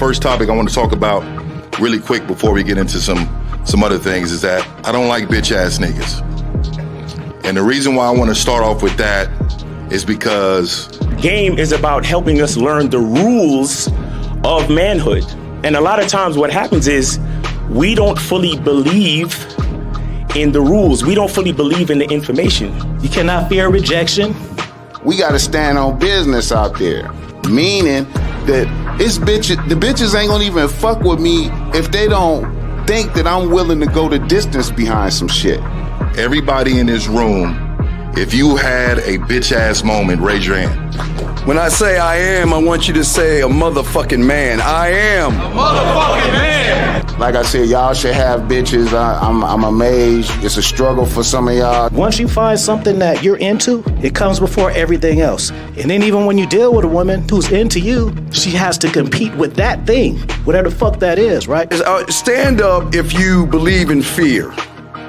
first topic I want to talk about really quick before we get into some other things is that I don't like bitch ass niggas. And the reason why I want to start off with that is because game is about helping us learn the rules of manhood. And a lot of times what happens is we don't fully believe in the rules. We don't fully believe in the information. You cannot fear rejection. We got to stand on business out there, meaning that the bitches ain't gonna even fuck with me if they don't think that I'm willing to go the distance behind some shit. everybody in this room, if you had a bitch ass moment, raise your hand. When I say I am, I want you to say a motherfucking man. I am a motherfucking man. Like I said, y'all should have bitches. I'm amazed. It's a struggle for some of y'all. Once you find something that you're into, it comes before everything else. And then even when you deal with a woman who's into you, she has to compete with that thing, whatever the fuck that is, right? Stand up if you believe in fear.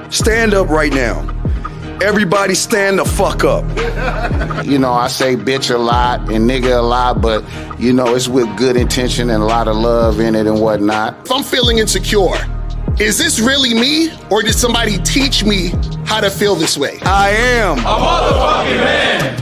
Stand up right now. Everybody stand the fuck up. You know, I say bitch a lot and nigga a lot, but, you know, it's with good intention and a lot of love in it and whatnot. If I'm feeling insecure, is this really me, or did somebody teach me how to feel this way? I am a motherfucking man.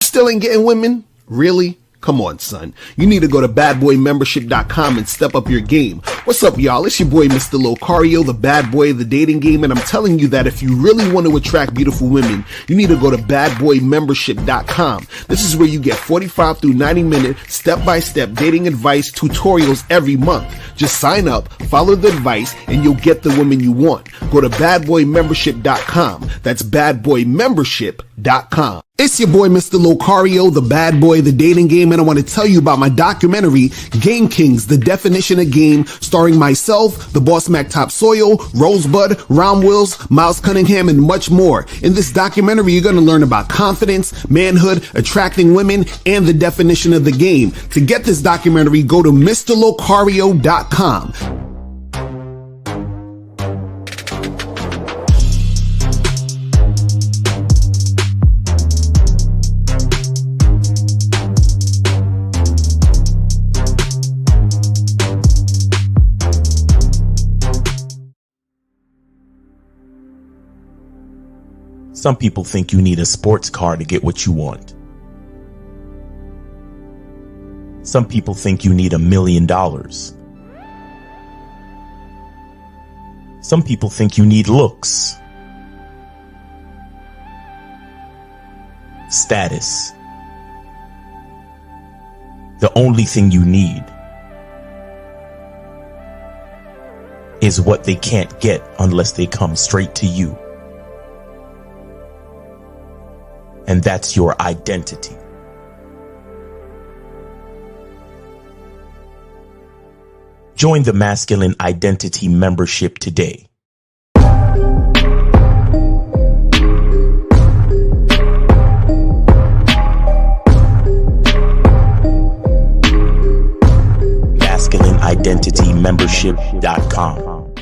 Still ain't getting women? Really? Come on, son. You need to go to badboymembership.com and step up your game. What's up, y'all? It's your boy, Mr. Locario, the bad boy of the dating game, and I'm telling you that if you really want to attract beautiful women, you need to go to badboymembership.com. This is where you get 45 through 90-minute step-by-step dating advice tutorials every month. Just sign up, follow the advice, and you'll get the woman you want. Go to badboymembership.com. That's badboymembership.com. It's your boy, Mr. Locario, the bad boy of the dating game, and I want to tell you about my documentary, Game Kings, The Definition of Game, starring myself, the Boss Mac Top Soil, Rosebud, Ron Wills, Miles Cunningham, and much more. In this documentary, you're going to learn about confidence, manhood, attracting women, and the definition of the game. To get this documentary, go to MrLocario.com. Some people think you need a sports car to get what you want. Some people think you need $1 million. Some people think you need looks, status. The only thing you need is what they can't get unless they come straight to you. And that's your identity. Join the Masculine Identity membership today. MasculineIdentityMembership.com.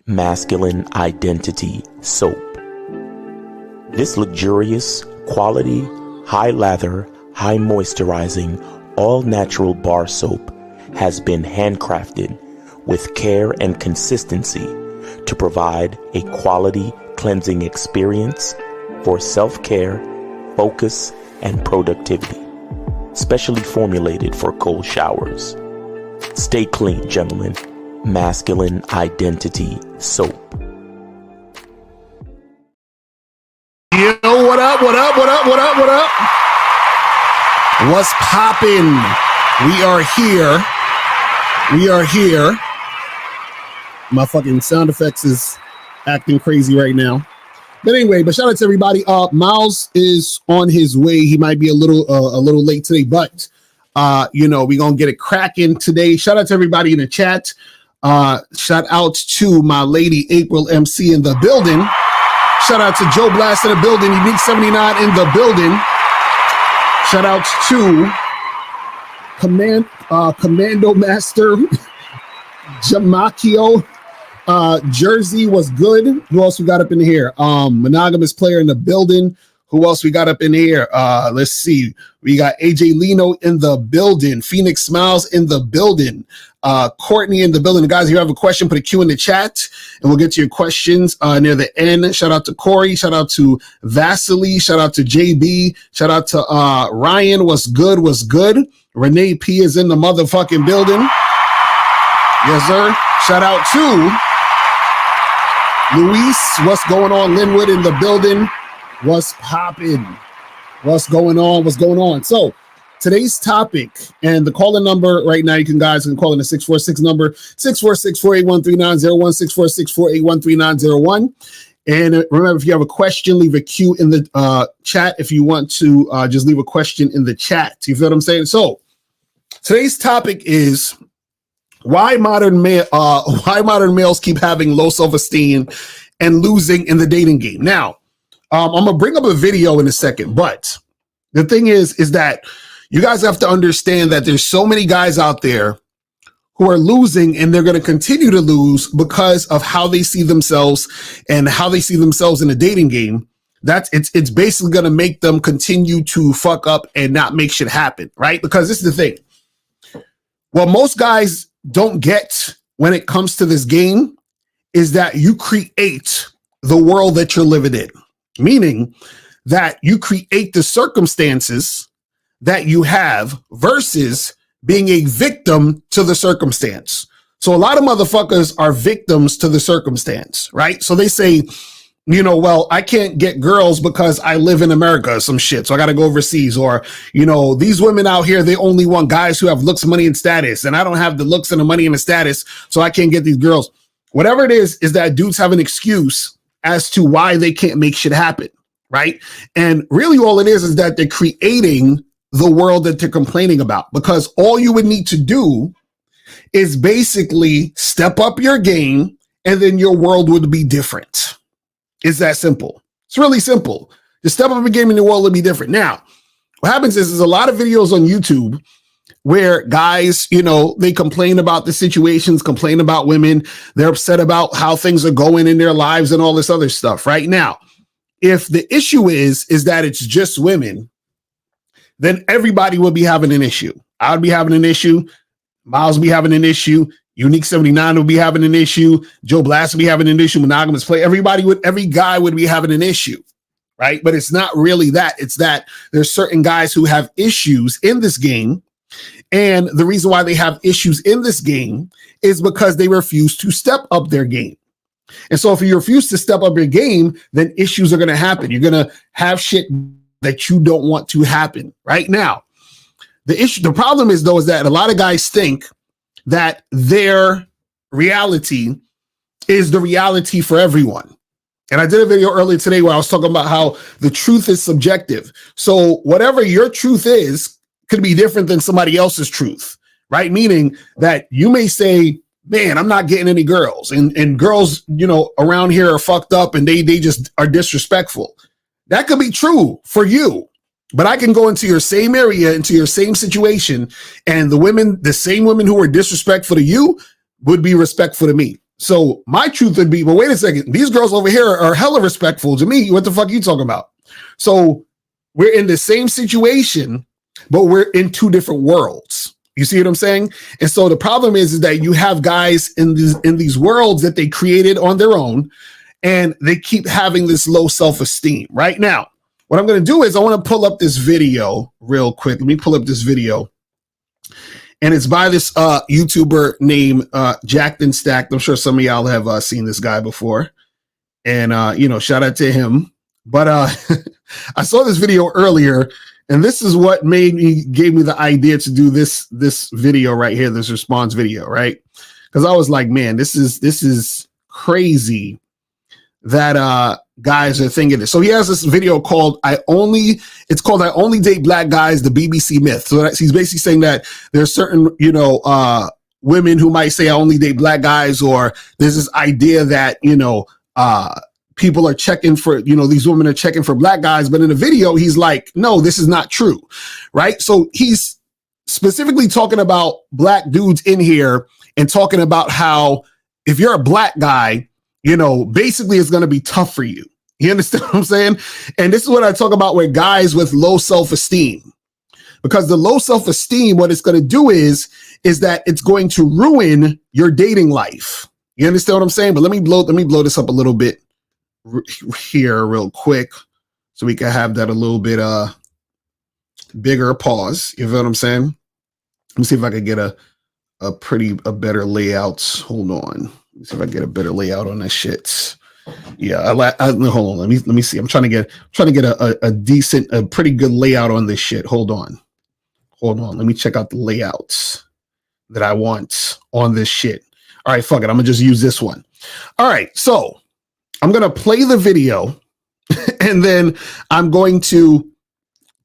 Masculine Identity Soap. This luxurious, quality, high lather, high moisturizing, all natural bar soap has been handcrafted with care and consistency to provide a quality cleansing experience for self-care, focus, and productivity. Specially formulated for cold showers. Stay clean, gentlemen. Masculine Identity Soap. Yo, what up, what up, what up, what up, what up? What's poppin'? We are here. We are here. My fucking sound effects is acting crazy right now. But anyway, shout out to everybody. Miles is on his way. He might be a little late today, but you know, we're gonna get it cracking today. Shout out to everybody in the chat. Shout out to my lady April MC in the building. Shout out to Joe Blast in the building, Unique 79 in the building. Shout out to Commando Master Jamakio. Jersey was good. Who else we got up in here? Monogamous player in the building. Who else we got up in here? Let's see. We got AJ Lino in the building. Phoenix Smiles in the building. Courtney in the building. Guys, if you have a question, put a Q in the chat, and we'll get to your questions near the end. Shout out to Corey. Shout out to Vasily. Shout out to JB. Shout out to Ryan. What's good? What's good? Renee P is in the motherfucking building. Yes, sir. Shout out to Luis. What's going on? Linwood in the building. What's popping? What's going on? What's going on? So today's topic, and the calling number right now, you guys can call in the 646 number, 646-481-3901, 646-481-3901. And remember, if you have a question, leave a Q in the chat. If you want to just leave a question in the chat. You feel what I'm saying? So today's topic is why modern males keep having low self-esteem and losing in the dating game. Now, I'm gonna bring up a video in a second, but the thing is that you guys have to understand that there's so many guys out there who are losing, and they're going to continue to lose because of how they see themselves and how they see themselves in the dating game. It's basically going to make them continue to fuck up and not make shit happen, right? Because this is the thing. What most guys don't get when it comes to this game is that you create the world that you're living in. Meaning that you create the circumstances that you have versus being a victim to the circumstance. So a lot of motherfuckers are victims to the circumstance, right? So they say, well, I can't get girls because I live in America or some shit, so I got to go overseas. Or, these women out here, they only want guys who have looks, money, and status. And I don't have the looks and the money and the status, so I can't get these girls. Whatever it is that dudes have an excuse as to why they can't make shit happen, right? And really all it is that they're creating the world that they're complaining about, because all you would need to do is basically step up your game, and then your world would be different. It's that simple. It's really simple. Just step up your game and your world will be different. Now, what happens is there's a lot of videos on YouTube where guys, they complain about the situations, complain about women. They're upset about how things are going in their lives and all this other stuff. Right now, if the issue is that it's just women, then everybody would be having an issue. I would be having an issue. Miles would be having an issue. Unique 79 would be having an issue. Joe Blast would be having an issue. Monogamous play. Every guy would be having an issue. Right. But it's not really that. It's that there's certain guys who have issues in this game. And the reason why they have issues in this game is because they refuse to step up their game. And so if you refuse to step up your game, then issues are going to happen. You're going to have shit that you don't want to happen. Right now, the problem is that a lot of guys think that their reality is the reality for everyone. And I did a video earlier today where I was talking about how the truth is subjective. So whatever your truth is could be different than somebody else's truth, right? Meaning that you may say, man, I'm not getting any girls, and girls, around here are fucked up and they just are disrespectful. That could be true for you, but I can go into your same area, into your same situation, and the same women who are disrespectful to you would be respectful to me. So my truth would be, well, wait a second, these girls over here are hella respectful to me. What the fuck are you talking about? So we're in the same situation, but we're in two different worlds. You see what I'm saying? And so the problem is that you have guys in these worlds that they created on their own, and they keep having this low self-esteem. Right now, what I'm going to do is I want to pull up this video real quick. Let me pull up this video. And it's by this YouTuber named Jacked and Stacked. I'm sure some of y'all have seen this guy before. And, shout out to him. But I saw this video earlier, and this is what gave me the idea to do this video right here, this response video, right? Because I was like, man, this is crazy that guys are thinking this. So he has this video called I Only Date Black Guys, the BBC Myth. So he's basically saying that there's certain, women who might say I only date black guys, or there's this idea that, people are checking for, these women are checking for black guys. But in the video, he's like, no, this is not true. Right. So he's specifically talking about black dudes in here and talking about how if you're a black guy, you know, basically it's going to be tough for you. You understand what I'm saying? And this is what I talk about with guys with low self-esteem. Because the low self-esteem, what it's going to do is that it's going to ruin your dating life. You understand what I'm saying? But let me blow this up a little bit here real quick so we can have that a little bit bigger pause. You feel what I'm saying? Let me see if I can get a better layout. Hold on. Let me see if I can get a better layout on this shit. Yeah, hold on. Let me see. I'm trying to get a pretty good layout on this shit. Hold on. Let me check out the layouts that I want on this shit. All right, fuck it. I'm gonna just use this one. All right, so I'm gonna play the video and then I'm going to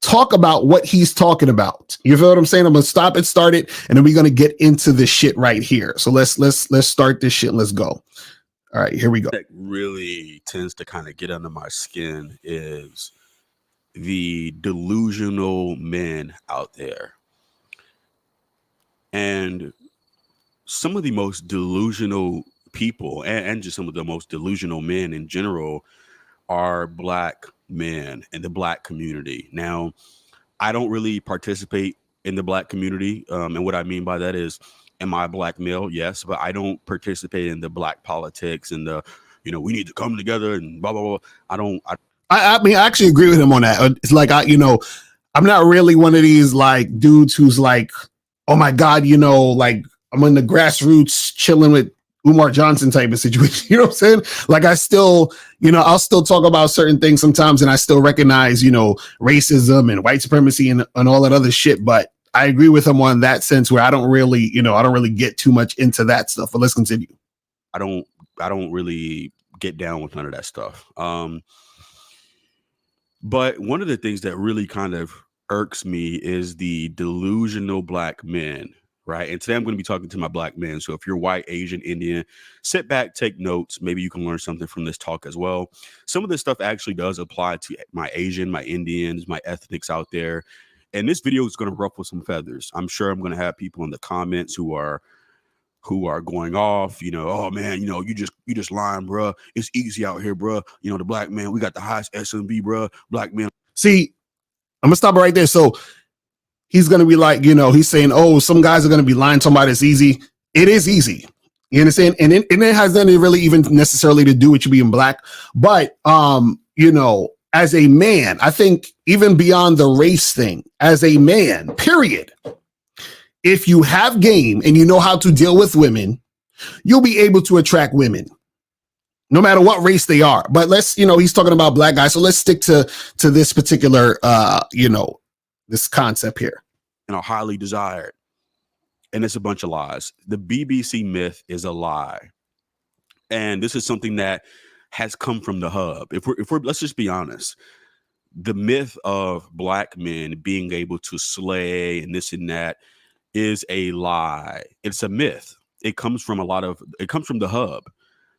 talk about what he's talking about. You feel what I'm saying? I'm gonna stop it, start it, and then we're gonna get into this shit right here. So let's start this shit. Let's go. All right, here we go. That really tends to kind of get under my skin is the delusional men out there. And some of the most delusional people and just some of the most delusional men in general are black men in the black community. Now, I don't really participate in the black community. And what I mean by that is, am I a black male? Yes, but I don't participate in the black politics and the, you know, we need to come together and blah, blah, blah. I mean, I actually agree with him on that. It's like, I'm not really one of these like dudes who's like, oh my God, you know, like I'm in the grassroots chilling with Umar Johnson type of situation. You know what I'm saying? Like I still, you know, I'll still talk about certain things sometimes and I still recognize, you know, racism and white supremacy and all that other shit. But I agree with him on that sense where I don't really get too much into that stuff. But let's continue. I don't really get down with none of that stuff. But one of the things that really kind of irks me is the delusional black men, right? And today I'm going to be talking to my black men. So if you're white, Asian, Indian, sit back, take notes. Maybe you can learn something from this talk as well. Some of this stuff actually does apply to my Asian, my Indians, my ethnics out there. And this video is going to ruffle some feathers. I'm sure I'm going to have people in the comments who are going off, you know, oh man, you know, you just lying, bruh. It's easy out here, bruh. You know, the black man, we got the highest SMB, bruh. Black men. See, I'm gonna stop it right there. So he's gonna be like, you know, he's saying, oh, some guys are gonna be lying to somebody it's easy. It is easy. You understand? And it has nothing really even necessarily to do with you being black. But you know, as a man, I think even beyond the race thing, as a man, period, if you have game and you know how to deal with women, you'll be able to attract women, no matter what race they are. But let's, you know, he's talking about black guys. So let's stick to this particular, you know, this concept here. You know, highly desired. And it's a bunch of lies. The BBC myth is a lie. And this is something that has come from the hub. If we're let's just be honest. The myth of black men being able to slay and this and that is a lie. It's a myth. It comes from the hub.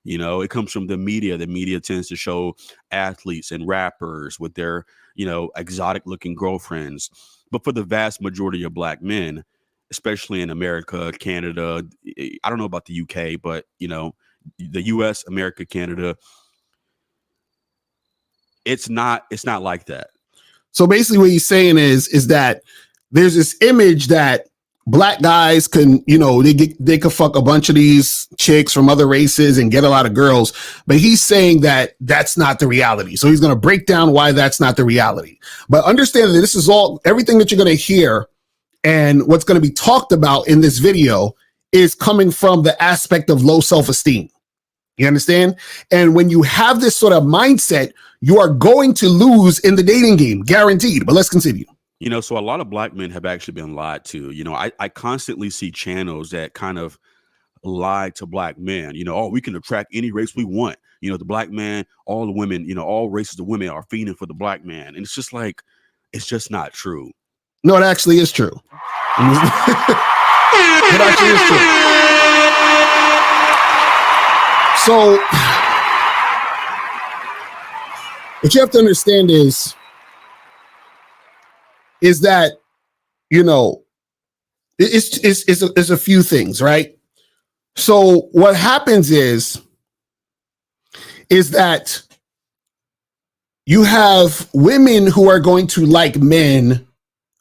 You know, it comes from the media. The media tends to show athletes and rappers with their, you know, exotic looking girlfriends. But for the vast majority of black men, especially in America, Canada, I don't know about the UK, but, you know, the US, America, Canada, it's not like that. So basically what he's saying is that there's this image that black guys can, you know, they could fuck a bunch of these chicks from other races and get a lot of girls. But he's saying that that's not the reality. So he's going to break down why that's not the reality. But understand that this is everything that you're going to hear and what's going to be talked about in this video is coming from the aspect of low self-esteem. You understand? And when you have this sort of mindset, you are going to lose in the dating game, guaranteed. But let's continue. You know, so a lot of black men have actually been lied to. You know, I constantly see channels that kind of lie to black men. You know, oh, we can attract any race we want. You know, the black man, all the women, you know, all races of women are fiending for the black man. And it's just like, it's just not true. No, it actually is true. It actually is true. So what you have to understand is that, you know, it's a few things, right? So what happens is that you have women who are going to like men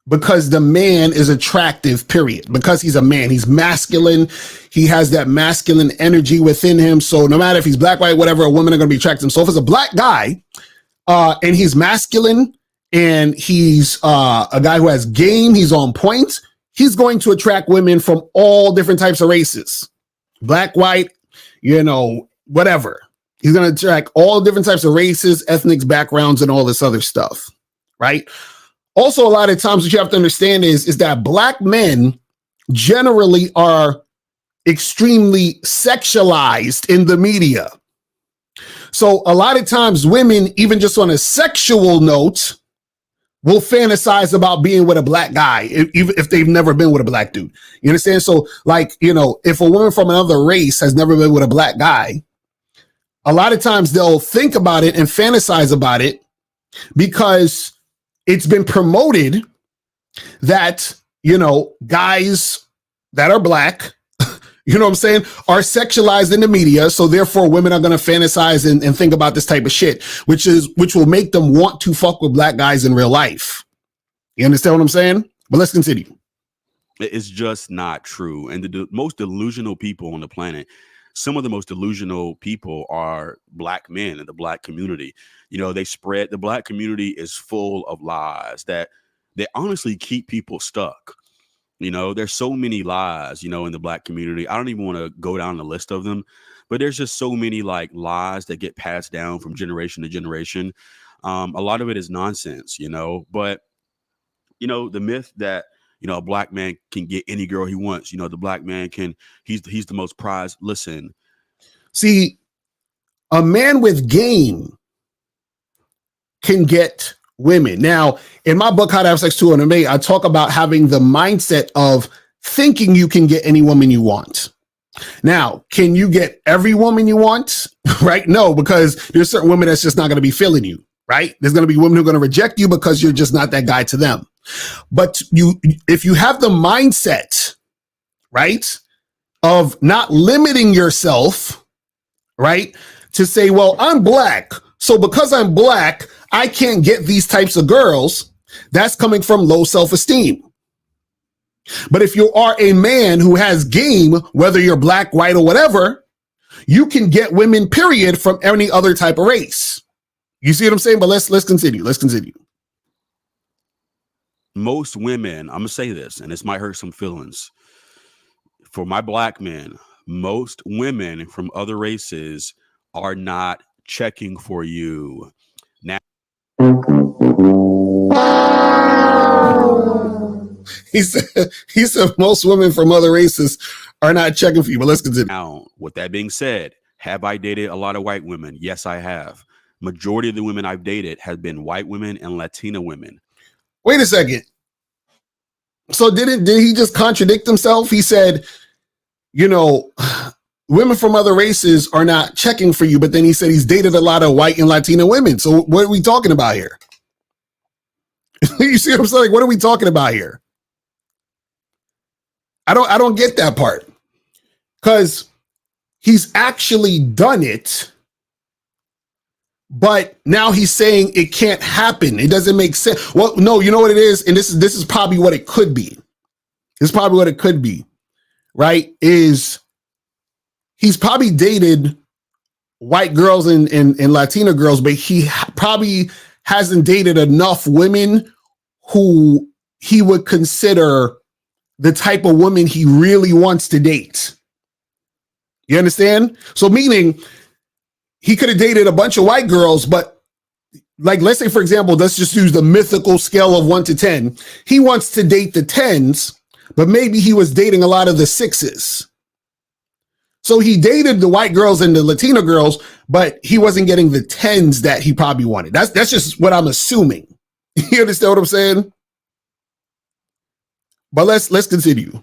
because the man is attractive, period. Because he's a man, he's masculine. He has that masculine energy within him. So no matter if he's black, white, whatever, a woman are going to be attracted to him. So if it's a black guy and he's masculine and he's a guy who has game, he's on point, he's going to attract women from all different types of races. Black, white, whatever. He's going to attract all different types of races, ethnic backgrounds, and all this other stuff, right? Also, a lot of times what you have to understand is that black men generally are extremely sexualized in the media. So a lot of times women, even just on a sexual note, will fantasize about being with a black guy, even if they've never been with a black dude. You understand? So if a woman from another race has never been with a black guy, a lot of times they'll think about it and fantasize about it because it's been promoted that, guys that are black, you know what I'm saying, are sexualized in the media. So therefore women are going to fantasize and think about this type of shit, which will make them want to fuck with black guys in real life. You understand what I'm saying? But let's continue. It's just not true. And the most delusional people on the planet, some of the most delusional people are black men in the black community. The black community is full of lies that they honestly keep people stuck. There's so many lies, in the black community. I don't even want to go down the list of them, but there's just so many lies that get passed down from generation to generation. A lot of it is nonsense, but the myth that, a black man can get any girl he wants, the black man he's the most prized. Listen. See, a man with game can get women. Now, in my book, How to Have Sex 208, I talk about having the mindset of thinking you can get any woman you want. Now, can you get every woman you want? Right? No, because there's certain women that's just not going to be feeling you, right? There's going to be women who are going to reject you because you're just not that guy to them. But if you have the mindset, right, of not limiting yourself, right, to say, well, I'm black, so because I'm black, I can't get these types of girls, that's coming from low self-esteem. But if you are a man who has game, whether you're black, white, or whatever, you can get women, period, from any other type of race. You see what I'm saying? But let's continue. Let's continue. Most women, I'm going to say this, and this might hurt some feelings. For my black men, most women from other races are not checking for you. Now, he said most women from other races are not checking for you, but let's continue. Now, with that being said, have I dated a lot of white women? Yes, I have. Majority of the women I've dated have been white women and Latina women. Wait a second. So did he just contradict himself? He said, women from other races are not checking for you, but then he said he's dated a lot of white and Latina women. So what are we talking about here? You see what I'm saying? Like, what are we talking about here? I don't get that part, because he's actually done it, but now he's saying it can't happen. It doesn't make sense. Well, no, you know what it is, and this is probably what it could be. This is probably what it could be, right? Is he's probably dated white girls and Latina girls, but he probably hasn't dated enough women who he would consider the type of woman he really wants to date. You understand? So meaning he could have dated a bunch of white girls, but let's say, for example, let's just use the mythical scale of 1 to 10. He wants to date the 10s, but maybe he was dating a lot of the 6s. So he dated the white girls and the Latina girls, but he wasn't getting the 10s that he probably wanted. That's just what I'm assuming. You understand what I'm saying? But let's continue.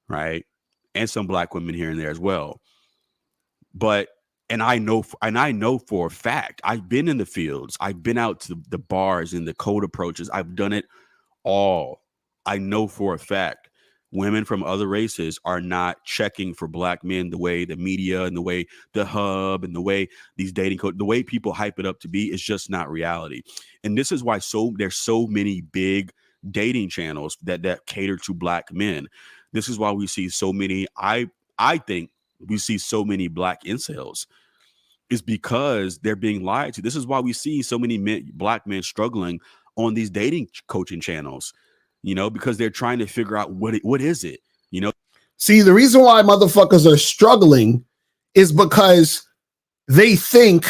Right. And some black women here and there as well. But I know for a fact, I've been in the fields, I've been out to the bars and the cold approaches, I've done it all. I know for a fact women from other races are not checking for black men the way the media and the way the hub and the way these the way people hype it up to be is just not reality. And this is why there's so many big dating channels that cater to black men. This is why we see so many, I think we see so many black incels, is because they're being lied to. This is why we see so many black men struggling on these dating coaching channels, because they're trying to figure out what is it. See, the reason why motherfuckers are struggling is because they think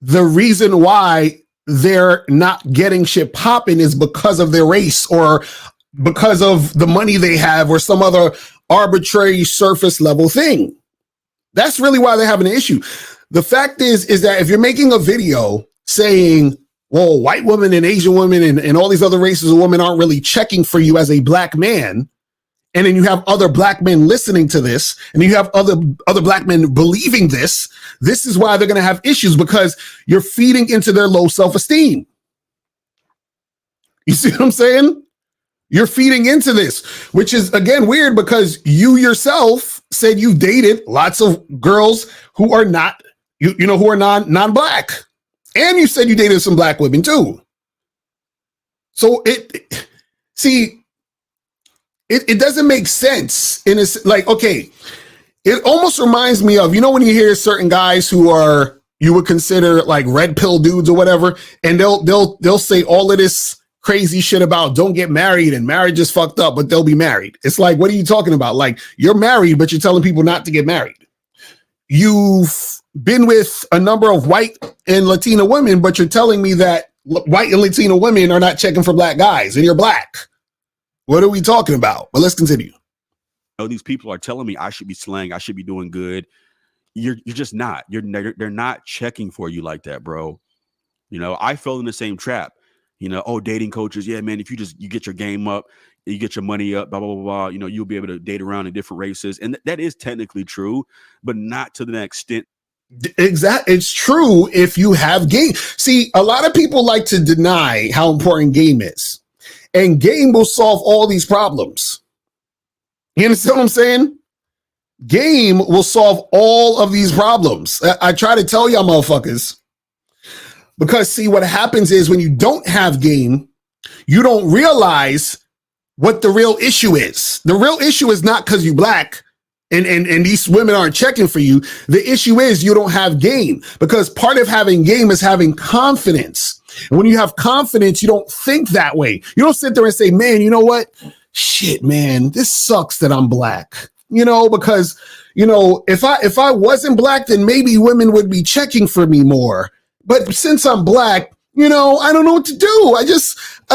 the reason why they're not getting shit popping is because of their race or because of the money they have or some other arbitrary surface level thing. That's really why they're having an issue. The fact is that if you're making a video saying, well, white women and Asian women and all these other races of women aren't really checking for you as a black man, and then you have other black men listening to this, and you have other black men believing this is why they're going to have issues, because you're feeding into their low self-esteem. You see what I'm saying? You're feeding into this, which is, again, weird because you yourself said you dated lots of girls who are not, who are non-black. And you said you dated some black women too. So it doesn't make sense. And it's like, okay, it almost reminds me of, when you hear certain guys who are, you would consider like red pill dudes or whatever, and they'll say all of this crazy shit about don't get married and marriage is fucked up, but they'll be married. It's like, what are you talking about? Like, you're married, but you're telling people not to get married. You've been with a number of white and Latina women, but you're telling me that white and Latina women are not checking for black guys, and you're black. What are we talking about? But let's continue. These people are telling me I should be slaying, I should be doing good. You're just not. They're not checking for you like that, bro. I fell in the same trap. Dating coaches, yeah, man, if you get your game up, you get your money up, blah, blah, blah, blah, you'll be able to date around in different races. And that is technically true, but not to the extent. Exactly. It's true if you have game. See, a lot of people like to deny how important game is, and game will solve all these problems. You understand what I'm saying? Game will solve all of these problems. I try to tell y'all motherfuckers, because see, what happens is when you don't have game, you don't realize what the real issue is. The real issue is not because you're black and these women aren't checking for you. The issue is you don't have game, because part of having game is having confidence. And when you have confidence, you don't think that way. You don't sit there and say, man, you know what? Shit, man, this sucks that I'm black. Because, if I wasn't black, then maybe women would be checking for me more. But since I'm black, I don't know what to do. I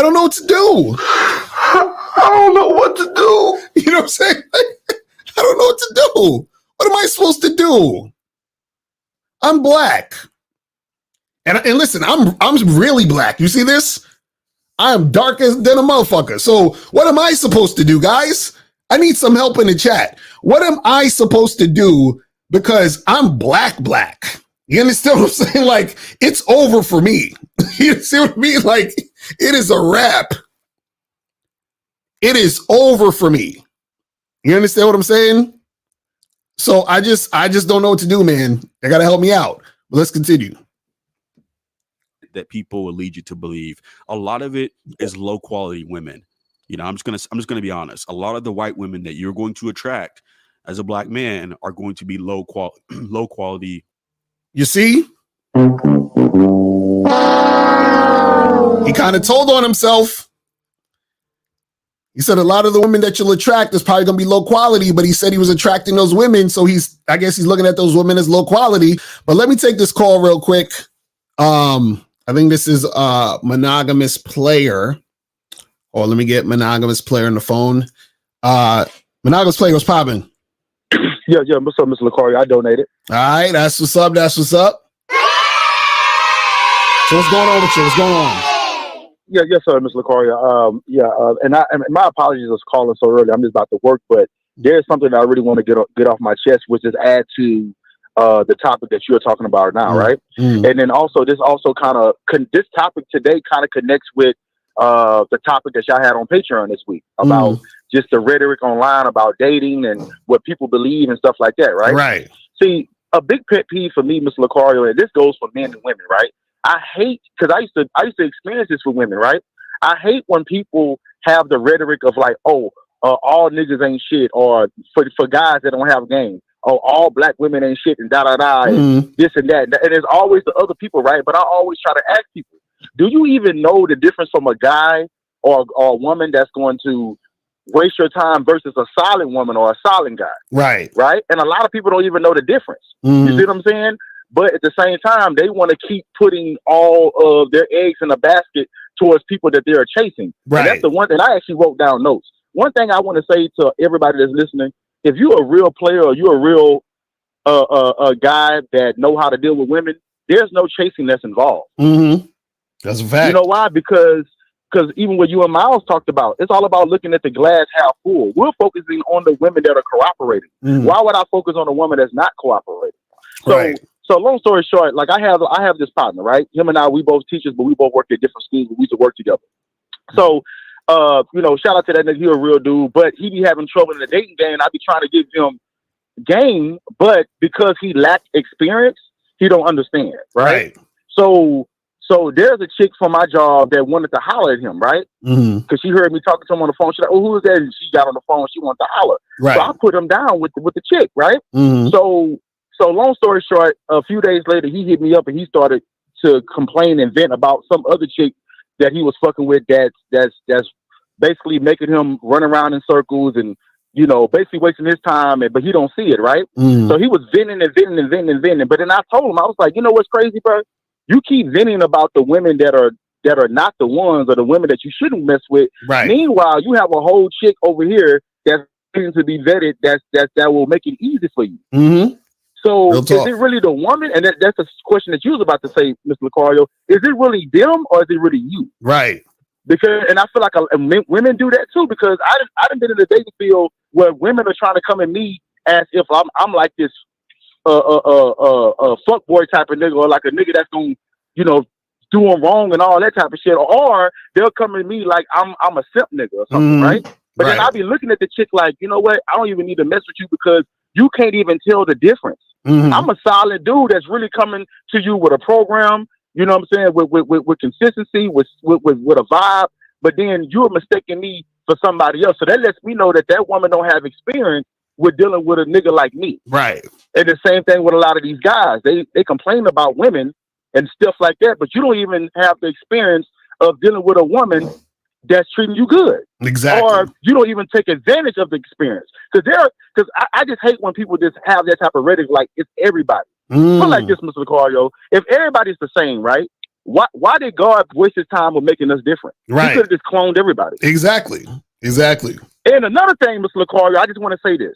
don't know what to do. I don't know what to do. You know what I'm saying? I don't know what to do. What am I supposed to do? I'm black. And listen, I'm really black. You see this? I am darker than a motherfucker. So what am I supposed to do, guys? I need some help in the chat. What am I supposed to do? Because I'm black. You understand what I'm saying? Like, it's over for me. You see what I mean? Like, it is a wrap. It is over for me. You understand what I'm saying? So I just don't know what to do, man. They got to help me out. But let's continue. That people will lead you to believe. A lot of it is low quality women. I'm just gonna be honest. A lot of the white women that you're going to attract as a black man are going to be low quality. You see? He kind of told on himself. He said a lot of the women that you'll attract is probably going to be low quality, but he said he was attracting those women. So I guess he's looking at those women as low quality. But let me take this call real quick. I think this is a monogamous player. Or let me get monogamous player on the phone. Monogamous player, what's popping? Yeah. What's up, Mr. LaCaria? I donated. All right, that's what's up. So what's going on with you? What's going on? Yes, sir, Mr. LaCaria. And my apologies for calling so early. I'm just about to work, but there's something that I really want to get off my chest, which is add to the topic that you're talking about now, right? And then also, this topic today kind of connects with the topic that y'all had on Patreon this week about just the rhetoric online about dating and what people believe and stuff like that, right? Right. See, a big pet peeve for me, Mr. Lucario, and this goes for men and women, right? I hate, because I used to experience this with women, right? I hate when people have the rhetoric of like, all niggas ain't shit, or for guys that don't have game, or all black women ain't shit, and and this and that. And there's always the other people, right? But I always try to ask people, do you even know the difference from a guy or a woman that's going to waste your time versus a silent woman or a silent guy? Right. Right? And a lot of people don't even know the difference. You see what I'm saying? But at the same time, they want to keep putting all of their eggs in a basket towards people that they're chasing. Right. And that's the one thing I actually wrote down notes. One thing I want to say to everybody that's listening, if you're a real player or you're a real guy that know how to deal with women, there's no chasing that's involved. That's a fact. You know why? Because even what you and Miles talked about, it's all about looking at the glass half full. We're focusing on the women that are cooperating. Why would I focus on a woman that's not cooperating? So long story short, like I have this partner, right? Him and I, we both teachers, but we both work at different schools, but we used to work together. So, shout out to that nigga, he a real dude, but he be having trouble in the dating game. I be trying to give him game, but because he lacked experience, he don't understand, right? So there's a chick from my job that wanted to holler at him, right? Because she heard me talking to him on the phone. She's like, "Oh, who is that?" And she got on the phone. She wanted to holler. So I put him down with the chick, right? So long story short, a few days later, he hit me up and he started to complain and vent about some other chick that he was fucking with that's basically making him run around in circles and, basically wasting his time, but he don't see it, right? So he was venting. But then I told him, I was like, you know what's crazy, bro? You keep venting about the women that are not the ones, or the women that you shouldn't mess with. Right. Meanwhile, you have a whole chick over here that's going to be vetted that will make it easy for you. So is it really the woman? And that's a question that you was about to say, Mr. Lucario. Is it really them or is it really you? Right. Because, and I feel like women do that too, because I done been in the dating field where women are trying to come at me as if I'm like this fuck boy type of nigga, or like a nigga that's gonna, do them wrong and all that type of shit. Or they'll come at me like I'm a simp nigga or something, right? But then I'll be looking at the chick like, you know what? I don't even need to mess with you because you can't even tell the difference. I'm a solid dude that's really coming to you with a program, you know what I'm saying, with consistency, with a vibe. But then you're mistaking me for somebody else. So that lets me know that woman don't have experience with dealing with a nigga like me. Right. And the same thing with a lot of these guys. They complain about women and stuff like that, but you don't even have the experience of dealing with a woman that's treating you good. Exactly. Or you don't even take advantage of the experience. Because I just hate when people just have that type of rhetoric like it's everybody. But like this, Mr. Lucario, if everybody's the same, right? Why did God waste his time with making us different? Right. He could have just cloned everybody. Exactly. And another thing, Mr. Lucario, I just want to say this.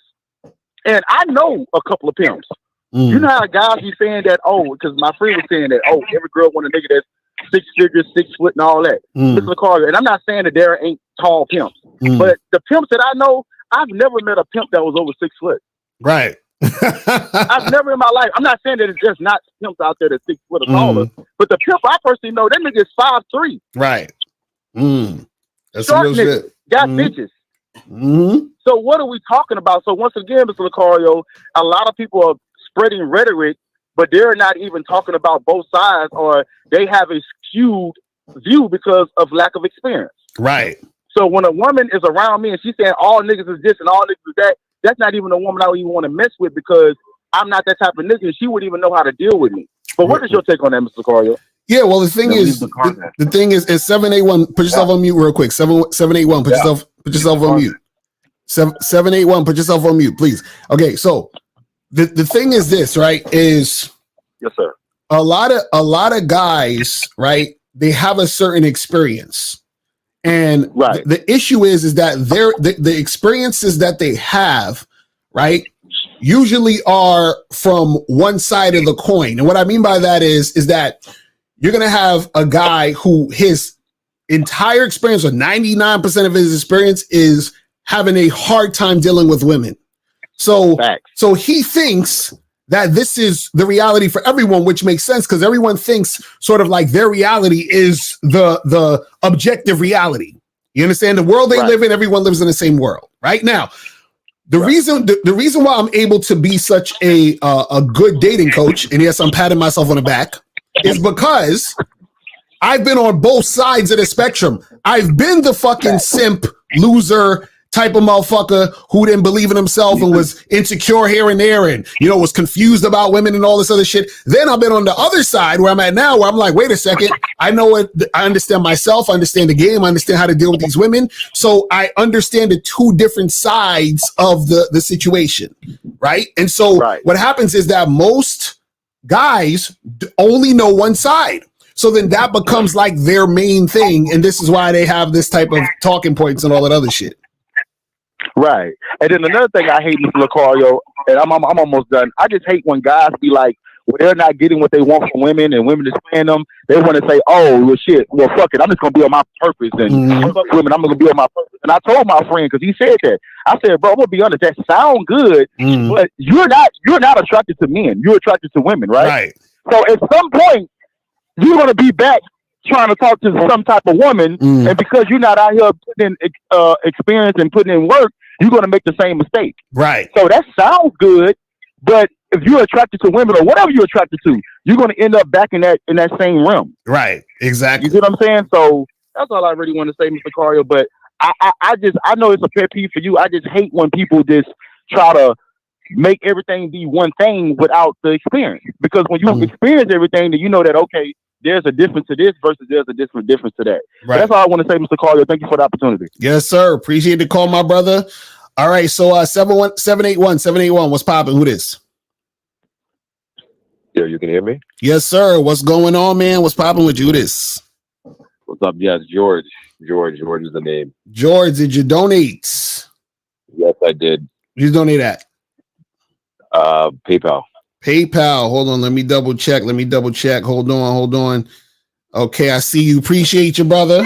And I know a couple of pimps. You know how guys be saying that, because my friend was saying that, every girl want a nigga that's 6 figures, 6 foot and all that. Mr. Lucario, and I'm not saying that there ain't tall pimps, but the pimps that I know, I've never met a pimp that was over 6 foot. Right. I've never in my life. I'm not saying that it's just not pimps out there that's 6 foot or taller, but the pimp I personally know, that nigga is 5'3". Right. That's short real nigga, shit. got bitches. So what are we talking about? So once again, Mr. Lucario, a lot of people are spreading rhetoric, but they're not even talking about both sides, or they have a skewed view because of lack of experience. Right. So when a woman is around me and she's saying all niggas is this and all niggas is that, that's not even a woman I would even want to mess with, because I'm not that type of nigga and she wouldn't even know how to deal with me. But what is your take on that, Mr. Lucario? Yeah, well, the thing is 781. Put yourself on mute real quick. 781. Put yourself on mute. 781. Put yourself on mute, please. Okay, so the thing is this, right? Is yes, sir. A lot of guys, right? They have a certain experience, and the issue is that the experiences that they have, right, usually are from one side of the coin. And what I mean by that is that you're going to have a guy who his entire experience, or 99% of his experience, is having a hard time dealing with women. So he thinks that this is the reality for everyone, which makes sense because everyone thinks sort of like their reality is the objective reality. You understand? The world they live in, everyone lives in the same world. Right now, the reason why I'm able to be such a good dating coach, and yes, I'm patting myself on the back, is because I've been on both sides of the spectrum. I've been the fucking simp, loser type of motherfucker who didn't believe in himself and was insecure here and there and, you know, was confused about women and all this other shit. Then I've been on the other side where I'm at now, where I'm like, wait a second, I know it. I understand myself. I understand the game. I understand how to deal with these women. So I understand the two different sides of the situation, right? And so what happens is that most guys only know one side. So then that becomes like their main thing. And this is why they have this type of talking points and all that other shit. Right. And then another thing I hate, Mr. Lucario, and I'm almost done. I just hate when guys be like, when they're not getting what they want from women and women is paying them, they want to say, oh, well, shit, well, fuck it. I'm just going to be on my purpose. And fuck women, I'm going to be on my purpose. And I told my friend, because he said that, I said, bro, I'm going to be honest, that sound good, but you're not attracted to men. You're attracted to women, right? So at some point, you're going to be back trying to talk to some type of woman, and because you're not out here putting in experience and putting in work, you're going to make the same mistake. Right. So that sounds good, but if you're attracted to women or whatever you're attracted to, you're going to end up back in that same realm. Right. Exactly. You see what I'm saying? So that's all I really want to say, Mr. Cario. But I know it's a pet peeve for you. I just hate when people just try to make everything be one thing without the experience. Because when you experience everything, then you know that, okay, there's a difference to this versus there's a difference to that. Right. That's all I want to say, Mr. Cario. Thank you for the opportunity. Yes, sir. Appreciate the call, my brother. All right. So 781, what's popping? Who this? Yeah, you can hear me? Yes, sir. What's going on, man? What's popping with you? This? What's up? Yes, George. George is the name. George, did you donate? Yes, I did. You donate at? PayPal. Hold on, let me double check. Hold on. Okay, I see you. Appreciate you, brother.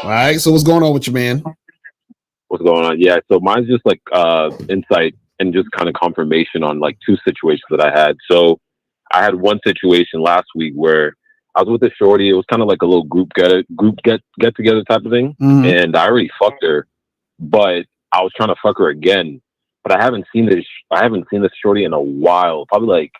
All right, so what's going on with you, man? What's going on? Yeah, so mine's just like insight and just kind of confirmation on like two situations that I had. So I had one situation last week where I was with a shorty. It was kind of like a little group get together type of thing, and I already fucked her, but I was trying to fuck her again. But I haven't seen this shorty in a while, probably like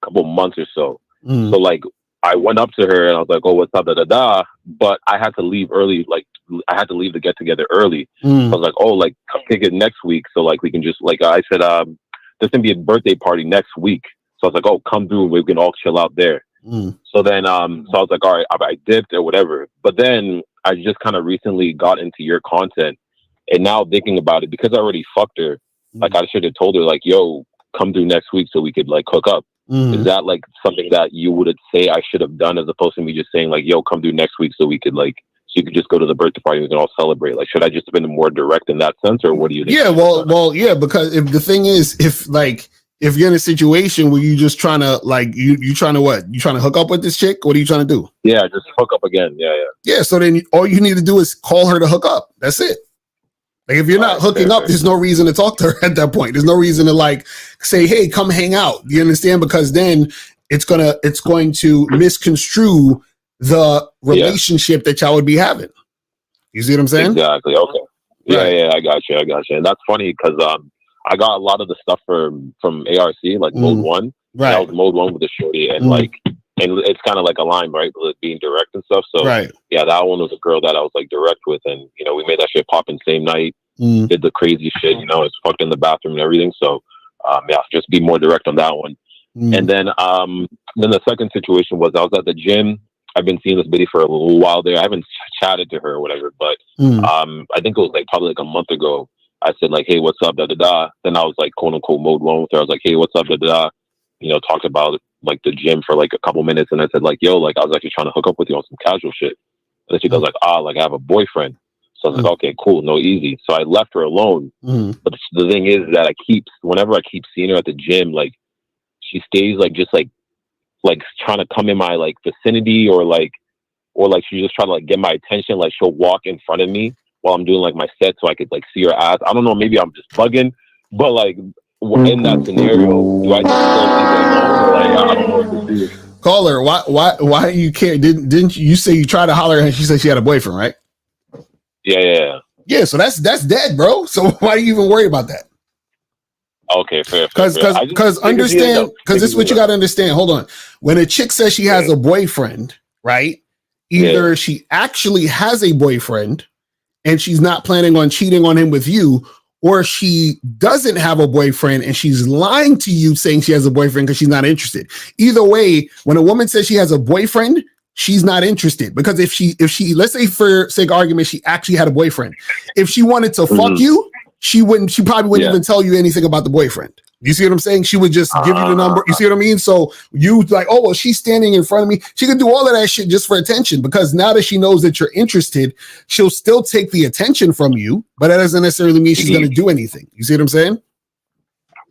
a couple months or so. So like I went up to her and I was like, "Oh, what's up, da da da?" But I had to leave early. Like I had to leave the get together early. I was like, "Oh, like come kick it next week." So like we can just like I said, there's gonna be a birthday party next week. So I was like, "Oh, come through. We can all chill out there." So then, so I was like, "All right," I dipped or whatever. But then I just kind of recently got into your content, and now thinking about it, because I already fucked her. Like I should have told her like, yo, come through next week so we could like hook up. Is that like something that you would say I should have done as opposed to me just saying like, yo, come through next week so we could like, so you could just go to the birthday party and we can all celebrate? Like, should I just have been more direct in that sense, or what do you think? Yeah, well, yeah, because if the thing is, if you're in a situation where you just trying to like, you trying to what? You trying to hook up with this chick? What are you trying to do? Yeah, just hook up again. Yeah. So then all you need to do is call her to hook up. That's it. Like if you're not hooking up, there's no reason to talk to her at that point. There's no reason to like say, "Hey, come hang out." You understand? Because then it's going to misconstrue the relationship that y'all would be having. You see what I'm saying? Exactly. Okay. Yeah, I got you. And that's funny because I got a lot of the stuff from ARC, like mode 1. Right. That was mode 1 with the shorty, and like, and it's kind of like a line, right? With being direct and stuff. So yeah, that one was a girl that I was like direct with, and you know, we made that shit pop in same night. Did the crazy shit, you know, it's fucked in the bathroom and everything. So yeah, just be more direct on that one. And then the second situation was I was at the gym. I've been seeing this lady for a little while there. I haven't chatted to her or whatever, but I think it was like probably like a month ago. I said like, "Hey, what's up, da da da." Then I was like, quote unquote, mode 1 with her. I was like, "Hey, what's up, da da da." You know, talked about like the gym for like a couple minutes, and I said like, "Yo, like I was actually trying to hook up with you on some casual shit." And then she goes like, like I have a boyfriend. So I was like, "Okay, cool, no easy." So I left her alone. But the thing is that whenever I keep seeing her at the gym, like she stays like just like trying to come in my like vicinity, or she just trying to like get my attention. Like she'll walk in front of me while I'm doing like my set so I could like see her ass. I don't know, maybe I'm just bugging, But like in that scenario, do I just go leave it alone, or like I don't know what to do? Caller, why you can't? Didn't you say you tried to holler at her and she said she had a boyfriend, right? Yeah. Yeah, so that's dead, bro. So why do you even worry about that? Okay, fair. Because understand, because this is what you got to understand. Hold on. When a chick says she has a boyfriend, right? Either she actually has a boyfriend and she's not planning on cheating on him with you, or she doesn't have a boyfriend and she's lying to you saying she has a boyfriend because she's not interested. Either way, when a woman says she has a boyfriend, she's not interested. Because if she, let's say for sake of argument, she actually had a boyfriend. If she wanted to fuck you, she probably wouldn't even tell you anything about the boyfriend. You see what I'm saying? She would just give you the number. You see what I mean? So you like, oh, well, she's standing in front of me. She could do all of that shit just for attention, because now that she knows that you're interested, she'll still take the attention from you, but that doesn't necessarily mean she's going to do anything. You see what I'm saying?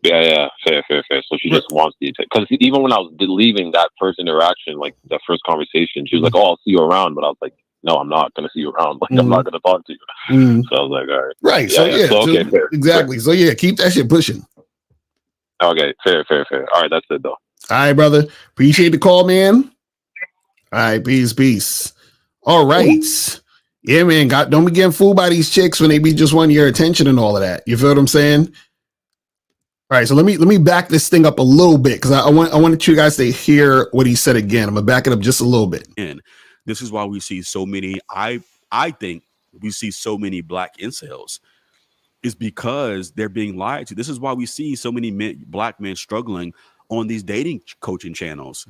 Yeah. Fair. So she just wants the attention. Because even when I was leaving that first interaction, like that first conversation, she was like, oh, I'll see you around. But I was like, no, I'm not going to see you around. Like, I'm not going to talk to you. So I was like, all right. Right. So okay, fair. Exactly. Fair. So yeah, keep that shit pushing. Okay. Fair. All right. That's it though. All right, brother. Appreciate the call, man. All right. Peace. All right. Yeah, man. Don't be getting fooled by these chicks when they be just wanting your attention and all of that. You feel what I'm saying? All right. So let me back this thing up a little bit, because I wanted you guys to hear what he said again. I'm gonna back it up just a little bit. And this is why we see so many. I think we see so many black incels, is because they're being lied to. This is why we see so many black men struggling on these dating coaching channels,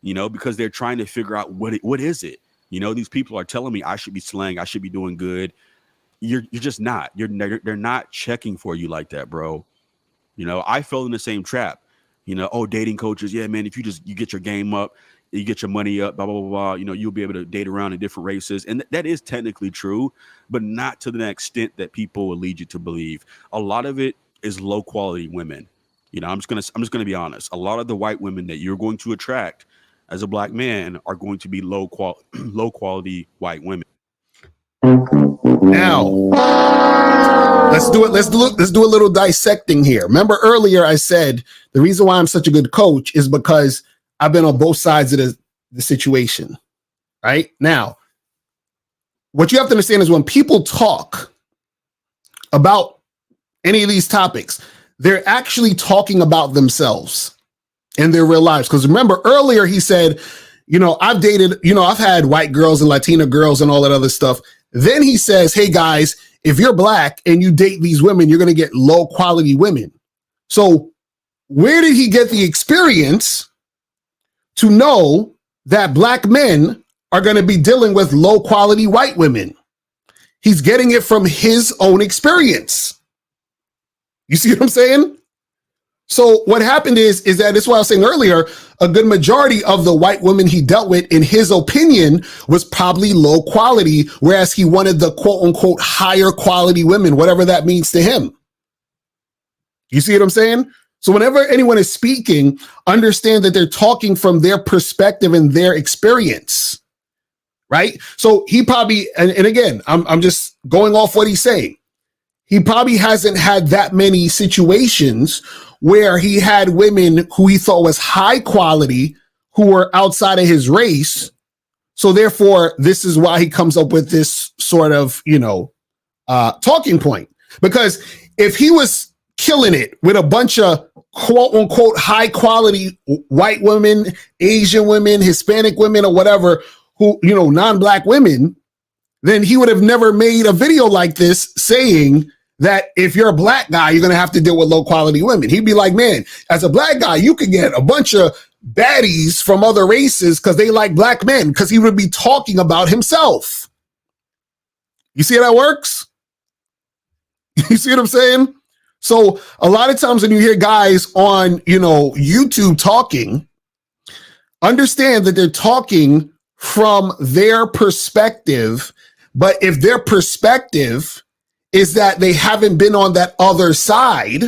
because they're trying to figure out what is it. These people are telling me I should be slaying, I should be doing good. You're just not. They're not checking for you like that, bro. I fell in the same trap. Dating coaches, yeah, man, if you get your game up, you get your money up, blah, blah, blah, blah, you'll be able to date around in different races. And that is technically true, but not to the extent that people will lead you to believe. A lot of it is low quality women. I'm just gonna be honest. A lot of the white women that you're going to attract as a black man are going to be low quality white women. Now, let's do it. Let's do a little dissecting here. Remember earlier I said the reason why I'm such a good coach is because I've been on both sides of the situation. Right? Now, what you have to understand is when people talk about any of these topics, they're actually talking about themselves in their real lives. Because remember earlier he said, I've dated, I've had white girls and Latina girls and all that other stuff. Then he says, hey guys, if you're black and you date these women, you're going to get low quality women. So where did he get the experience to know that black men are going to be dealing with low quality white women? He's getting it from his own experience. You see what I'm saying? So what happened is that that's why I was saying earlier, a good majority of the white women he dealt with, in his opinion, was probably low quality, whereas he wanted the quote unquote higher quality women, whatever that means to him. You see what I'm saying? So whenever anyone is speaking, understand that they're talking from their perspective and their experience, right? So he probably, and again, I'm just going off what he's saying. He probably hasn't had that many situations where he had women who he thought was high quality, who were outside of his race. So therefore, this is why he comes up with this sort of, talking point. Because if he was killing it with a bunch of quote unquote high quality white women, Asian women, Hispanic women, or whatever, who, non-black women, then he would have never made a video like this saying that if you're a black guy, you're going to have to deal with low quality women. He'd be like, man, as a black guy, you could get a bunch of baddies from other races because they like black men, because he would be talking about himself. You see how that works? You see what I'm saying? So a lot of times when you hear guys on, YouTube talking, understand that they're talking from their perspective. But if their perspective is that they haven't been on that other side,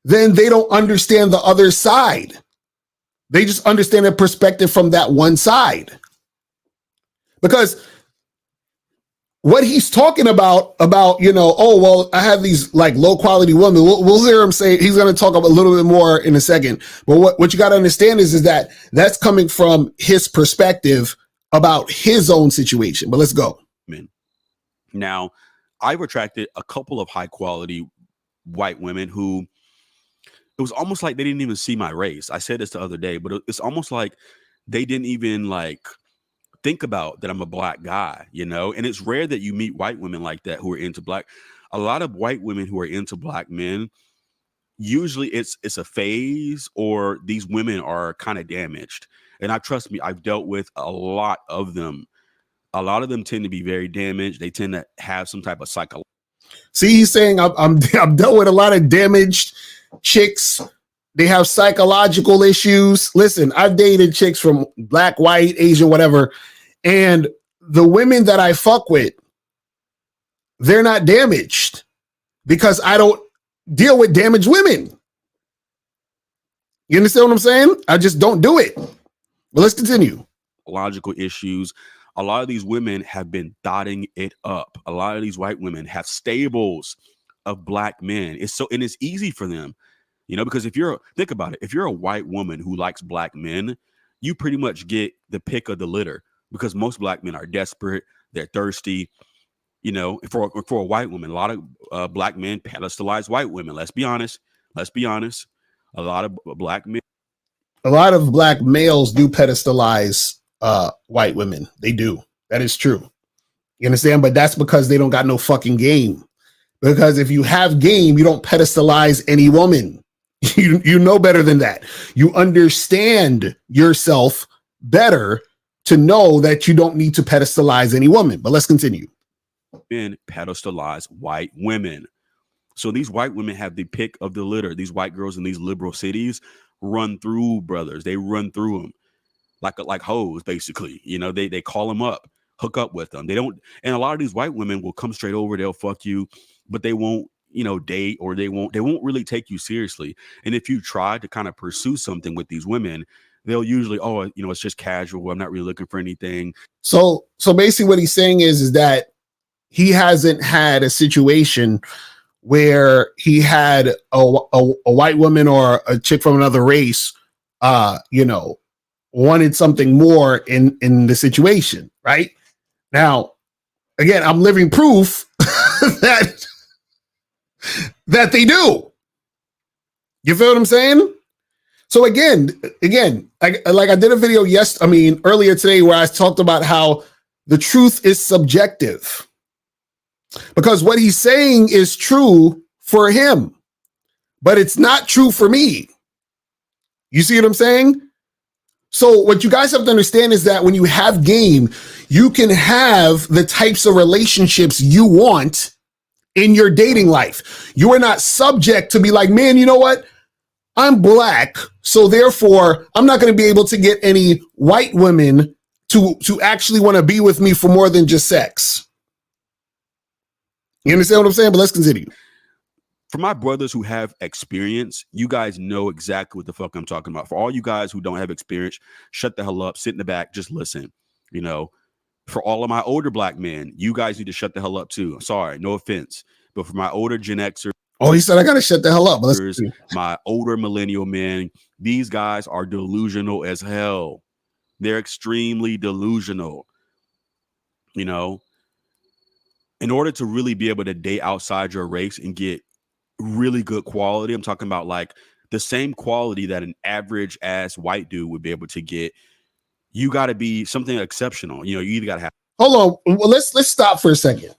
then they don't understand the other side. They just understand their perspective from that one side. Because what he's talking about, oh, well, I have these like low quality women. We'll hear him say, he's going to talk about a little bit more in a second. But what you got to understand is that that's coming from his perspective about his own situation. But let's go. Now, I've attracted a couple of high quality white women who it was almost like they didn't even see my race. I said this the other day, but it's almost like they didn't even like think about that I'm a black guy, and it's rare that you meet white women like that who are into black. A lot of white women who are into black men, usually it's a phase, or these women are kind of damaged. And trust me, I've dealt with a lot of them. A lot of them tend to be very damaged. They tend to have some type of psychological. See, he's saying I'm dealt with a lot of damaged chicks. They have psychological issues. Listen, I've dated chicks from black, white, Asian, whatever. And the women that I fuck with, they're not damaged because I don't deal with damaged women. You understand what I'm saying? I just don't do it. But let's continue. Logical issues. A lot of these women have been dotting it up. A lot of these white women have stables of black men. And it's easy for them, because think about it. If you're a white woman who likes black men, you pretty much get the pick of the litter, because most black men are desperate. They're thirsty. For a white woman, a lot of black men pedestalize white women. Let's be honest. A lot of black men. A lot of black males do pedestalize white women. They do. That is true. You understand? But that's because they don't got no fucking game. Because if you have game, you don't pedestalize any woman. You know better than that. You understand yourself better to know that you don't need to pedestalize any woman. But let's continue. Men pedestalize white women. So these white women have the pick of the litter. These white girls in these liberal cities run through brothers. They run through them like hoes, basically. They call them up, hook up with them. They don't. And a lot of these white women will come straight over. They'll fuck you, but they won't, date, or they won't really take you seriously. And if you try to kind of pursue something with these women, they'll usually, it's just casual. I'm not really looking for anything. So basically what he's saying is that he hasn't had a situation where he had a white woman or a chick from another race, wanted something more in the situation, right? Now, again, I'm living proof that they do. You feel what I'm saying? So again, like I did a video earlier today where I talked about how the truth is subjective. Because what he's saying is true for him, but it's not true for me. You see what I'm saying? So what you guys have to understand is that when you have game, you can have the types of relationships you want in your dating life. You are not subject to be like, man, you know what? I'm black, so therefore I'm not going to be able to get any white women to actually want to be with me for more than just sex. You understand what I'm saying? But let's continue. For my brothers who have experience, you guys know exactly what the fuck I'm talking about. For all you guys who don't have experience, shut the hell up, sit in the back, just listen. For all of my older black men, you guys need to shut the hell up too. Sorry, no offense. But for my older Gen Xers, oh, he said I gotta shut the hell up. My older millennial men, these guys are delusional as hell. They're extremely delusional. In order to really be able to date outside your race and get really good quality, I'm talking about like the same quality that an average ass white dude would be able to get, you got to be something exceptional. You either got to have. Hold on. Well, let's stop for a second.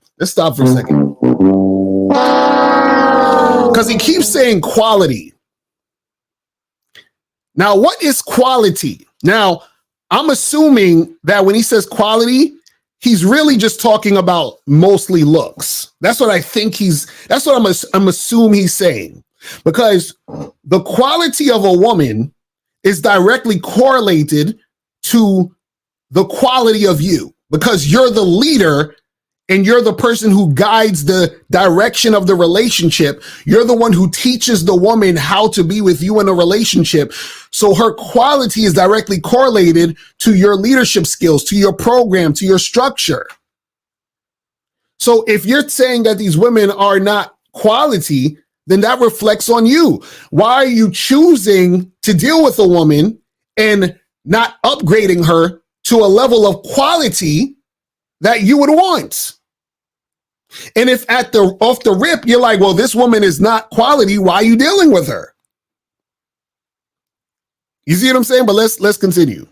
Because he keeps saying quality. Now, what is quality? Now, I'm assuming that when he says quality, he's really just talking about mostly looks. That's what I think that's what I'm assuming he's saying. Because the quality of a woman is directly correlated to the quality of you. Because you're the leader and you're the person who guides the direction of the relationship. You're the one who teaches the woman how to be with you in a relationship. So her quality is directly correlated to your leadership skills, to your program, to your structure. So if you're saying that these women are not quality, then that reflects on you. Why are you choosing to deal with a woman and not upgrading her to a level of quality that you would want? And if off the rip, you're like, well, this woman is not quality, why are you dealing with her? You see what I'm saying? But let's continue.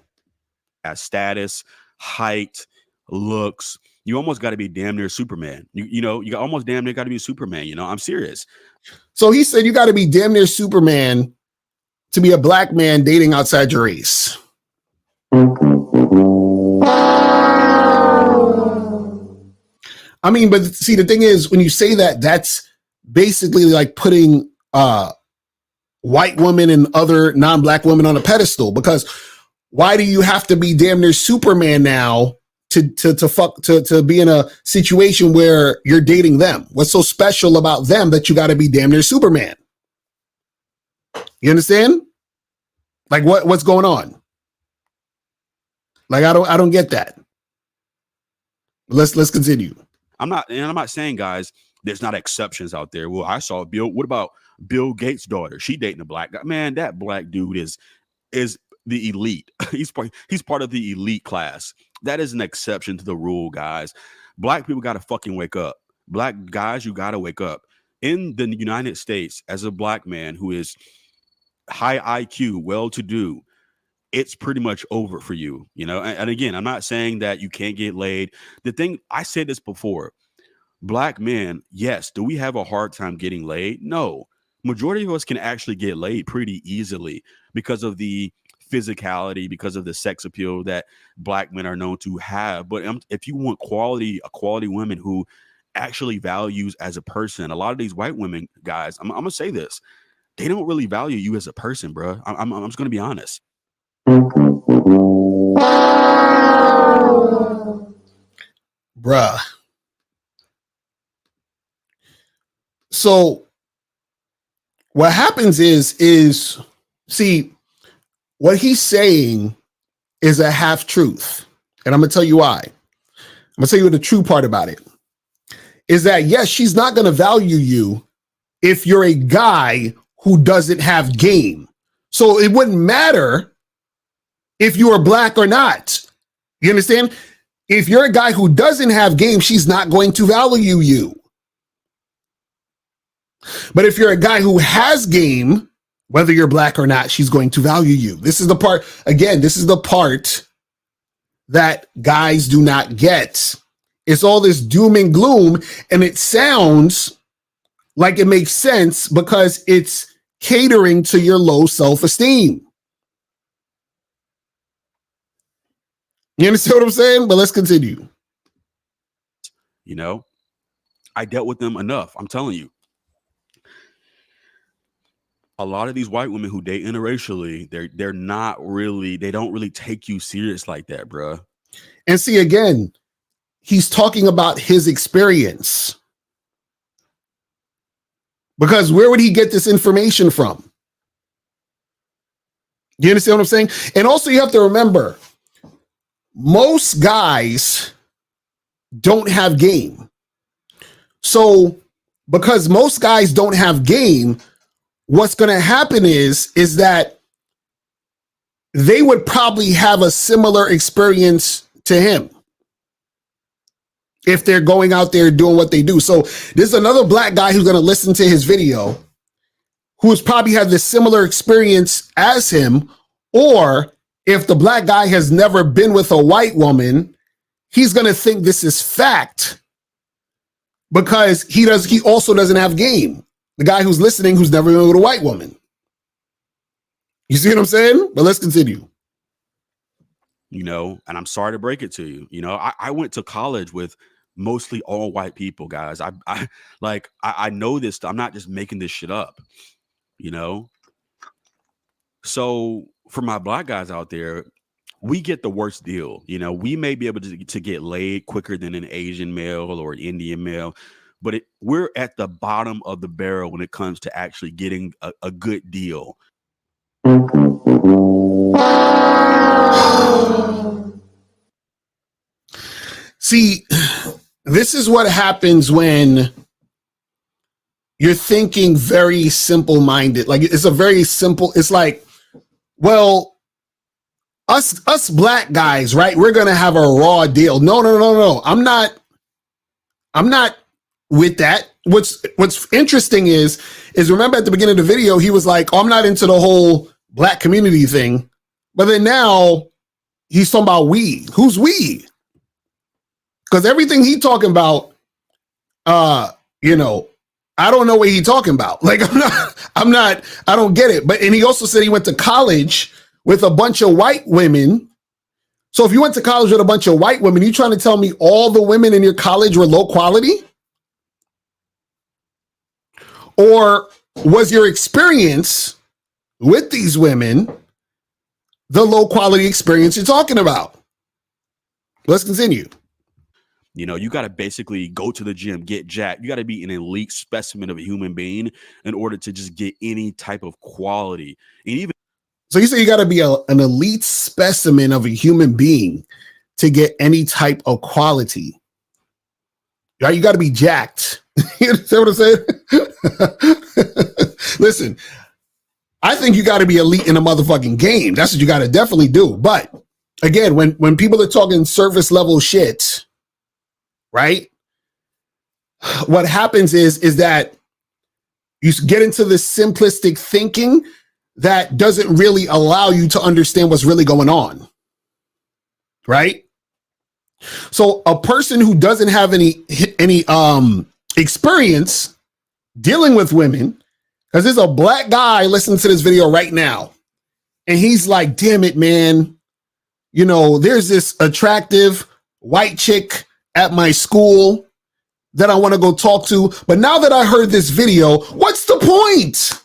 As status, height, looks, you almost got to be damn near Superman. You almost damn near got to be Superman. I'm serious. So he said you got to be damn near Superman to be a black man dating outside your race. I mean, but see, the thing is, when you say that, that's basically like putting white women and other non-black women on a pedestal, because why do you have to be damn near Superman now to be in a situation where you're dating them? What's so special about them that you got to be damn near Superman? You understand? Like what's going on? Like I don't get that. Let's continue. I'm not saying, guys, there's not exceptions out there. Well, I saw Bill. What about Bill Gates' daughter? She dating a black guy. Man, that black dude is the elite. He's part of the elite class. That is an exception to the rule, guys. Black people got to fucking wake up. Black guys, you got to wake up. In the United States, as a black man who is high IQ, well-to-do, it's pretty much over for you, And again, I'm not saying that you can't get laid. The thing, I said this before, black men, yes, do we have a hard time getting laid? No. Majority of us can actually get laid pretty easily because of the physicality, because of the sex appeal that black men are known to have. But if you want quality women who actually values as a person, a lot of these white women, guys, I'm gonna say this, they don't really value you as a person, bro. I'm just gonna be honest. Bruh. So what happens is see, what he's saying is a half truth. And I'm going to tell you why. I'm going to tell you the true part about it is that, yes, she's not going to value you if you're a guy who doesn't have game. So it wouldn't matter if you are black or not. You understand? If you're a guy who doesn't have game, she's not going to value you. But if you're a guy who has game, whether you're black or not, she's going to value you. This is the part, again, this is the part that guys do not get. It's all this doom and gloom, and it sounds like it makes sense because it's catering to your low self-esteem. You understand what I'm saying? But let's continue. I dealt with them enough. I'm telling you. A lot of these white women who date interracially, they're not really, they don't really take you serious like that, bro. And see, again, he's talking about his experience. Because where would he get this information from? You understand what I'm saying? And also you have to remember, most guys don't have game. So because most guys don't have game, what's going to happen is that they would probably have a similar experience to him if they're going out there doing what they do. So there's another black guy who's going to listen to his video who's probably had this similar experience as him. Or if the black guy has never been with a white woman, he's going to think this is fact because he also doesn't have game. The guy who's listening, who's never been with a white woman. You see what I'm saying? But let's continue. And I'm sorry to break it to you. I went to college with mostly all white people, guys. I know this. I'm not just making this shit up, So for my black guys out there, we get the worst deal. We may be able to get laid quicker than an Asian male or an Indian male, but we're at the bottom of the barrel when it comes to actually getting a good deal. See, this is what happens when you're thinking very simple-minded. Like it's a very simple, it's like, well, us black guys, right? We're gonna have a raw deal. No. I'm not with that. What's interesting is remember at the beginning of the video, he was like, oh, I'm not into the whole black community thing. But then now he's talking about we. Who's we? Because everything he talking about, you know, I don't know what he talking about. Like I don't get it. But and he also said he went to college with a bunch of white women. So if you went to college with a bunch of white women, you trying to tell me all the women in your college were low quality? Or was your experience with these women the low quality experience you're talking about? Let's continue. You know, you got to basically go to the gym, get jacked. You got to be an elite specimen of a human being in order to just get any type of quality. And even so, you say you got to be an elite specimen of a human being to get any type of quality. Right? You got to be jacked. You understand what I'm saying? Listen, I think you got to be elite in a motherfucking game. That's what you got to definitely do. But again, when people are talking surface level shit, right? What happens is that you get into this simplistic thinking that doesn't really allow you to understand what's really going on, right? So a person who doesn't have any experience dealing with women, because there's a black guy listening to this video right now, and he's like, damn it, man, you know, there's this attractive white chick at my school that I want to go talk to. But now that I heard this video, what's the point?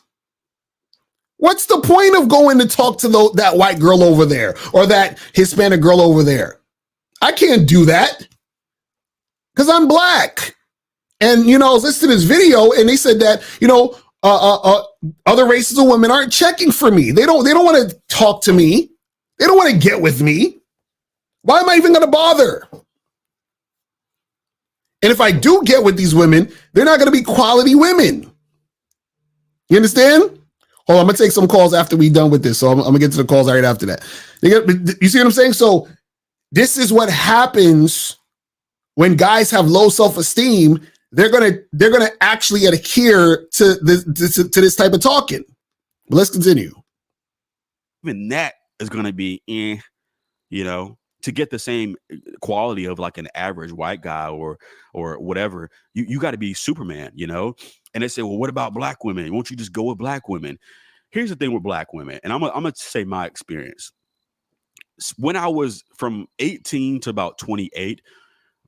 What's the point of going to talk to that white girl over there or that Hispanic girl over there? I can't do that because I'm black. And, you know, I was listening to this video and they said that, you know, other races of women aren't checking for me. They don't want to talk to me. They don't want to get with me. Why am I even going to bother? And if I do get with these women, they're not going to be quality women. You understand? Hold on, I'm going to take some calls after we're done with this. So I'm going to get to the calls right after that. You see what I'm saying? So this is what happens when guys have low self-esteem. They're gonna actually adhere to this type of talking. But let's continue. Even that is going to be you know, to get the same quality of like an average white guy or whatever, you got to be Superman, you know? And they say, well, what about black women? Won't you just go with black women? Here's the thing with black women. And I'm going to say my experience. When I was from 18 to about 28,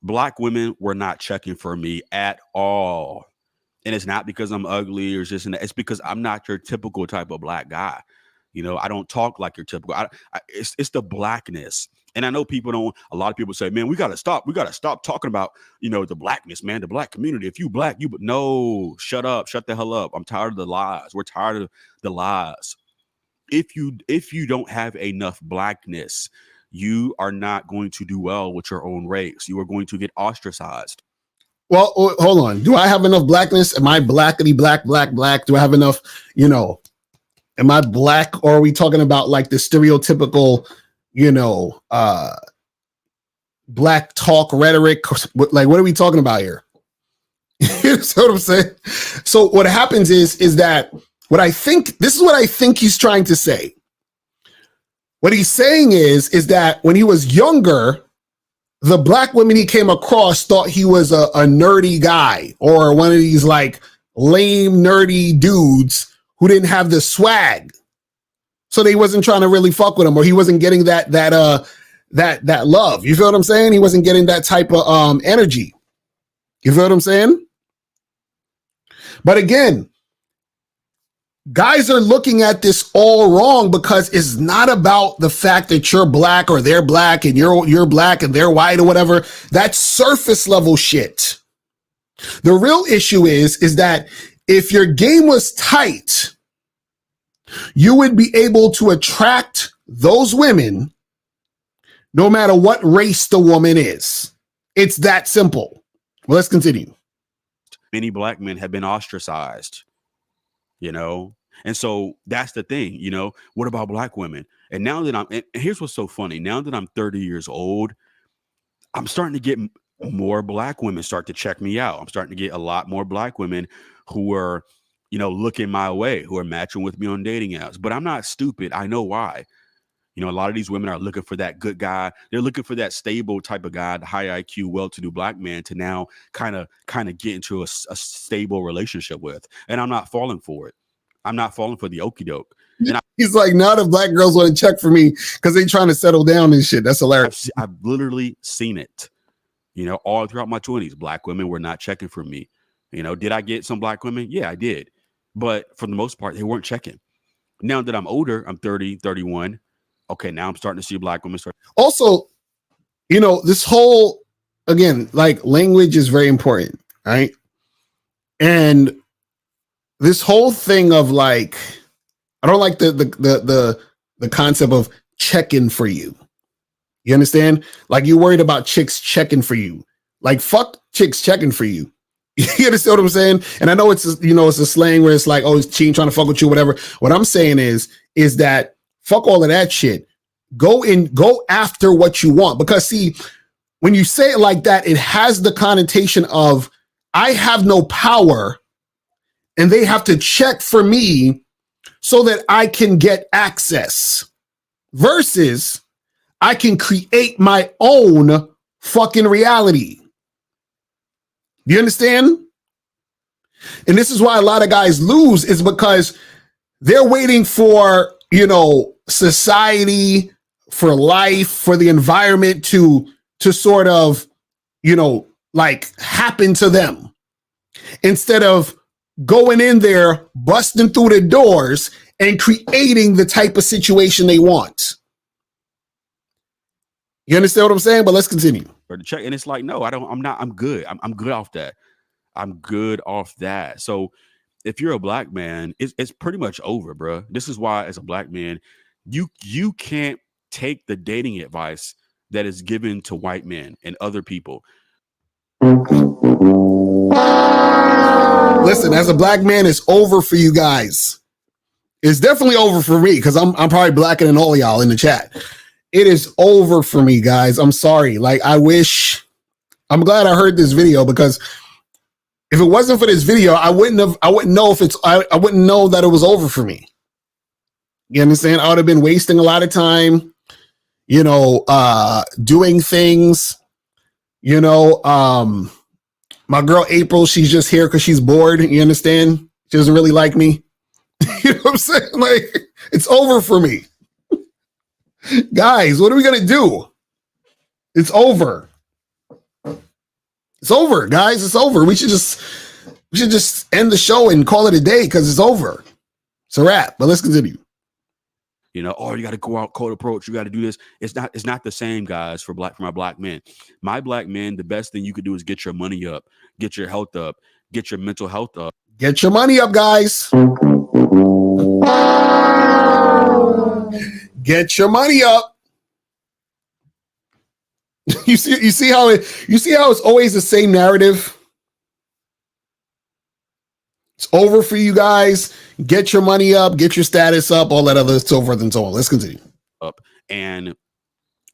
black women were not checking for me at all. And it's not because I'm ugly or just, it's because I'm not your typical type of black guy. You know, I don't talk like your typical. It's the blackness. And I know a lot of people say, man, we got to stop talking about, you know, the blackness, man, the black community. If you black, but no, shut the hell up. I'm tired of the lies. We're tired of the lies. If you don't have enough blackness, you are not going to do well with your own race. You are going to get ostracized. Well, hold on. Do I have enough blackness? Am I blackity black? Do I have enough, you know, am I black, or are we talking about like the stereotypical, you know, black talk rhetoric? Like, what are we talking about here? You know what I'm saying? So what happens is that this is what I think he's trying to say. What he's saying is that when he was younger, the black women he came across thought he was a nerdy guy or one of these like lame, nerdy dudes who didn't have the swag. So they wasn't trying to really fuck with him, or he wasn't getting that love. You feel what I'm saying? He wasn't getting that type of energy. You feel what I'm saying? But again, guys are looking at this all wrong because it's not about the fact that you're black or they're black and you're black and they're white or whatever. That's surface level shit. The real issue is that if your game was tight, you would be able to attract those women no matter what race the woman is. It's that simple. Well, let's continue. Many black men have been ostracized, you know? And so that's the thing, you know, what about black women? And now that and here's what's so funny. Now that I'm 30 years old, I'm starting to get more black women start to check me out. I'm starting to get a lot more black women who are, you know, looking my way, who are matching with me on dating apps. But I'm not stupid. I know why. You know, a lot of these women are looking for that good guy. They're looking for that stable type of guy, the high IQ, well-to-do black man to now kind of get into a stable relationship with. And I'm not falling for it. I'm not falling for the okie doke. And he's like, now the black girls want to check for me because they trying to settle down and shit. That's hilarious. I've literally seen it. You know, all throughout my 20s, black women were not checking for me. You know, did I get some black women? Yeah, I did. But for the most part, they weren't checking. Now that I'm older, I'm 30, 31. Okay, now I'm starting to see black women start. Also, you know, this whole, again, like language is very important, right? And this whole thing of like, I don't like the concept of checking for you. You understand? Like you're worried about chicks checking for you. Like fuck chicks checking for you. You understand what I'm saying? And I know it's, you know, it's a slang where it's like, oh, it's cheating, trying to fuck with you, whatever. What I'm saying is that fuck all of that shit. Go after what you want. Because see, when you say it like that, it has the connotation of I have no power and they have to check for me so that I can get access versus I can create my own fucking reality. You understand? And this is why a lot of guys lose is because they're waiting for, you know, society, for life, for the environment to sort of, you know, like happen to them instead of going in there, busting through the doors and creating the type of situation they want. You understand what I'm saying? But let's continue. Or to check, and it's like, no, I'm good. I'm good off that. I'm good off that. So if you're a black man, it's pretty much over, bro. This is why, as a black man, you can't take the dating advice that is given to white men and other people. Listen, as a black man, it's over for you guys. It's definitely over for me because I'm probably blacker than all y'all in the chat. It is over for me, guys. I'm sorry. Like, I'm glad I heard this video because if it wasn't for this video, I wouldn't know I wouldn't know that it was over for me. You understand? I would have been wasting a lot of time, you know, doing things, you know, my girl April, she's just here because she's bored. You understand? She doesn't really like me. You know what I'm saying? Like, it's over for me. Guys, what are we going to do? It's over. It's over, guys. It's over. We should just end the show and call it a day because it's over. It's a wrap, but let's continue. You know, oh, you got to go out cold approach. You got to do this. It's not the same, guys, for my black men. My black men, the best thing you could do is get your money up, get your health up, get your mental health up. Get your money up, guys. Get your money up. You see how it's always the same narrative. It's over for you guys. Get your money up, get your status up, all that other so forth and so on. Let's continue. Up and,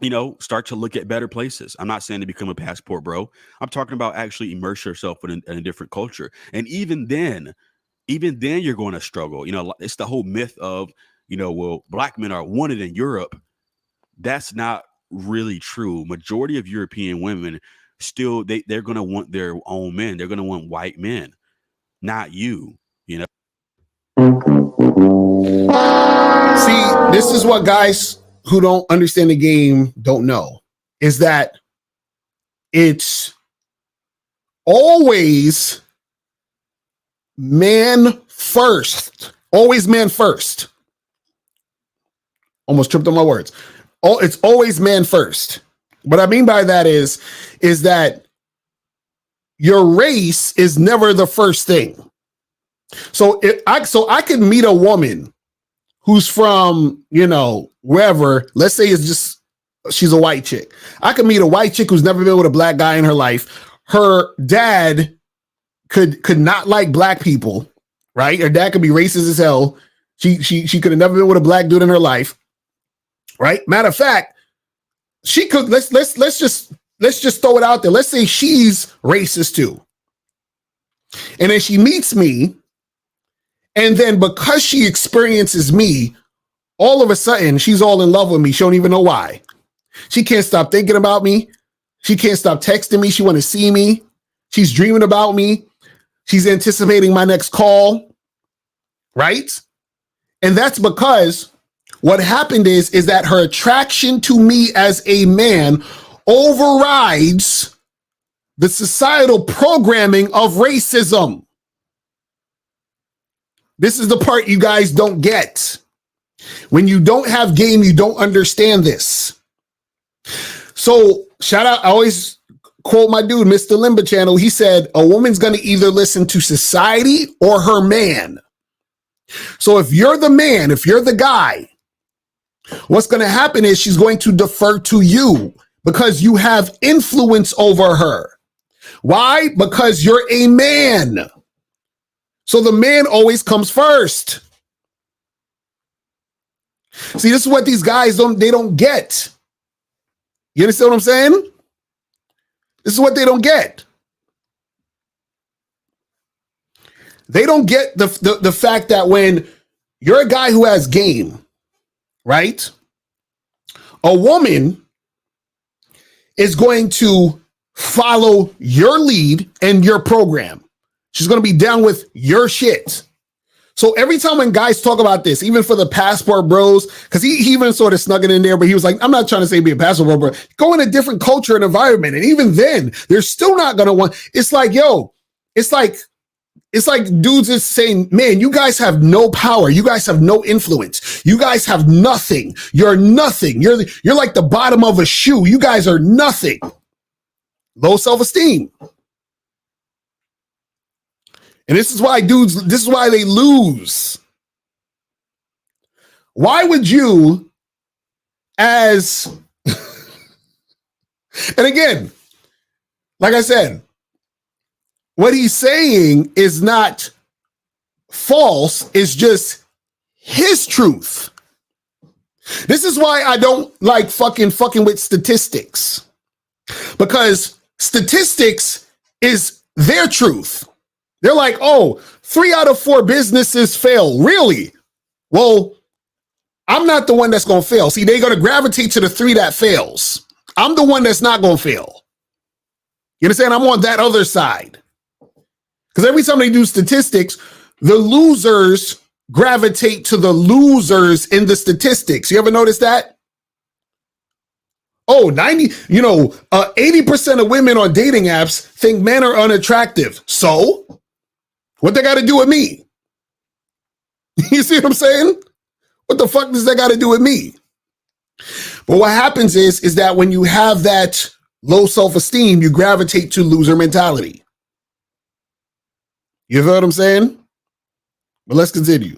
you know, start to look at better places. I'm not saying to become a passport bro. I'm talking about actually immerse yourself in a different culture. And even then you're going to struggle. You know, it's the whole myth of, you know, well, black men are wanted in Europe. That's not really true. Majority of European women still, they're going to want their own men. They're going to want white men, not you, you know? See, this is what guys who don't understand the game don't know, is that it's always man first. Always man first. Almost tripped on my words. It's always man first. What I mean by that is that your race is never the first thing. So I could meet a woman who's from, you know, wherever, let's say she's a white chick. I could meet a white chick who's never been with a black guy in her life. her dad could not like black people, right? Her dad could be racist as hell. She could have never been with a black dude in her life, right? Matter of fact, she could let's just throw it out there. Let's say she's racist too. And then she meets me, and then because she experiences me, all of a sudden she's all in love with me. She don't even know why. She can't stop thinking about me. She can't stop texting me. She want to see me. She's dreaming about me. She's anticipating my next call, right? And that's because what happened is that her attraction to me as a man overrides the societal programming of racism. This is the part you guys don't get. When you don't have game, you don't understand this. So shout out, I always quote my dude, Mr. Limba Channel. He said, a woman's going to either listen to society or her man. So if you're the man, if you're the guy, what's going to happen is she's going to defer to you because you have influence over her. Why? Because you're a man. So the man always comes first. See, this is what these guys don't get. You understand what I'm saying? This is what they don't get. They don't get the fact that when you're a guy who has game, right? A woman is going to follow your lead and your program. She's going to be down with your shit. So every time when guys talk about this, even for the passport bros, because he even sort of snuck it in there, but he was like, I'm not trying to say be a passport bro, go in a different culture and environment. And even then, they're still not going to want, it's like, yo, it's like dudes is saying, man, you guys have no power. You guys have no influence. You guys have nothing. You're nothing. You're like the bottom of a shoe. You guys are nothing. Low self-esteem. And this is why they lose. Why would you, and again, like I said, what he's saying is not false, it's just his truth. This is why I don't like fucking with statistics. Because statistics is their truth. They're like, oh, 3 out of 4 businesses fail. Really? Well, I'm not the one that's going to fail. See, they're going to gravitate to the 3 that fails. I'm the one that's not going to fail. You understand? I'm on that other side. Because every time they do statistics, the losers gravitate to the losers in the statistics. You ever notice that? Oh, 80% of women on dating apps think men are unattractive. So, what they got to do with me? You see what I'm saying? What the fuck does that got to do with me? But what happens is that when you have that low self-esteem, you gravitate to loser mentality. You feel what I'm saying? But let's continue.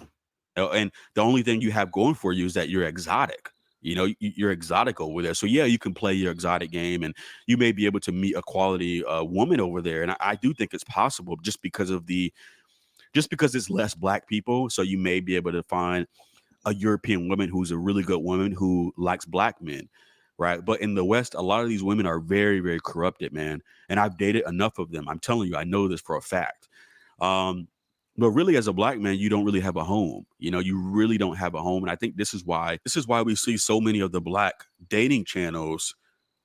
And the only thing you have going for you is that you're exotic. You know, you're exotic over there. So, yeah, you can play your exotic game and you may be able to meet a quality woman over there. And I do think it's possible just because it's less black people. So you may be able to find a European woman who's a really good woman who likes black men. Right. But in the West, a lot of these women are very, very corrupted, man. And I've dated enough of them. I'm telling you, I know this for a fact. But really, as a black man, you don't really have a home. You know, you really don't have a home. And I think this is why we see so many of the black dating channels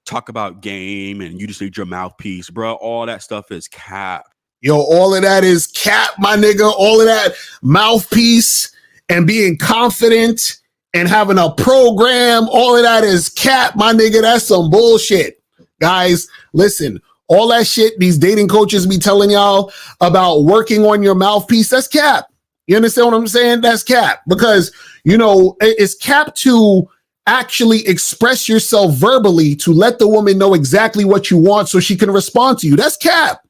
talk about game and you just need your mouthpiece, bro. All that stuff is cap. Yo, all of that is cap, my nigga. All of that mouthpiece and being confident and having a program, all of that is cap, my nigga. That's some bullshit. Guys, listen. All that shit these dating coaches be telling y'all about working on your mouthpiece, that's cap. You understand what I'm saying? That's cap. Because, you know, it's cap to actually express yourself verbally to let the woman know exactly what you want so she can respond to you. That's cap.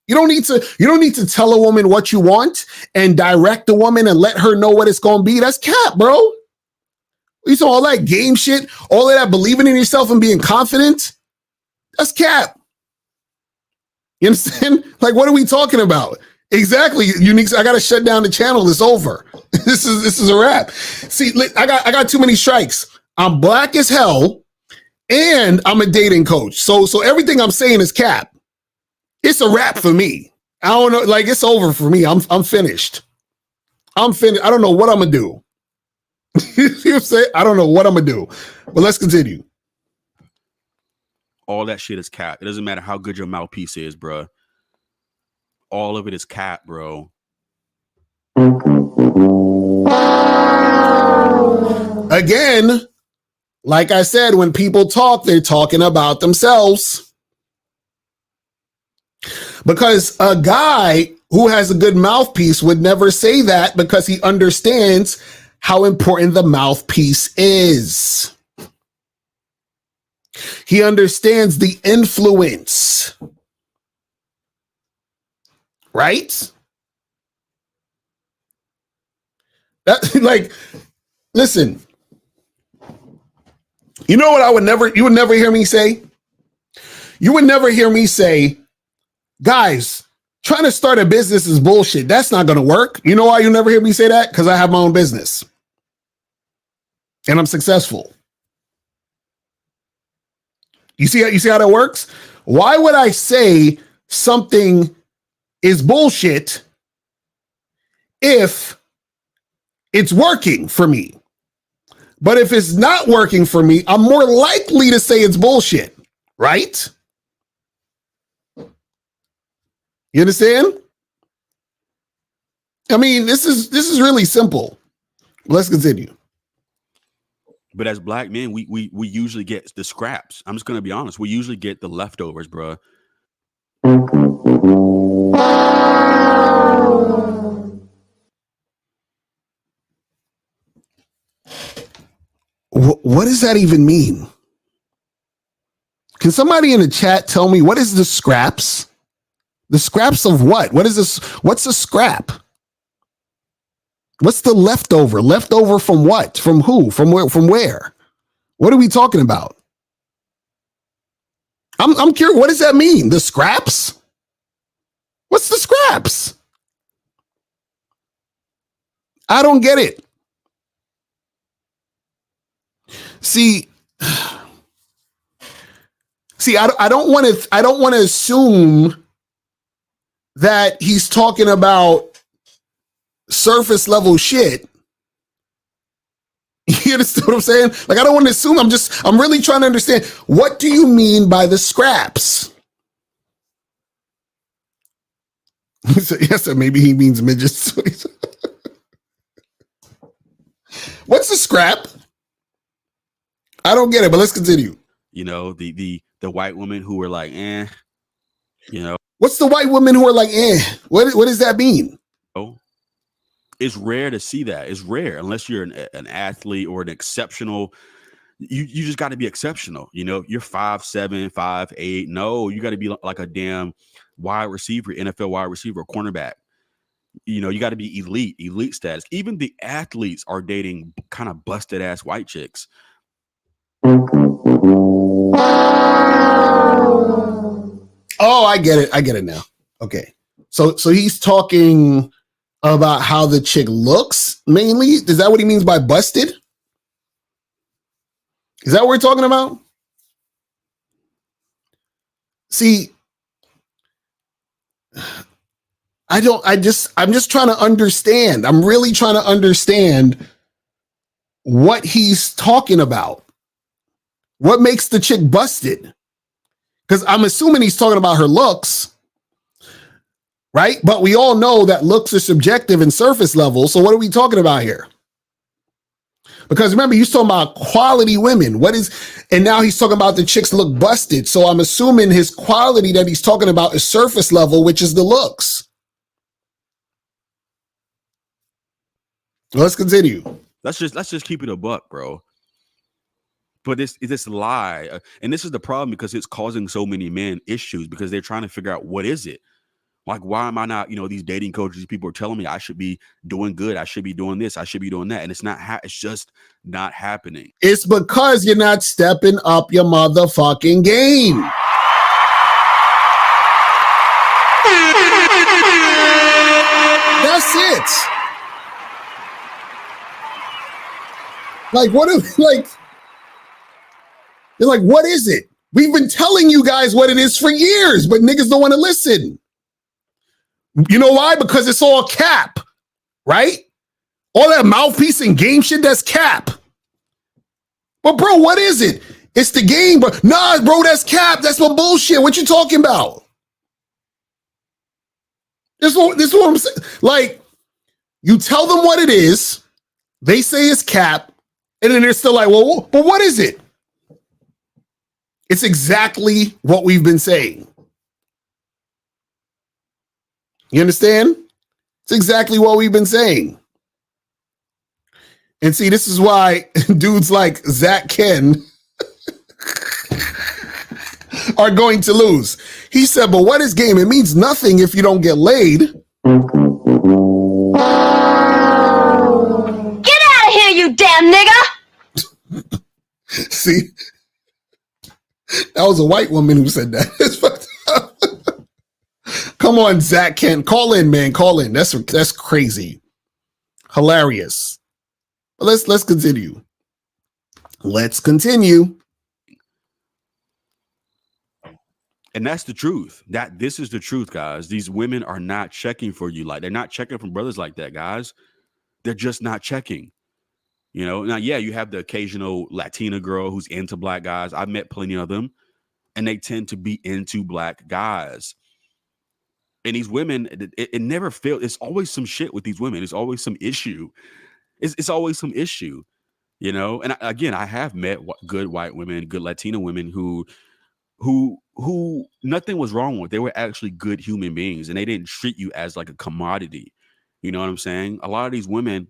You don't need to tell a woman what you want and direct the woman and let her know what it's going to be. That's cap, bro. You saw all that game shit, all of that believing in yourself and being confident. That's cap. You understand? Like, what are we talking about? Exactly. Unique. I got to shut down the channel. It's over. This is a wrap. See, I got too many strikes. I'm black as hell, and I'm a dating coach. So everything I'm saying is cap. It's a wrap for me. I don't know. Like, it's over for me. I'm finished. I'm finished. I don't know what I'm gonna do. You know what I'm saying? I don't know what I'm gonna do. But let's continue. All that shit is cap. It doesn't matter how good your mouthpiece is, bro. All of it is cap, bro. Again, like I said, when people talk, they're talking about themselves. Because a guy who has a good mouthpiece would never say that because he understands how important the mouthpiece is. He understands the influence. Right? That, like, listen. You know what you would never hear me say? You would never hear me say, guys, trying to start a business is bullshit. That's not going to work. You know why you never hear me say that? Because I have my own business. And I'm successful. You see how that works? Why would I say something is bullshit if it's working for me? But if it's not working for me, I'm more likely to say it's bullshit, right? You understand? I mean, this is really simple. Let's continue. But as black men, we usually get the scraps. I'm just gonna be honest. We usually get the leftovers, bro. What does that even mean? Can somebody in the chat tell me what is the scraps? The scraps of what? What is this? What's a scrap? What's the leftover? Leftover from what? From who? From where? From where? What are we talking about? I'm curious. What does that mean? The scraps? What's the scraps? I don't get it. See, I don't want to assume that he's talking about surface level shit. You understand what I'm saying? Like, I don't want to assume. I'm really trying to understand. What do you mean by the scraps? Yes, maybe he means midgets. What's the scrap? I don't get it, but let's continue. You know, the white women who were like, you know. What's the white women who are like, What does that mean? Oh, it's rare to see that. It's rare unless you're an athlete or an exceptional. You just got to be exceptional. You know, you're 5'7", 5'8". No, you got to be like a damn wide receiver, NFL wide receiver, cornerback. You know, you got to be elite status. Even the athletes are dating kind of busted ass white chicks. Oh, I get it now. Okay. So he's talking about how the chick looks mainly. Is that what he means by busted? Is that what we're talking about? See, I'm just trying to understand. I'm really trying to understand what he's talking about. What makes the chick busted? Because I'm assuming he's talking about her looks, right? But we all know that looks are subjective and surface level. So what are we talking about here? Because remember, he's talking about quality women. And now he's talking about the chicks look busted. So I'm assuming his quality that he's talking about is surface level, which is the looks. Let's continue. Let's just keep it a buck, bro. But this lie, and this is the problem because it's causing so many men issues because they're trying to figure out what is it. Like, why am I not, these dating coaches, these people are telling me I should be doing good. I should be doing this. I should be doing that. And it's not, it's just not happening. It's because you're not stepping up your motherfucking game. That's it. Like, what is, like, they're like, what is it? We've been telling you guys what it is for years, but niggas don't want to listen. You know why? Because it's all cap, right? All that mouthpiece and game shit, that's cap. But bro, what is it? It's the game, bro. Nah, bro, that's cap. That's some bullshit. What you talking about? This is what I'm saying. Like, you tell them what it is, they say it's cap, and then they're still like, well, but what is it? It's exactly what we've been saying. You understand? It's exactly what we've been saying. And see, this is why dudes like Zach Ken are going to lose. He said, but what is game? It means nothing if you don't get laid. Get out of here, you damn nigga! See? That was a white woman who said that. It's fucked up. Come on, Zach Ken. Call in, man. Call in. That's crazy. Hilarious. Let's continue. Let's continue. And that's the truth. This is the truth, guys. These women are not checking for you. Like, they're not checking from brothers like that, guys. They're just not checking. You know, now, yeah, you have the occasional Latina girl who's into black guys. I've met plenty of them, and they tend to be into black guys. And these women, it never fails. It's always some shit with these women. It's always some issue. It's always some issue, you know? And again, I have met good white women, good Latina women who nothing was wrong with. They were actually good human beings, and they didn't treat you as like a commodity. You know what I'm saying? A lot of these women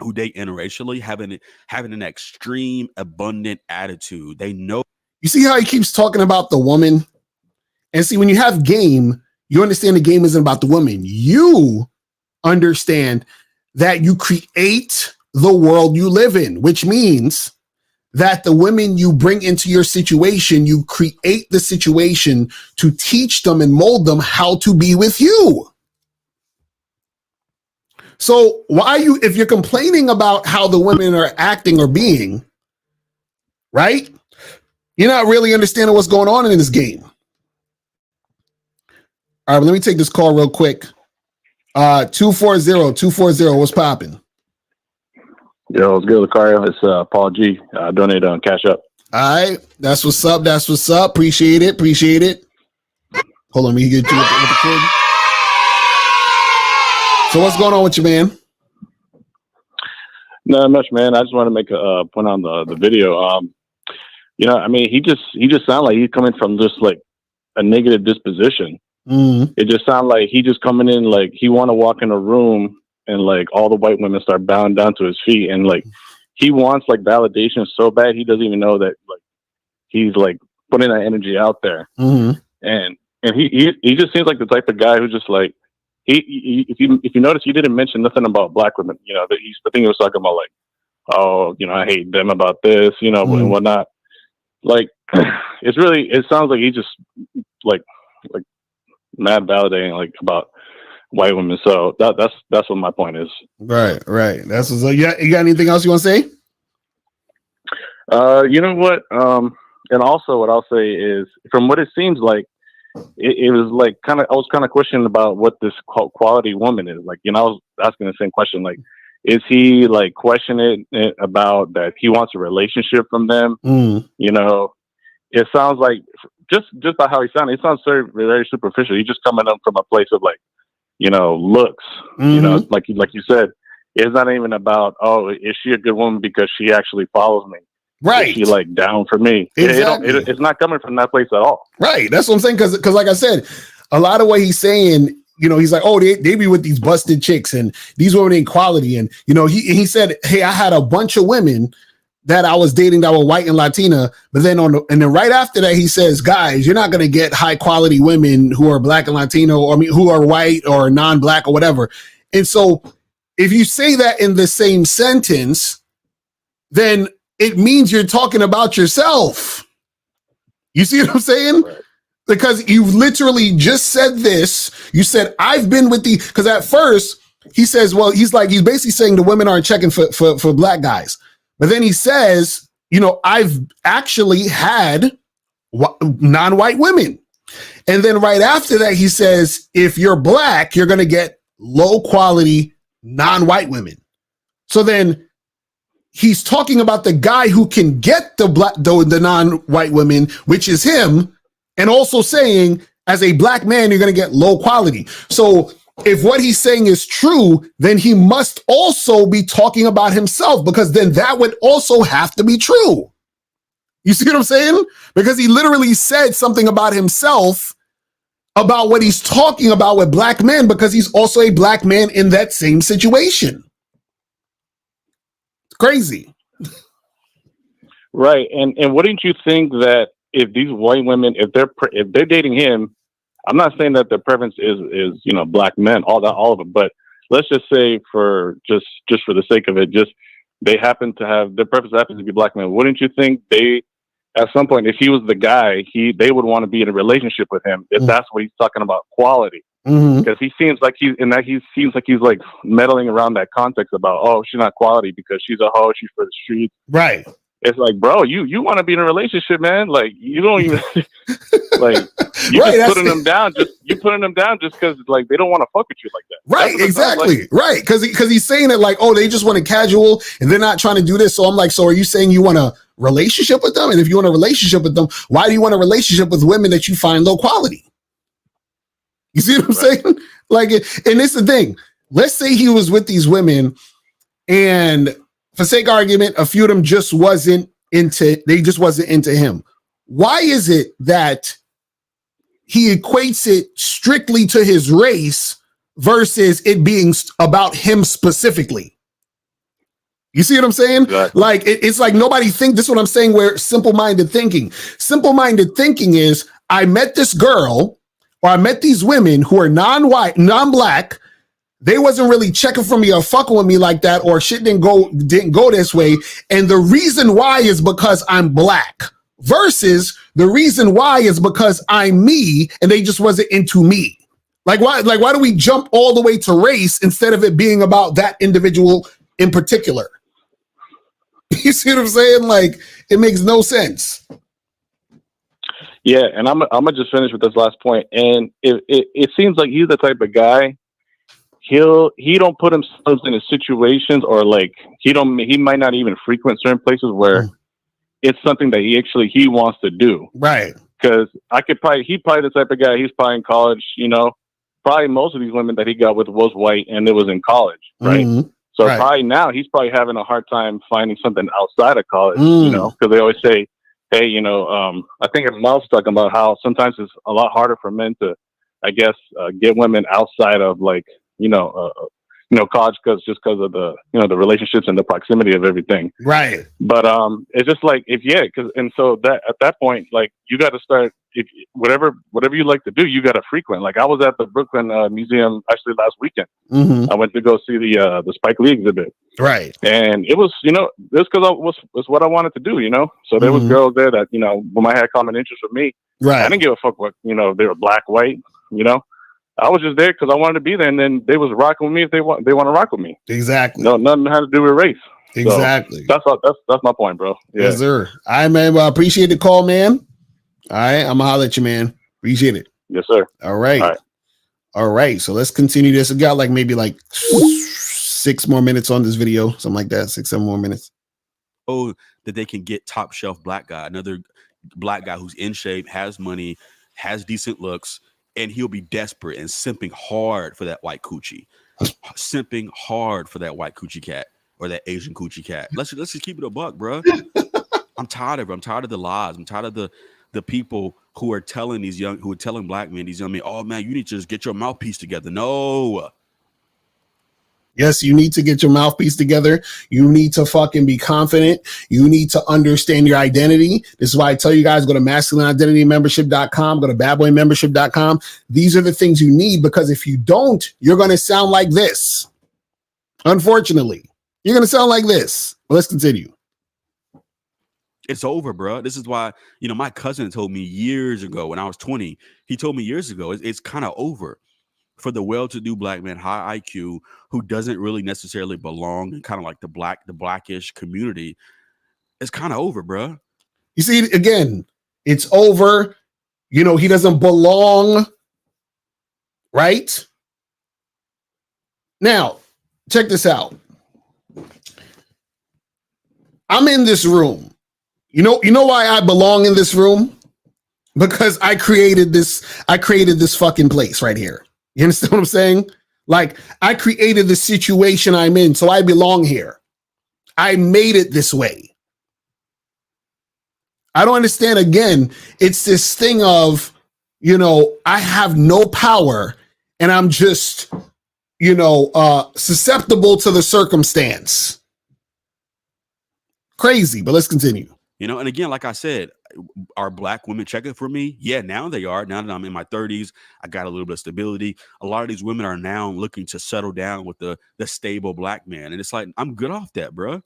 who date interracially having an extreme abundant attitude. They know. You see how he keeps talking about the woman? And see, when you have game, you understand the game isn't about the woman. You understand that you create the world you live in, which means that the women you bring into your situation, you create the situation to teach them and mold them how to be with you. So if you're complaining about how the women are acting or being, right? You're not really understanding what's going on in this game. All right, let me take this call real quick. 240, what's popping? Yo, it's good, Lucario. It's Paul G. Donate on Cash App. All right, that's what's up. That's what's up. Appreciate it. Hold on, let me get you with the kid. So what's going on with you, man? Not much, man. I just want to make a point on the video. You know, I mean, he just sounds like he's coming from just like a negative disposition. Mm-hmm. It just sounds like he just coming in like he want to walk in a room and like all the white women start bowing down to his feet, and like he wants like validation so bad he doesn't even know that like he's like putting that energy out there. Mm-hmm. And he just seems like the type of guy who just like if you notice, he didn't mention nothing about black women. You know, I think he was talking about like, oh, you know, I hate them about this, you know, and whatnot. Like, it sounds like he just like mad validating like about white women. So that's what my point is. Right. That's what's up. Yeah, you got anything else you want to say? You know what? And also what I'll say is, from what it seems like, it was like I was kind of questioning about what this quality woman is. Like, you know, I was asking the same question. Like, is he like questioning it about that he wants a relationship from them? You know, it sounds like just by how he sounded, it sounds very, very superficial. He's just coming up from a place of like, you know, looks. You know, like you said, it's not even about, oh, is she a good woman because she actually follows me? Right. Is she like down for me? Exactly. It's not coming from that place at all. Right. That's what I'm saying. Because like I said, a lot of what he's saying, you know, he's like, oh, they be with these busted chicks and these women ain't quality. And, you know, he said, hey, I had a bunch of women that I was dating that were white and Latina. But then and then right after that, he says, guys, you're not going to get high quality women who are black and Latino, or who are white or non-black or whatever. And so if you say that in the same sentence, then it means you're talking about yourself. You see what I'm saying? Right. Because you literally just said this. You said, I've been with because at first He says, well, he's basically saying the women aren't checking for black guys. But then he says, I've actually had non-white women. And then right after that, he says, if you're black, you're going to get low quality non-white women. So then he's talking about the guy who can get the non-white women, which is him, and also saying, as a black man, you're going to get low quality. So if what he's saying is true, then he must also be talking about himself, because then that would also have to be true. You see what I'm saying? Because he literally said something about himself, about what he's talking about with black men, because he's also a black man in that same situation. It's crazy. Right. And wouldn't you think that if these white women, if they're dating him, I'm not saying that their preference is black men, all of them, but let's just say for just for the sake of it, just they happen to have their preference happens to be black men. Wouldn't you think they, at some point, if he was the guy, they would want to be in a relationship with him if that's what he's talking about, quality? Because he seems like he's like meddling around that context about, oh, she's not quality because she's a hoe, she's for the streets. Right. It's like, bro, you want to be in a relationship, man. Like, you don't even like you right, just putting them down just because like they don't want to fuck with you like that. Right, exactly. Like. Right. Because he's saying it like, oh, they just want a casual and they're not trying to do this. So I'm like, so are you saying you want a relationship with them? And if you want a relationship with them, why do you want a relationship with women that you find low quality? You see what I'm saying? Like, and it's the thing. Let's say he was with these women and, for sake of argument, a few of them just wasn't into him. Why is it that he equates it strictly to his race versus it being about him specifically? You see what I'm saying? Exactly. Like, it's like nobody think this is what I'm saying, where simple-minded thinking is, I met this girl or I met these women who are non-white, non-black. They wasn't really checking for me or fucking with me like that, or shit didn't go this way. And the reason why is because I'm black, versus the reason why is because I'm me and they just wasn't into me. Like why do we jump all the way to race instead of it being about that individual in particular? You see what I'm saying? Like, it makes no sense. Yeah, and I'm gonna just finish with this last point. And it seems like he's the type of guy. He don't put himself in situations, or like he might not even frequent certain places where it's something that he wants to do. Right. Because he's probably the type of guy, he's probably in college, probably most of these women that he got with was white and it was in college. Right. Mm-hmm. So probably now he's probably having a hard time finding something outside of college, because they always say, hey, I think Miles was talking about how sometimes it's a lot harder for men to, I guess, get women outside of like, college, because of the, the relationships and the proximity of everything. Right. But it's just like, so that at that point, like, you got to start, whatever you like to do, you got to frequent. Like, I was at the Brooklyn Museum actually last weekend. Mm-hmm. I went to go see the Spike Lee exhibit. Right. And it was, this because was what I wanted to do, So there was girls there that, when I had common interest with me. Right. I didn't give a fuck what, they were black, white, I was just there because I wanted to be there, and then they was rocking with me if they want to rock with me. Exactly. No, nothing had to do with race. Exactly. So that's my point, bro. Yeah. Yes, sir. All right, man. Well, I appreciate the call, man. All right, I'm gonna holler at you, man. Appreciate it. Yes, sir. All right. All right. So let's continue this. We got maybe 6 more minutes on this video, something like that. 6-7 more minutes. Oh, that they can get top shelf black guy, another black guy who's in shape, has money, has decent looks. And he'll be desperate and simping hard for that white coochie, simping hard for that white coochie cat or that Asian coochie cat. Let's just keep it a buck, bro. I'm tired of it. I'm tired of the lies. I'm tired of the people who are telling black men, these young men, oh man, you need to just get your mouthpiece together. No. Yes, you need to get your mouthpiece together. You need to fucking be confident. You need to understand your identity. This is why I tell you guys, go to masculineidentitymembership.com, go to badboymembership.com. These are the things you need, because if you don't, you're going to sound like this. Unfortunately, you're going to sound like this. Well, let's continue. It's over, bro. This is why, my cousin told me years ago when I was 20, he told me years ago, it's kind of over for the well-to-do black man, high IQ, who doesn't really necessarily belong in kind of like the blackish community, it's kind of over, bro. You see, again, it's over. You know, he doesn't belong, right? Now, check this out. I'm in this room. You know why I belong in this room? Because I created this fucking place right here. You understand what I'm saying? Like, I created the situation I'm in, so I belong here. I made it this way. I don't understand. Again, it's this thing of, you know, I have no power and I'm just, you know, susceptible to the circumstance. Crazy, but let's continue. You know, and again, like I said, are black women checking for me? Yeah, now they are. Now that I'm in my 30s, I got a little bit of stability. A lot of these women are now looking to settle down with the stable black man. And it's like, I'm good off that, bro.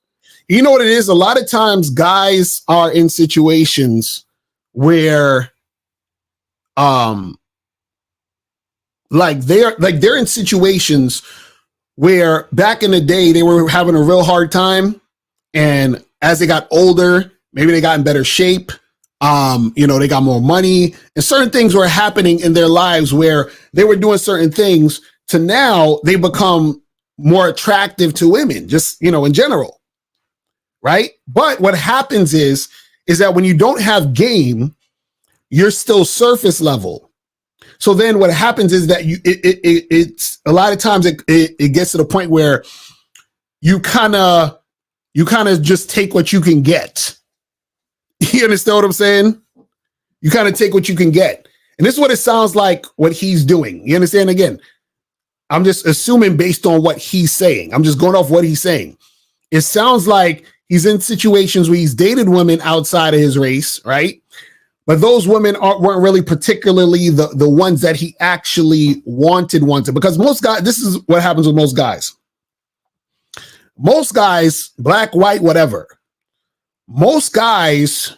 You know what it is? A lot of times guys are in situations where they're in situations where back in the day they were having a real hard time, and as they got older, maybe they got in better shape. You know, they got more money, and certain things were happening in their lives where they were doing certain things to now they become more attractive to women, just, you know, in general. Right. But what happens is that when you don't have game, you're still surface level. So then what happens is that it's a lot of times it gets to the point where you kind of just take what you can get. You understand what I'm saying? You kind of take what you can get. And this is what it sounds like what he's doing. You understand? Again, I'm just assuming based on what he's saying. I'm just going off what he's saying. It sounds like he's in situations where he's dated women outside of his race, right? But those women weren't really particularly the ones that he actually wanted. Because most guys, this is what happens with most guys. Most guys, black, white, whatever, most guys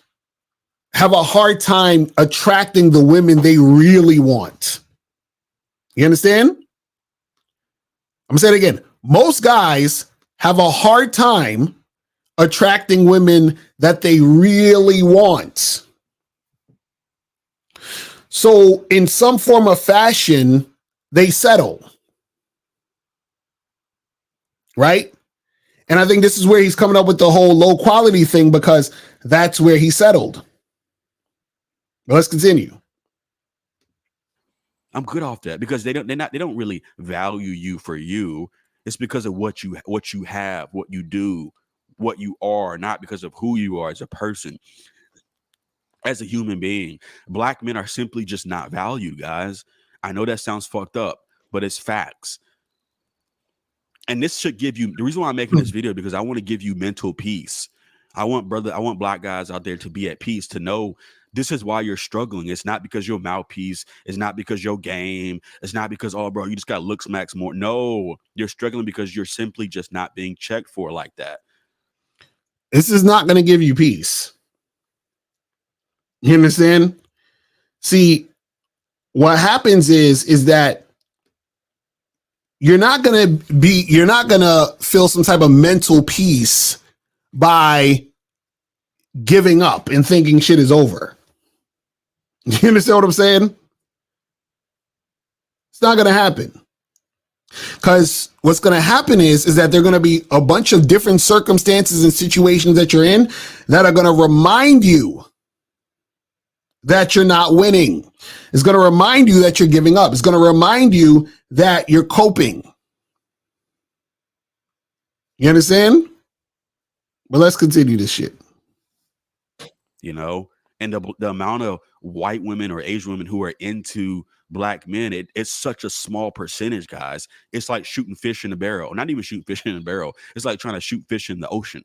have a hard time attracting the women they really want. You understand? I'm gonna say it again. Most guys have a hard time attracting women that they really want. So in some form of fashion, they settle. Right? And I think this is where he's coming up with the whole low quality thing, because that's where he settled. But let's continue. I'm good off that because they don't really value you for you. It's because of what you have, what you do, what you are, not because of who you are as a person, as a human being. Black men are simply just not valued, guys. I know that sounds fucked up, but it's facts. And this should give you, the reason why I'm making this video, because I want to give you mental peace. I want black guys out there to be at peace, to know this is why you're struggling. It's not because your mouthpiece. It's not because your game. It's not because, oh, bro, you just got looks max more. No, you're struggling because you're simply just not being checked for like that. This is not going to give you peace. You understand? See, what happens is that you're not going to feel some type of mental peace by giving up and thinking shit is over. You understand what I'm saying? It's not going to happen. Because what's going to happen is that there are going to be a bunch of different circumstances and situations that you're in that are going to remind you that you're not winning. It's going to remind you that you're giving up. It's going to remind you that you're coping. You understand? But let's continue this shit. You know, and the amount of white women or Asian women who are into black men, it's such a small percentage, guys. It's like shooting fish in a barrel. Not even shooting fish in a barrel. It's like trying to shoot fish in the ocean.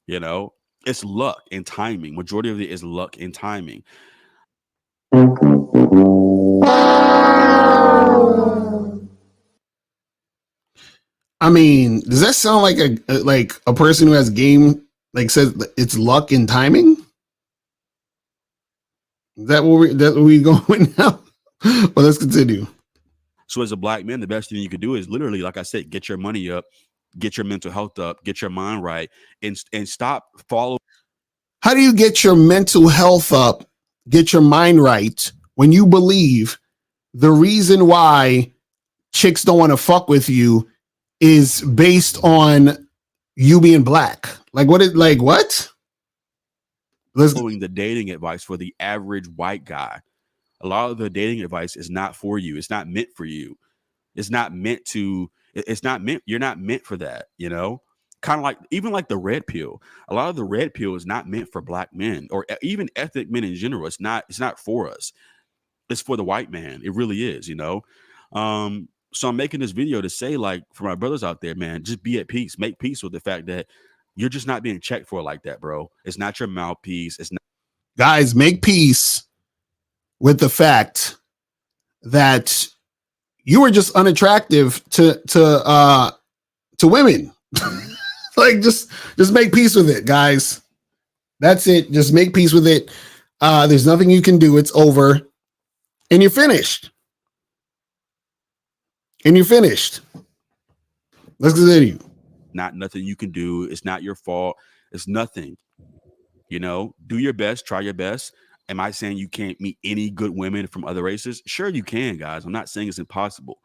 You know, it's luck and timing. Majority of it is luck and timing. I mean, does that sound like a person who has game, like says it's luck and timing? Is that where we going now? Well, let's continue. So as a black man, the best thing you could do is literally, like I said, get your money up, get your mental health up, get your mind right, and stop following. How do you get your mental health up, get your mind right, when you believe the reason why chicks don't want to fuck with you is based on you being black? Like what? Following the dating advice for the average white guy. A lot of the dating advice is not for you. It's not meant for you. It's not meant to. It's not meant. You're not meant for that. You know, kind of like even like the red pill. A lot of the red pill is not meant for black men or even ethnic men in general. It's not. It's not for us. It's for the white man. It really is. You know. So I'm making this video to say, like, for my brothers out there, man, just be at peace. Make peace with the fact that you're just not being checked for like that, bro. It's not your mouthpiece. It's not. Guys, make peace with the fact that you were just unattractive to women. Like just make peace with it, guys. That's it. Just make peace with it. There's nothing you can do. It's over. And you're finished. Let's continue. Not nothing you can do. It's not your fault. It's nothing. You know, do your best, try your best. Am I saying you can't meet any good women from other races? Sure, you can, guys. I'm not saying it's impossible.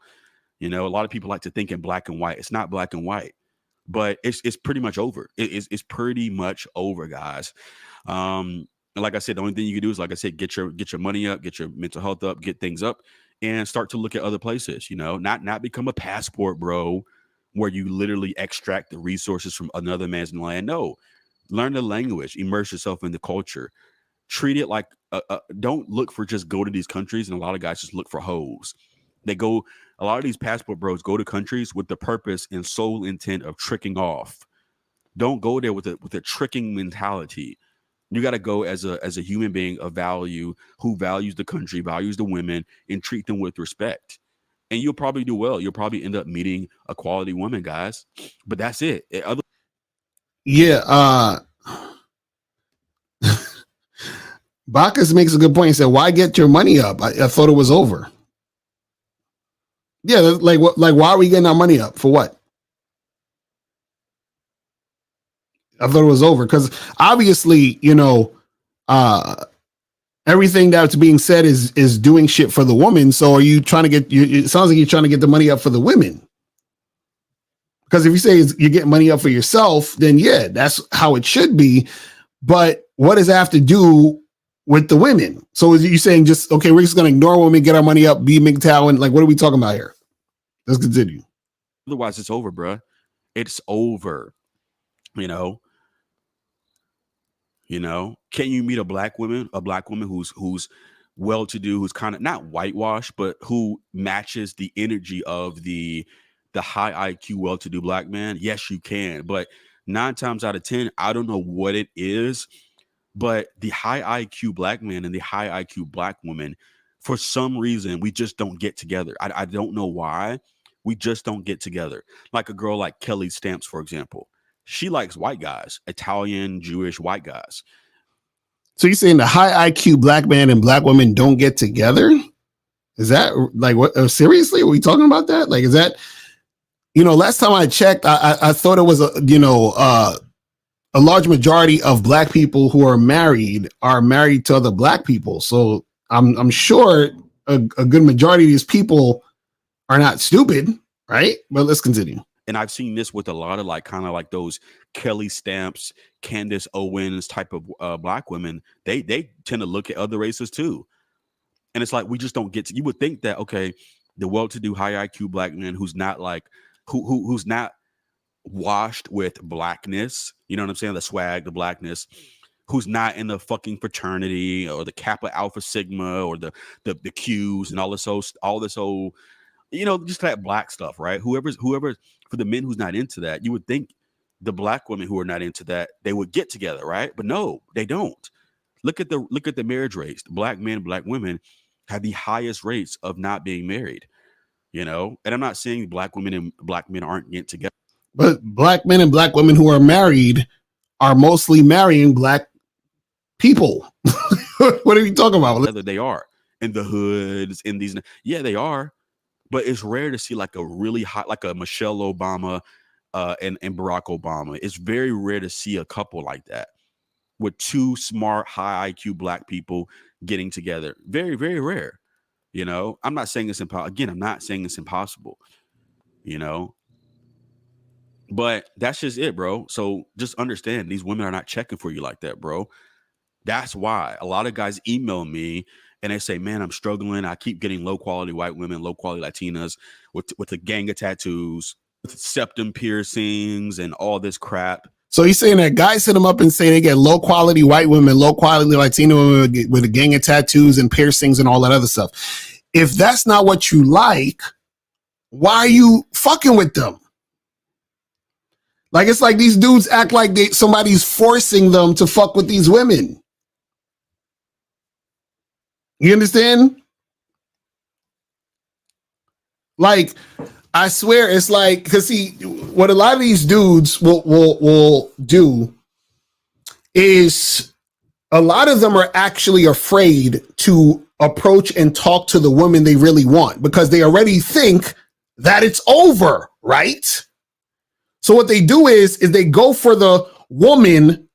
You know, a lot of people like to think in black and white. It's not black and white, but it's pretty much over. It's pretty much over, guys. And like I said, the only thing you can do is, like I said, get your money up, get your mental health up, get things up, and start to look at other places. You know, not become a passport bro, where you literally extract the resources from another man's land. No, learn the language, immerse yourself in the culture. Treat it like don't look for just go to these countries, and a lot of guys just look for hoes. A lot of these passport bros go to countries with the purpose and sole intent of tricking off. Don't go there with a tricking mentality. You got to go as a human being of value who values the country, values the women, and treat them with respect. And you'll probably do well. You'll probably end up meeting a quality woman, guys. But that's it. Bacchus makes a good point. He said, why get your money up? I thought it was over. Yeah, like what? Like, why are we getting our money up? For what? I thought it was over because obviously, you know, everything that's being said is doing shit for the woman. So are you trying to get? It sounds like you're trying to get the money up for the women. Because if you say you're getting money up for yourself, then yeah, that's how it should be. But what does that have to do with the women? So is you saying just, okay, we're just going to ignore women, get our money up, be MGTOW, and like, what are we talking about here? Let's continue. Otherwise, it's over, bro. It's over. You know, can you meet a black woman who's well-to-do, who's kind of not whitewashed, but who matches the energy of the high IQ, well-to-do black man? Yes, you can. But 9 times out of 10, I don't know what it is, but the high IQ black man and the high IQ black woman, for some reason, we just don't get together. I don't know why. We just don't get together. Like a girl like Kelly Stamps, for example. She likes white guys, Italian, Jewish white guys. So you're saying the high IQ black man and black women don't get together? Is that like what? Seriously, are we talking about that? Like, is that, you know, last time I checked, I thought it was a large majority of black people who are married to other black people. So I'm sure a good majority of these people are not stupid, right? But let's continue. And I've seen this with a lot of like kind of like those Kelly Stamps, Candace Owens type of black women. They tend to look at other races too. And it's like we just don't get to, you would think that, okay, the well-to-do high IQ black man who's not like who's not washed with blackness, you know what I'm saying? The swag, the blackness, who's not in the fucking fraternity or the Kappa Alpha Sigma or the Qs and all this whole, you know, just that black stuff, right? Whoever, for the men who's not into that, you would think the black women who are not into that, they would get together, right? But no, they don't. Look at the marriage rates. Black men, black women have the highest rates of not being married, you know? And I'm not saying black women and black men aren't getting together. But black men and black women who are married are mostly marrying black people. What are you talking about? Whether they are in the hoods, in these, yeah, they are. but it's rare to see like a really hot, like a Michelle Obama and Barack Obama. It's very rare to see a couple like that with two smart, high IQ black people getting together. Very, very rare. You know, I'm not saying it's impossible. Again, I'm not saying it's impossible, you know, but that's just it, bro. So just understand these women are not checking for you like that, bro. That's why a lot of guys email me and they say, man, I'm struggling. I keep getting low quality white women, low quality Latinas with a gang of tattoos, with septum piercings and all this crap. So you're saying that guys hit them up and say they get low quality white women, low quality Latino women with a gang of tattoos and piercings and all that other stuff. If that's not what you like, why are you fucking with them? Like, it's like these dudes act like somebody's forcing them to fuck with these women. You understand? Like, I swear it's like, because see, what a lot of these dudes will do is a lot of them are actually afraid to approach and talk to the woman they really want because they already think that it's over, right? So what they do is they go for the woman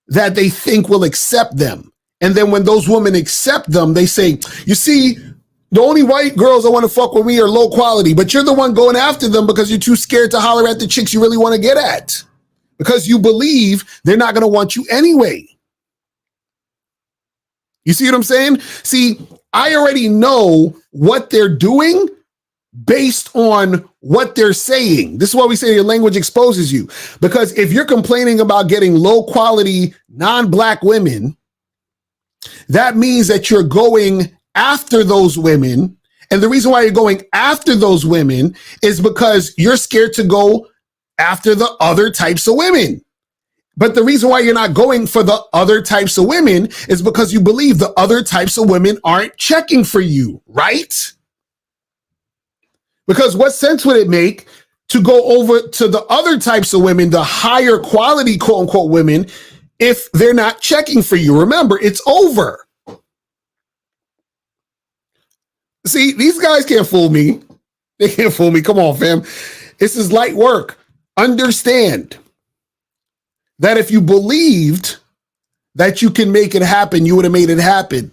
that they think will accept them. And then when those women accept them, they say, you see, the only white girls that want to fuck with me are low quality, but you're the one going after them because you're too scared to holler at the chicks you really want to get at because you believe they're not going to want you anyway. You see what I'm saying? See, I already know what they're doing based on what they're saying. This is why we say your language exposes you. Because if you're complaining about getting low quality non-black women, that means that you're going after those women. And the reason why you're going after those women is because you're scared to go after the other types of women. But the reason why you're not going for the other types of women is because you believe the other types of women aren't checking for you, right? Because what sense would it make to go over to the other types of women, the higher quality, quote unquote, women, if they're not checking for you? Remember, it's over. See, these guys can't fool me. They can't fool me. Come on, fam. This is light work. Understand that if you believed that you can make it happen, you would have made it happen.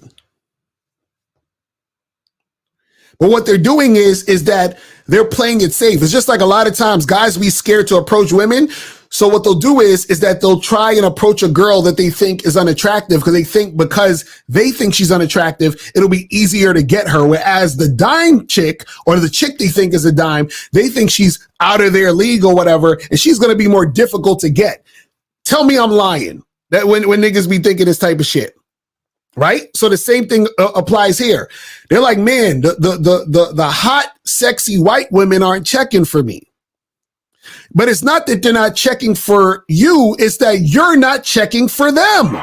But what they're doing is that they're playing it safe. It's just like a lot of times guys be scared to approach women. So what they'll do is that they'll try and approach a girl that they think is unattractive because they think she's unattractive, it'll be easier to get her. Whereas the dime chick or the chick they think is a dime, they think she's out of their league or whatever, and she's going to be more difficult to get. Tell me I'm lying that when niggas be thinking this type of shit. Right? So the same thing applies here. They're like, man, the hot, sexy white women aren't checking for me. But it's not that they're not checking for you. It's that you're not checking for them.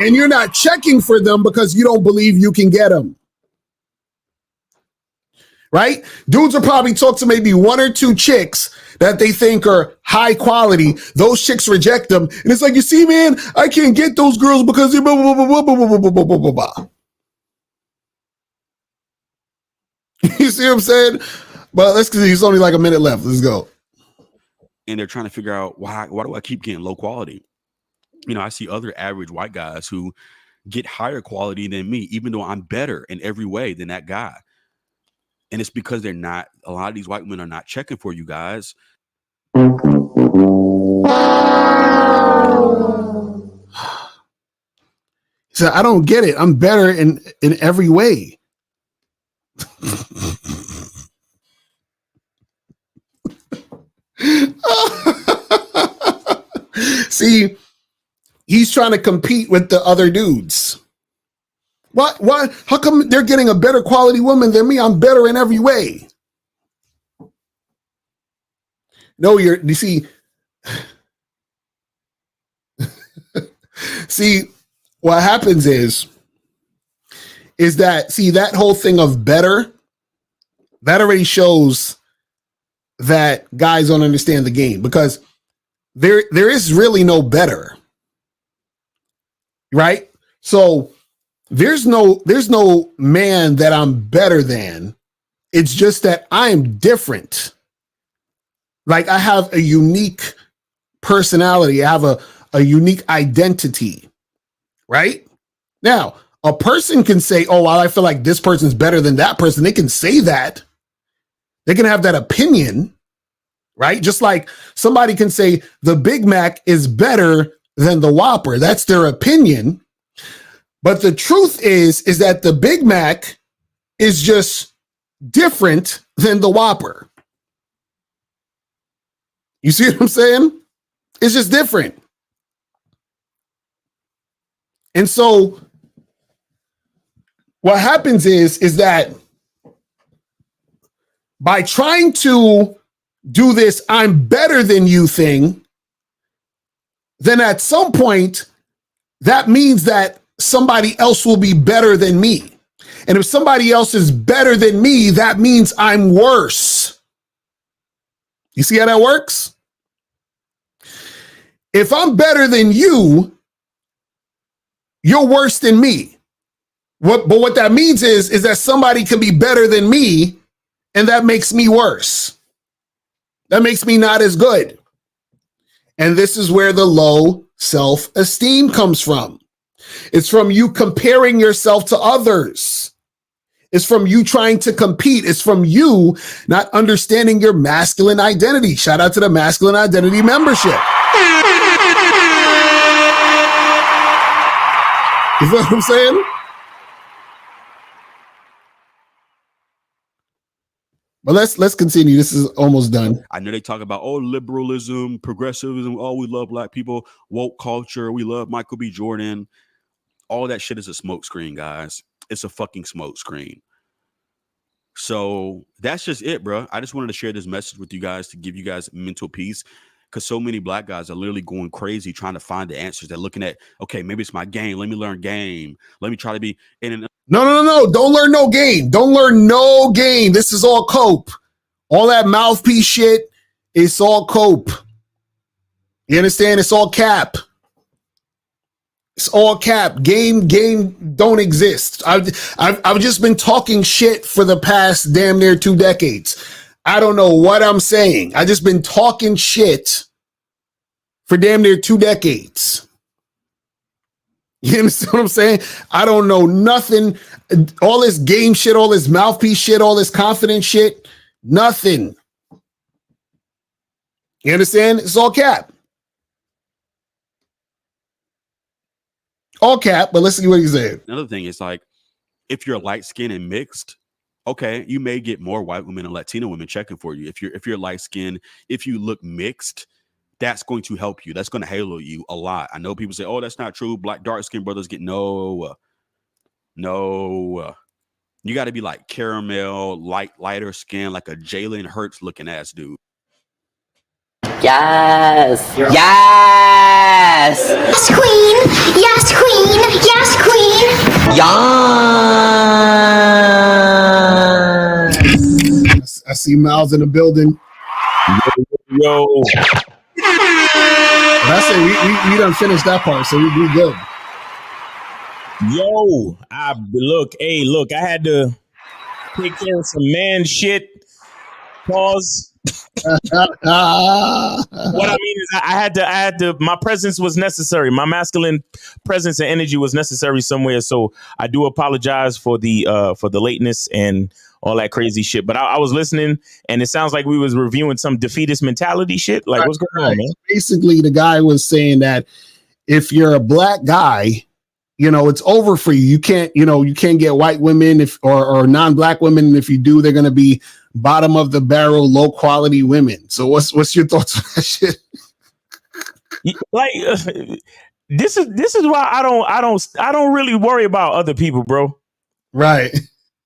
And you're not checking for them because you don't believe you can get them. Right? Dudes will probably talk to maybe one or two chicks that they think are high quality. Those chicks reject them. And it's like, you see, man, I can't get those girls because they're blah, blah, blah, blah, blah, blah, blah, blah, blah, blah. You see what I'm saying? But let's see, it's only like a minute left. Let's go. And they're trying to figure out why do I keep getting low quality? You know, I see other average white guys who get higher quality than me, even though I'm better in every way than that guy. And it's because a lot of these white women are not checking for you guys. So I don't get it. I'm better in every way. See, he's trying to compete with the other dudes. Why? How come they're getting a better quality woman than me? I'm better in every way. No, you see, see, what happens is that, see, that whole thing of better, that already shows that guys don't understand the game because there is really no better. Right? So there's no man that I'm better than. It's just that I'm different. Like I have a unique personality. I have a unique identity, right? Now, a person can say, oh, well, I feel like this person's better than that person. They can say that. They can have that opinion, right? Just like somebody can say the Big Mac is better than the Whopper. That's their opinion. But the truth is that the Big Mac is just different than the Whopper. You see what I'm saying? It's just different. And so what happens is that by trying to do this I'm better than you thing, then at some point that means that somebody else will be better than me. And if somebody else is better than me, that means I'm worse. You see how that works? If I'm better than you, you're worse than me. But what that means is that somebody can be better than me, and that makes me worse. That makes me not as good. And this is where the low self-esteem comes from. It's from you comparing yourself to others. It's from you trying to compete. It's from you not understanding your masculine identity. Shout out to the masculine identity membership. You know what I'm saying? But let's continue. This is almost done. I know they talk about liberalism, progressivism. Oh, we love black people, woke culture. We love Michael B. Jordan. All that shit is a smokescreen, guys. It's a fucking smokescreen. So that's just it, bro. I just wanted to share this message with you guys to give you guys mental peace, because so many black guys are literally going crazy trying to find the answers. They're looking at, okay, maybe it's my game. Let me learn game. Let me try to be in an. No. Don't learn no game. Don't learn no game. This is all cope. All that mouthpiece shit, it's all cope. You understand? It's all cap. It's all cap. Game don't exist. I've just been talking shit for the past damn near 2 decades. I don't know what I'm saying. I just been talking shit for damn near 2 decades. You understand what I'm saying? I don't know nothing. All this game shit, all this mouthpiece shit, all this confident shit, nothing. You understand? It's all cap. All cap, but let's see what he said. Another thing is, like, if you're light skinned and mixed, okay, you may get more white women and Latino women checking for you. If you're light skinned, if you look mixed, that's going to help you. That's going to halo you a lot. I know people say, oh, that's not true. Black dark skinned brothers get no. You got to be like caramel, lighter skin, like a Jalen Hurts looking ass dude. Yes. Yes. Yes, queen. Yes, queen. Yes, queen. Yes. I see Miles in the building. Yo. But I say we done finished that part, so we good. Yo, look, I had to take care of some man shit. Pause. What I mean is I had to, my presence was necessary. My masculine presence and energy was necessary somewhere. So I do apologize for the lateness and all that crazy shit. But I was listening, and it sounds like we was reviewing some defeatist mentality shit. Like, what's going on, man? Basically, the guy was saying that if you're a black guy, it's over for you. You can't get white women or non-black women. And if you do, they're going to be bottom of the barrel, low quality women. So what's your thoughts on that shit? Like, this is why I don't really worry about other people, bro. Right.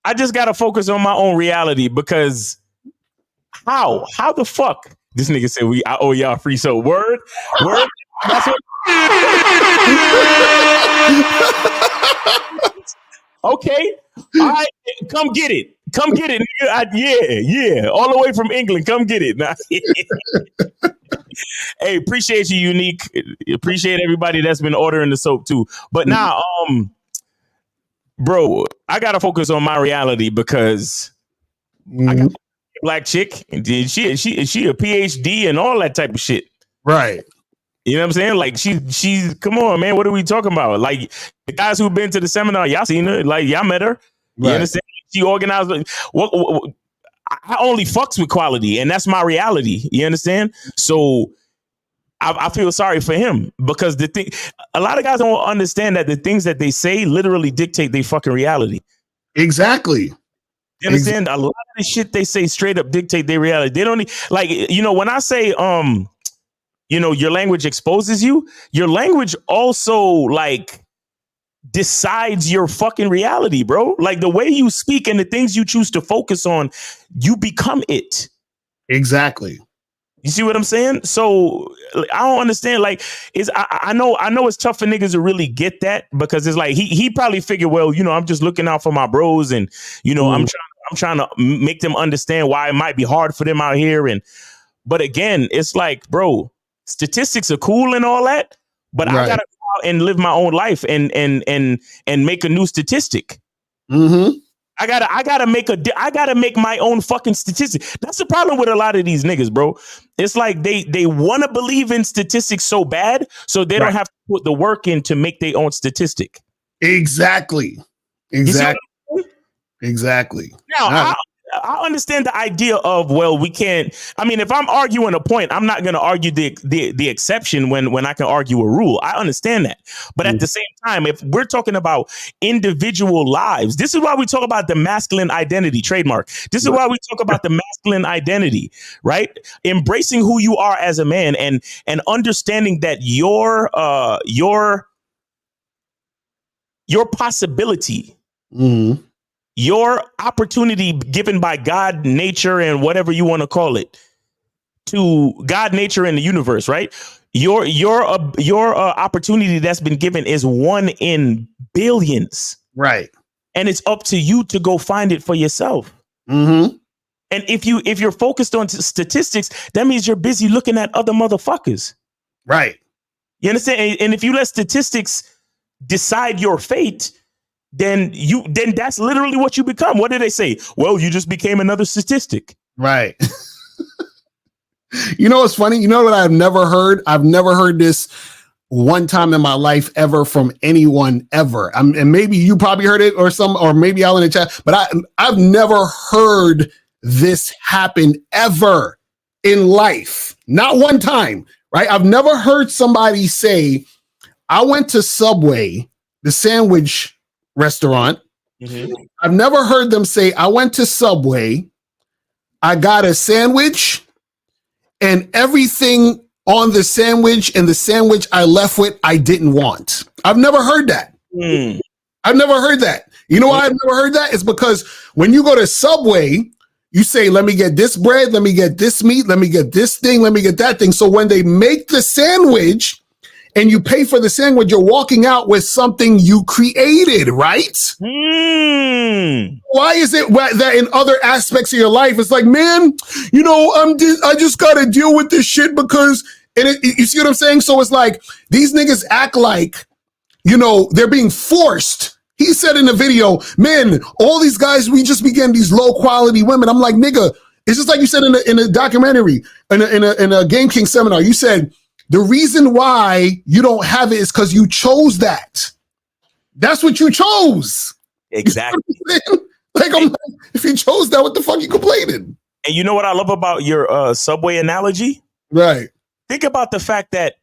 I just got to focus on my own reality, because how the fuck this nigga said I owe y'all free soap. Word. That's what. Okay. All right. Come get it, nigga. Yeah. All the way from England. Come get it. Hey, appreciate you, Unique. Appreciate everybody that's been ordering the soap too. But now, bro, I gotta focus on my reality because I got a black chick and she a PhD and all that type of shit. Right. You know what I'm saying? Like she's come on, man. What are we talking about? Like the guys who've been to the seminar, y'all seen her, like y'all met her. You understand? She organized what I only fucks with quality, and that's my reality. You understand? So I feel sorry for him because a lot of guys don't understand that the things that they say literally dictate their fucking reality. Exactly. You understand? A lot of the shit they say straight up dictate their reality. They don't like, when I say, your language exposes you, your language also like decides your fucking reality, bro. Like the way you speak and the things you choose to focus on, you become it. Exactly. You see what I'm saying? So I don't understand. Like, I know it's tough for niggas to really get that because it's like he probably figured, well, I'm just looking out for my bros, and I'm trying to make them understand why it might be hard for them out here. But again, it's like, bro, statistics are cool and all that, but I gotta go out and live my own life and make a new statistic. Mm-hmm. I gotta make my own fucking statistic. That's the problem with a lot of these niggas, bro. It's like they want to believe in statistics so bad, so they don't have to put the work in to make their own statistic. Exactly. Exactly. Now, I understand the idea of, well, we can't. I mean, if I'm arguing a point, I'm not going to argue the exception when I can argue a rule. I understand that. But at the same time, if we're talking about individual lives, this is why we talk about the masculine identity trademark. This is why we talk about the masculine identity, right? Embracing who you are as a man and understanding that your possibility, your opportunity given by God, nature, and whatever you want to call it, to God, nature, and the universe, right? Your opportunity that's been given is 1 in billions, right? And it's up to you to go find it for yourself. Mm-hmm. And if you're focused on statistics, that means you're busy looking at other motherfuckers, right? You understand? And if you let statistics decide your fate, then that's literally what you become. What did they say? Well, you just became another statistic. Right. You know what's funny? You know what I've never heard? I've never heard this one time in my life ever from anyone ever. And maybe you probably heard it or maybe I'll in the chat, but I've never heard this happen ever in life. Not one time, right? I've never heard somebody say, I went to Subway, the sandwich restaurant. Mm-hmm. I've never heard them say, I went to Subway, I got a sandwich, and everything on the sandwich and the sandwich I left with, I didn't want. I've never heard that. I've never heard that. You know why I've never heard that? It's because when you go to Subway, you say, let me get this bread, let me get this meat, let me get this thing, let me get that thing. So when they make the sandwich, and you pay for the sandwich, you're walking out with something you created, right? Why is it that in other aspects of your life, it's like, man, I just got to deal with this shit because, you see what I'm saying? So it's like, these niggas act like, they're being forced. He said in the video, man, all these guys, we just be getting these low quality women. I'm like, nigga, it's just like you said in a documentary, in a Game King seminar, you said, the reason why you don't have it is because you chose that. That's what you chose. Exactly. If you chose that, what the fuck you complaining? And you know what I love about your Subway analogy? Right. Think about the fact that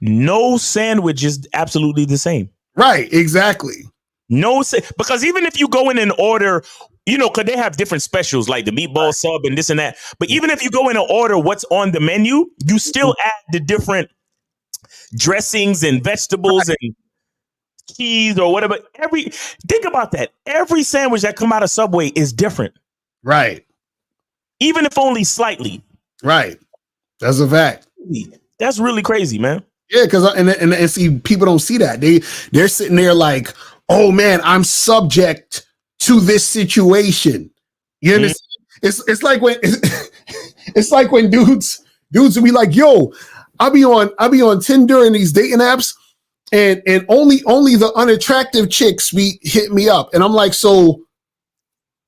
no sandwich is absolutely the same. Right. Exactly. Because even if you go in and order, because they have different specials like the meatball sub and this and that. But even if you go in and order what's on the menu, you still add the different dressings and vegetables and cheese or whatever. Think about that. Every sandwich that come out of Subway is different. Right. Even if only slightly. Right. That's a fact. That's really crazy, man. Yeah, because and see, people don't see that. They're sitting there like, oh man, I'm subject to this situation. You understand? It's like when it's like when dudes will be like, yo, I'll be on Tinder and these dating apps, and only the unattractive chicks hit me up, and I'm like, so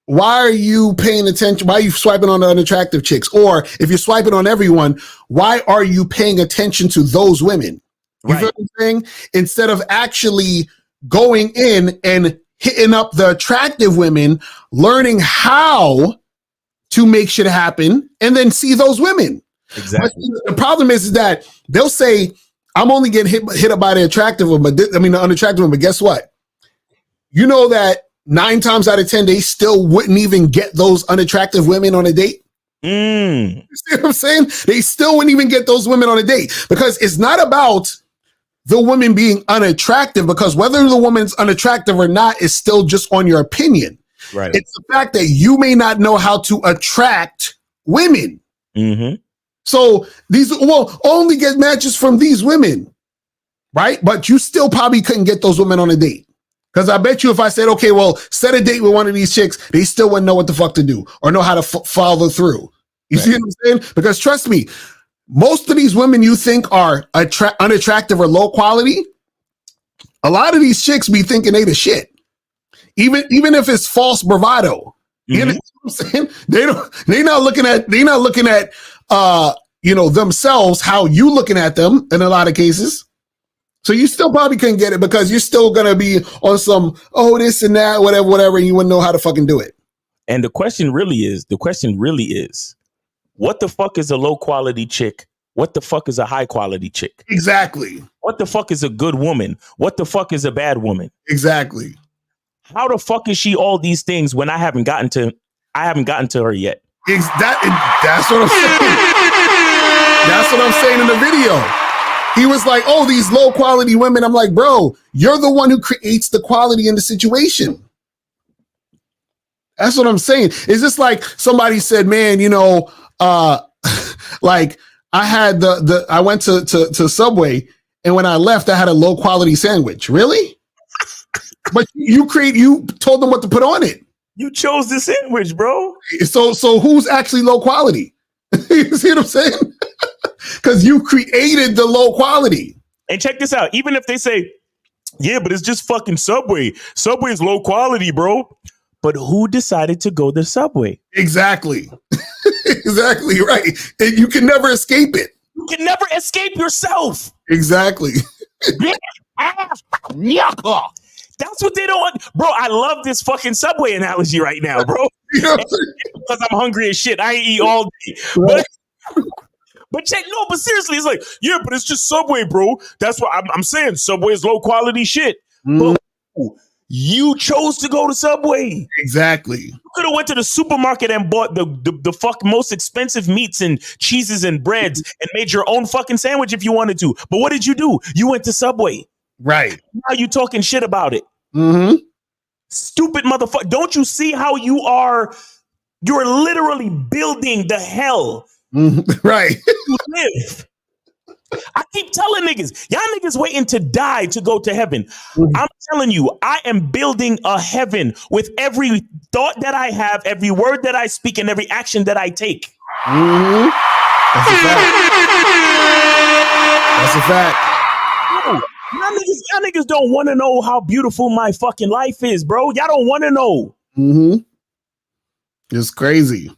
why are you paying attention? Why are you swiping on the unattractive chicks? Or if you're swiping on everyone, why are you paying attention to those women? You feel what I'm saying? Instead of actually going in and hitting up the attractive women, learning how to make shit happen, and then see those women. Exactly. But the problem is that they'll say, I'm only getting hit up by the attractive one, but the unattractive one. But guess what? You know that 9 times out of 10, they still wouldn't even get those unattractive women on a date. You see what I'm saying? They still wouldn't even get those women on a date, because it's not about the woman being unattractive, because whether the woman's unattractive or not is still just on your opinion. Right. It's the fact that you may not know how to attract women. Mm-hmm. So these will only get matches from these women, right? But you still probably couldn't get those women on a date. Because I bet you if I said, okay, well, set a date with one of these chicks, they still wouldn't know what the fuck to do or know how to follow through. You see what I'm saying? Because trust me, most of these women you think are unattractive or low quality, a lot of these chicks be thinking they the shit. Even if it's false bravado. You know what I'm saying? They're not looking at themselves how you looking at them in a lot of cases. So you still probably couldn't get it because you're still gonna be on some this and that, whatever, and you wouldn't know how to fucking do it. And the question really is, what the fuck is a low quality chick? What the fuck is a high quality chick? Exactly. What the fuck is a good woman? What the fuck is a bad woman? Exactly. How the fuck is she all these things when I haven't gotten to her yet? That's what I'm saying. That's what I'm saying in the video. He was like, oh, these low quality women. I'm like, bro, you're the one who creates the quality in the situation. That's what I'm saying. It's just like somebody said, man, like I had I went to Subway, and when I left, I had a low quality sandwich. Really? But you told them what to put on it. You chose the sandwich, bro. So who's actually low quality? You see what I'm saying? Because you created the low quality. And check this out. Even if they say, yeah, but it's just fucking Subway. Subway's low quality, bro. But who decided to go to Subway? Exactly. Exactly right. And you can never escape it. You can never escape yourself. Exactly. That's what they don't want. Bro, I love this fucking Subway analogy right now, bro. Because I'm hungry as shit. I ain't eat all day. Right. But seriously, it's like, yeah, but it's just Subway, bro. That's what I'm saying. Subway is low quality shit. But you chose to go to Subway. Exactly. You could have went to the supermarket and bought the fuck most expensive meats and cheeses and breads and made your own fucking sandwich if you wanted to. But what did you do? You went to Subway. Right. Now you talking shit about it. Mm-hmm. Stupid motherfucker. Don't you see how you're literally building the hell right. to live? I keep telling niggas, y'all niggas waiting to die to go to heaven. I'm telling you, I am building a heaven with every thought that I have, every word that I speak, and every action that I take. Mm-hmm. That's a fact. Bro, y'all niggas don't want to know how beautiful my fucking life is, bro. Y'all don't want to know. Mm-hmm. It's crazy.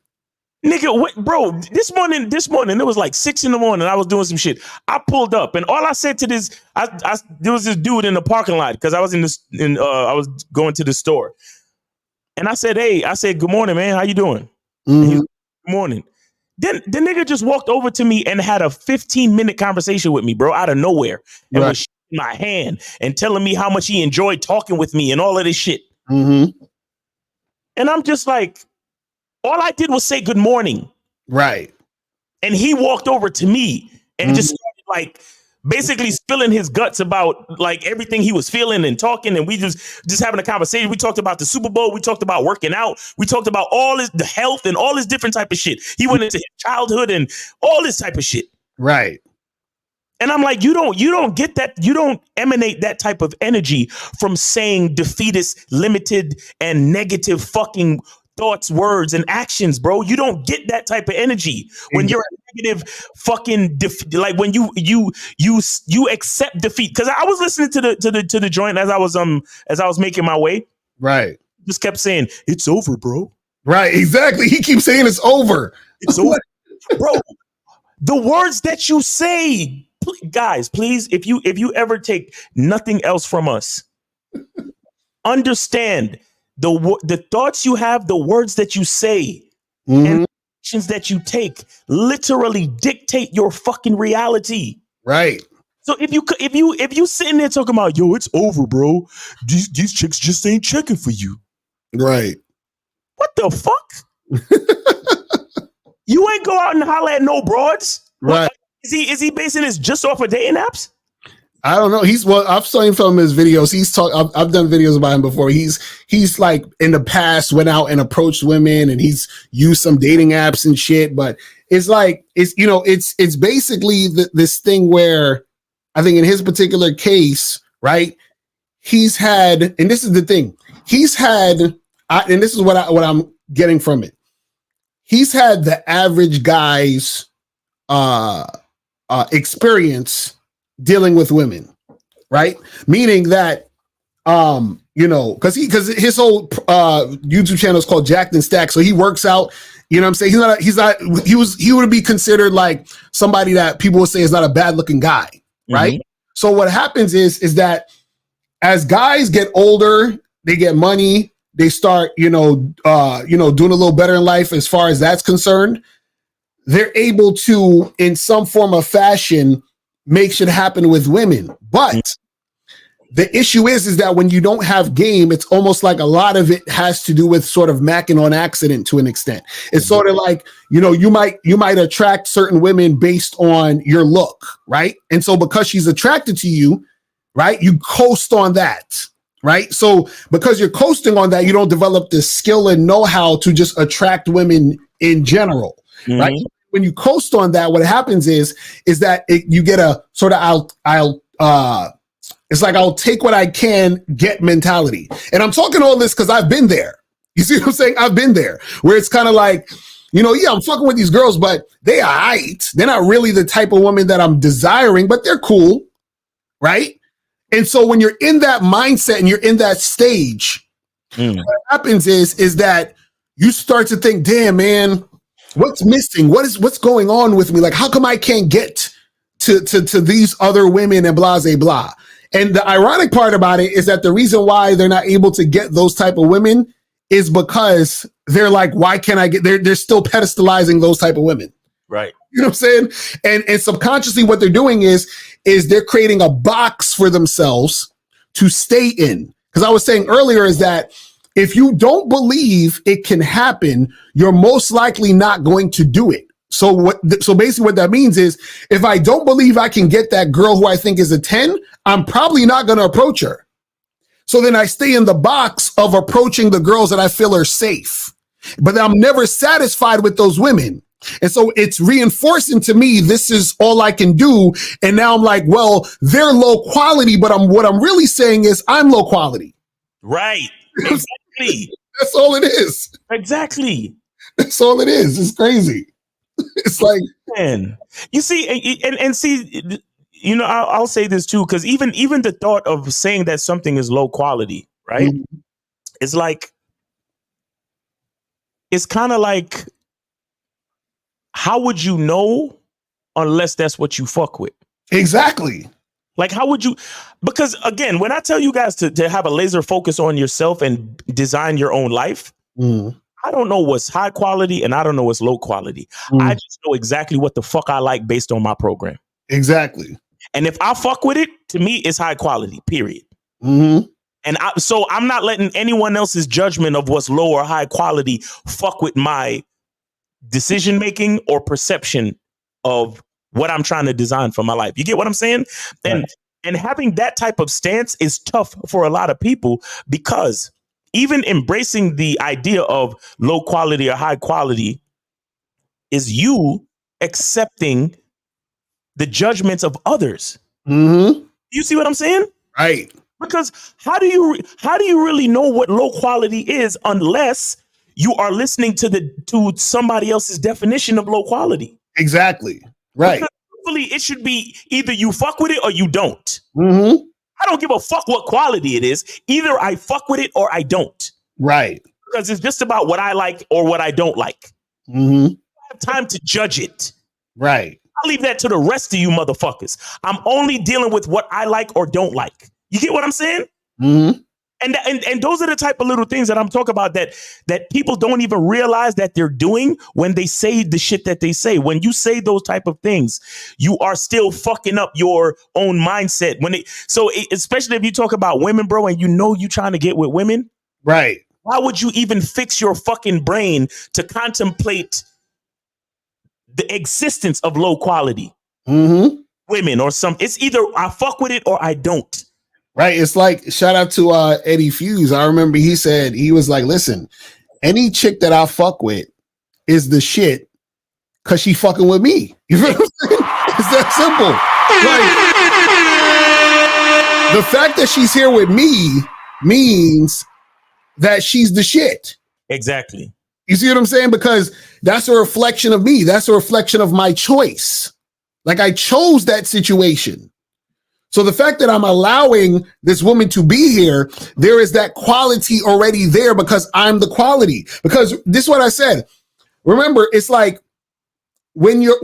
Nigga, bro, this morning, it was like 6 a.m. I was doing some shit. I pulled up and all I said to this, there was this dude in the parking lot because I was I was going to the store. And I said, good morning, man. How you doing? Mm-hmm. He was, good morning. Then the nigga just walked over to me and had a 15-minute conversation with me, bro, out of nowhere. And was shaking my hand and telling me how much he enjoyed talking with me and all of this shit. Mm-hmm. And I'm just like, all I did was say good morning. Right. And he walked over to me and just started like basically spilling his guts about like everything he was feeling and talking. And we just having a conversation. We talked about the Super Bowl. We talked about working out. We talked about the health and all this different type of shit. He went into his childhood and all this type of shit. Right. And I'm like, you don't get that. You don't emanate that type of energy from saying defeatist, limited, and negative fucking thoughts, words, and actions, bro. You don't get that type of energy when you're a negative fucking like when you accept defeat. Because I was listening to the joint as I was making my way. Right. Just kept saying, "It's over, bro." Right. Exactly. He keeps saying it's over. It's over, bro. The words that you say, guys, please, if you ever take nothing else from us, understand the thoughts you have, the words that you say, and the actions that you take literally dictate your fucking reality. Right. So if you sitting there talking about, yo, it's over, bro. These chicks just ain't checking for you. Right. What the fuck? You ain't go out and holler at no broads. Right. Is he basing this just off of dating apps? I don't know. I've seen him from his videos. I've done videos about him before. He's like in the past went out and approached women and he's used some dating apps and shit. But it's like, it's basically this thing where I think in his particular case, right, he's had, and this is the thing, and this is what I'm getting from it. He's had the average guy's experience dealing with women, right? Meaning that, because his whole YouTube channel is called Jacked and Stacked, so he works out. You know what I'm saying? He would be considered like somebody that people would say is not a bad looking guy, right? So what happens is that as guys get older, they get money, they start, doing a little better in life as far as that's concerned. They're able to, in some form of fashion, make shit happen with women. But the issue is that when you don't have game, it's almost like a lot of it has to do with sort of macking on accident to an extent. It's sort of like, you might attract certain women based on your look, right? And so because she's attracted to you, right, you coast on that, right? So because you're coasting on that, you don't develop the skill and know-how to just attract women in general, right? When you coast on that, what happens is that you get a sort of it's like I'll take what I can get mentality. And I'm talking all this because I've been there. You see what I'm saying? I've been there where it's kind of like, I'm fucking with these girls, but they are aight. They're not really the type of woman that I'm desiring, but they're cool, right? And so when you're in that mindset and you're in that stage, what happens is that you start to think, damn, man, what's missing? What's going on with me? Like, how come I can't get to these other women and blah, blah, blah. And the ironic part about it is that the reason why they're not able to get those type of women is because they're like, why can't I get, they're still pedestalizing those type of women. Right. You know what I'm saying? And subconsciously what they're doing is they're creating a box for themselves to stay in. Because I was saying earlier is that if you don't believe it can happen, you're most likely not going to do it. So basically what that means is if I don't believe I can get that girl who I think is a 10, I'm probably not going to approach her. So then I stay in the box of approaching the girls that I feel are safe, but I'm never satisfied with those women. And so it's reinforcing to me, this is all I can do. And now I'm like, well, they're low quality, but what I'm really saying is I'm low quality. Right. Exactly. That's all it is. Exactly. That's all it is. It's crazy. It's like, man, you see, and see, I'll say this too, because even the thought of saying that something is low quality, right? It's like, it's kind of like, how would you know unless that's what you fuck with? Exactly. Like, how would you? Because again, when I tell you guys to have a laser focus on yourself and design your own life, I don't know what's high quality and I don't know what's low quality. I just know exactly what the fuck I like based on my program. Exactly. And if I fuck with it, to me, it's high quality, period. And so I'm not letting anyone else's judgment of what's low or high quality fuck with my decision making or perception of what I'm trying to design for my life. You get what I'm saying? And having that type of stance is tough for a lot of people, because even embracing the idea of low quality or high quality is you accepting the judgments of others. You see what I'm saying? Right. Because how do you really know what low quality is unless you are listening to somebody else's definition of low quality. Exactly. Right. Because hopefully it should be either you fuck with it or you don't. Mm-hmm. I don't give a fuck what quality it is. Either I fuck with it or I don't. Right. Because it's just about what I like or what I don't like. Mm-hmm. I don't have time to judge it. Right. I'll leave that to the rest of you motherfuckers. I'm only dealing with what I like or don't like. You get what I'm saying? Mm-hmm. And those are the type of little things that I'm talking about that people don't even realize that they're doing when they say the shit that they say. When you say those type of things, you are still fucking up your own mindset. Especially if you talk about women, bro, and you know you trying to get with women. Right. Why would you even fix your fucking brain to contemplate the existence of low quality women or something? It's either I fuck with it or I don't. Right. It's like, shout out to Eddie Fuse. I remember he said, he was like, listen, any chick that I fuck with is the shit because she fucking with me. You know what I'm saying? It's that simple. Like, the fact that she's here with me means that she's the shit. Exactly. You see what I'm saying? Because that's a reflection of me. That's a reflection of my choice. Like, I chose that situation. So the fact that I'm allowing this woman to be here, there is that quality already there because I'm the quality. Because this is what I said. Remember, it's like when you're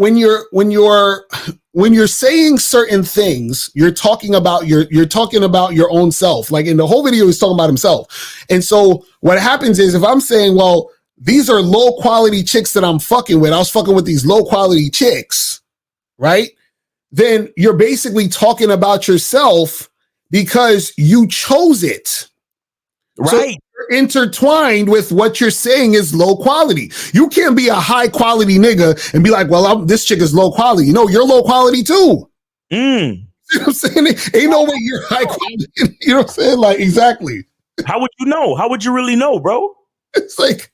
saying certain things, you're talking about your own self. Like in the whole video, he's talking about himself. And so what happens is if I'm saying, well, these are low quality chicks that I'm fucking with. I was fucking with these low quality chicks, right? Then you're basically talking about yourself because you chose it. Right. So you're intertwined with what you're saying is low quality. You can't be a high quality nigga and be like, well, this chick is low quality. No, you're low quality too. You know what I'm saying? Ain't no way you're high quality. You know what I'm saying? Like, exactly. How would you know? How would you really know, bro? It's like,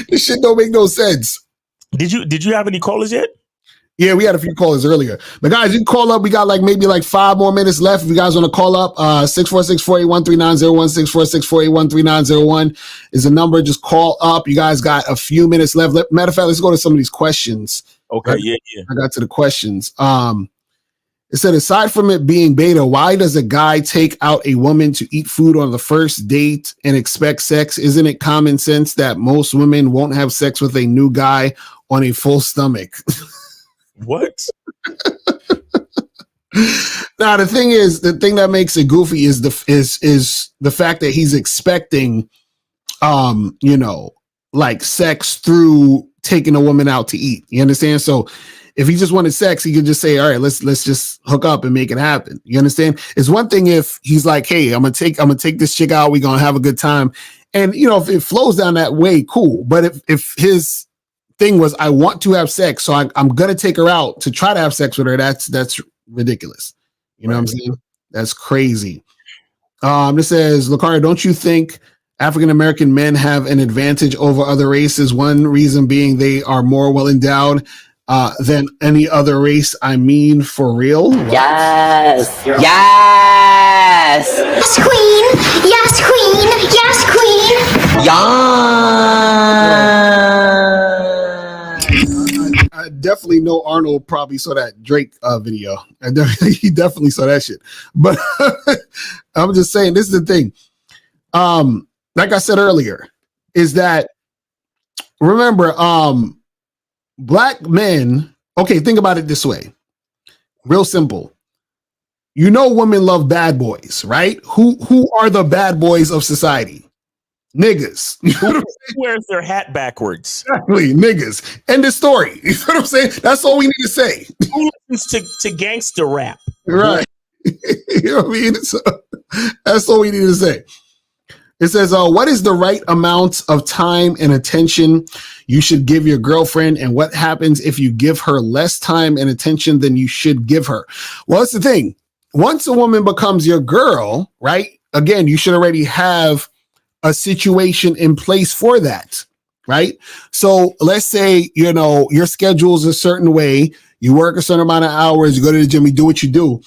this shit don't make no sense. Did you have any callers yet? Yeah, we had a few callers earlier. But guys, you can call up. We got maybe 5 more minutes left. If you guys want to call up, 646-481-3901, 646-481-3901 is the number. Just call up. You guys got a few minutes left. Matter of fact, let's go to some of these questions. Okay, yeah. I got to the questions. It said, aside from it being beta, why does a guy take out a woman to eat food on the first date and expect sex? Isn't it common sense that most women won't have sex with a new guy on a full stomach? What? Now the thing that makes it goofy is the fact that he's expecting like sex through taking a woman out to eat. You understand? So if he just wanted sex, he could just say, all right, let's just hook up and make it happen. You understand? It's one thing if he's like, hey, I'm gonna take this chick out, we're gonna have a good time. And if it flows down that way, cool. But if his thing was, I want to have sex, so I'm gonna take her out to try to have sex with her, that's ridiculous. You know what I'm saying? That's crazy. This says, Lucario, don't you think African American men have an advantage over other races? One reason being they are more well endowed than any other race. I mean, for real? Yes. Yes. Yes, queen. Yes, queen. Yes, queen. Yes. I definitely know Arnold probably saw that Drake video. He definitely saw that shit. But I'm just saying, this is the thing. Like I said earlier, is that, remember, black men, okay, think about it this way. Real simple. Women love bad boys, right? Who are the bad boys of society? Niggas. Who wears their hat backwards? Exactly, niggas. End of story. You know what I'm saying? That's all we need to say. Who listens to gangster rap? Right. You know what I mean? So, that's all we need to say. It says, what is the right amount of time and attention you should give your girlfriend, and what happens if you give her less time and attention than you should give her? Well, that's the thing. Once a woman becomes your girl, right? Again, you should already have a situation in place for that, right? So let's say, your schedule's a certain way, you work a certain amount of hours, you go to the gym, you do what you do.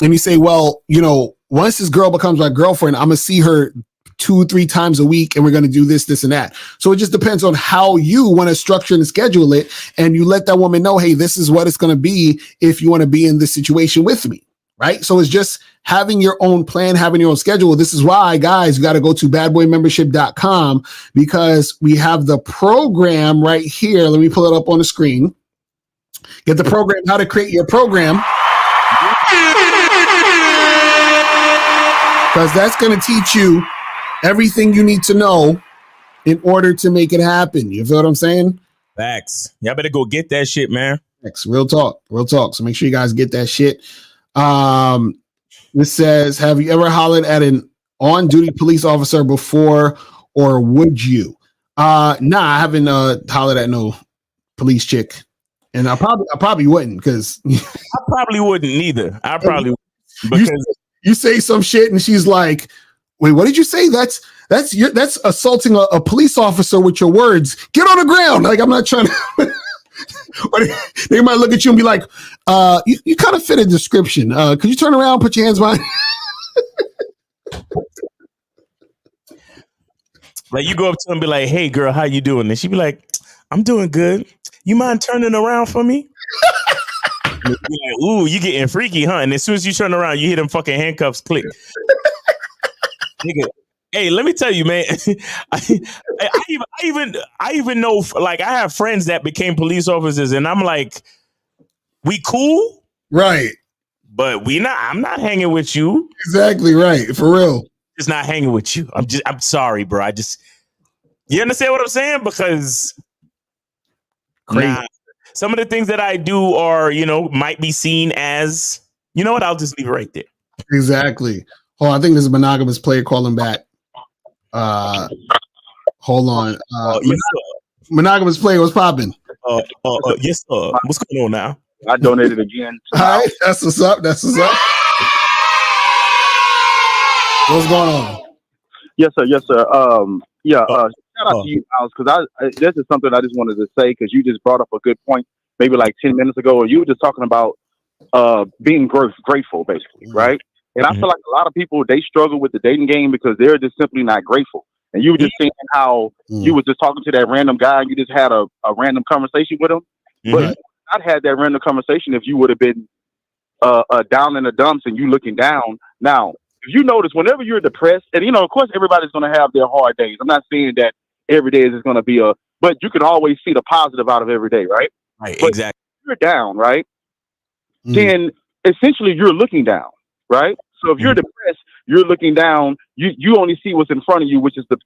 And you say, well, once this girl becomes my girlfriend, I'm going to see her 2-3 times a week, and we're going to do this, this, and that. So it just depends on how you want to structure and schedule it. And you let that woman know, hey, this is what it's going to be if you want to be in this situation with me. Right. So it's just having your own plan, having your own schedule. This is why, guys, you got to go to badboymembership.com because we have the program right here. Let me pull it up on the screen. Get the program, how to create your program. Because that's going to teach you everything you need to know in order to make it happen. You feel what I'm saying? Facts. Y'all better go get that shit, man. Thanks. Real talk. Real talk. So make sure you guys get that shit. This says, have you ever hollered at an on-duty police officer before, or would you? Nah, I haven't hollered at no police chick, and I probably wouldn't because I probably wouldn't either. I probably because you say some shit and she's like, "Wait, what did you say? That's assaulting a police officer with your words. Get on the ground!" Like I'm not trying to. Or they might look at you and be like, you kind of fit a description. Could you turn around, put your hands behind? Like you go up to her and be like, hey girl, how you doing? And she'd be like, I'm doing good. You mind turning around for me? Be like, ooh, you getting freaky, huh? And as soon as you turn around, you hear them fucking handcuffs click. Nigga, hey, let me tell you, man. I even know, like, I have friends that became police officers, and I'm like, we cool, right? But I'm not hanging with you. Exactly right, for real. Just not hanging with you. I'm sorry, bro. You understand what I'm saying? Because some of the things that I do are, might be seen as, you know what? I'll just leave it right there. Exactly. Oh, I think this is a monogamous player calling back. Hold on. Yes, monogamous player, what's popping? Yes, sir. What's going on now? I donated again. All right, that's what's up. What's going on? Yes, sir. Shout out to you, Miles, because this is something I just wanted to say because you just brought up a good point maybe like 10 minutes ago, and you were just talking about being grateful, basically, right? And I feel like a lot of people, they struggle with the dating game because they're just simply not grateful. And you were just saying how you were just talking to that random guy and you just had a random conversation with him. But I'd had that random conversation if you would have been down in the dumps and you looking down. Now, if you notice, whenever you're depressed, and, of course, everybody's going to have their hard days. I'm not saying that every day is going to be but you can always see the positive out of every day, right? Right, but exactly. If you're down, right? Then essentially you're looking down. Right. So if you're depressed, you're looking down. You only see what's in front of you, which is the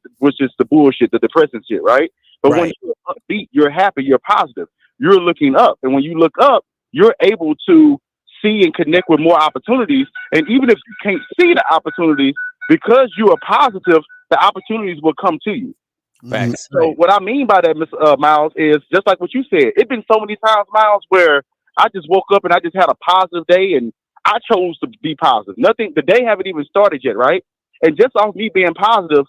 bullshit, the depressing shit. Right. But when you're upbeat, you're happy, you're positive. You're looking up, and when you look up, you're able to see and connect with more opportunities. And even if you can't see the opportunities, because you are positive, the opportunities will come to you. Facts. So what I mean by that, Mr. Miles, is just like what you said. It's been so many times, Miles, where I just woke up and I just had a positive day and I chose to be positive. The day haven't even started yet, right? And just off me being positive,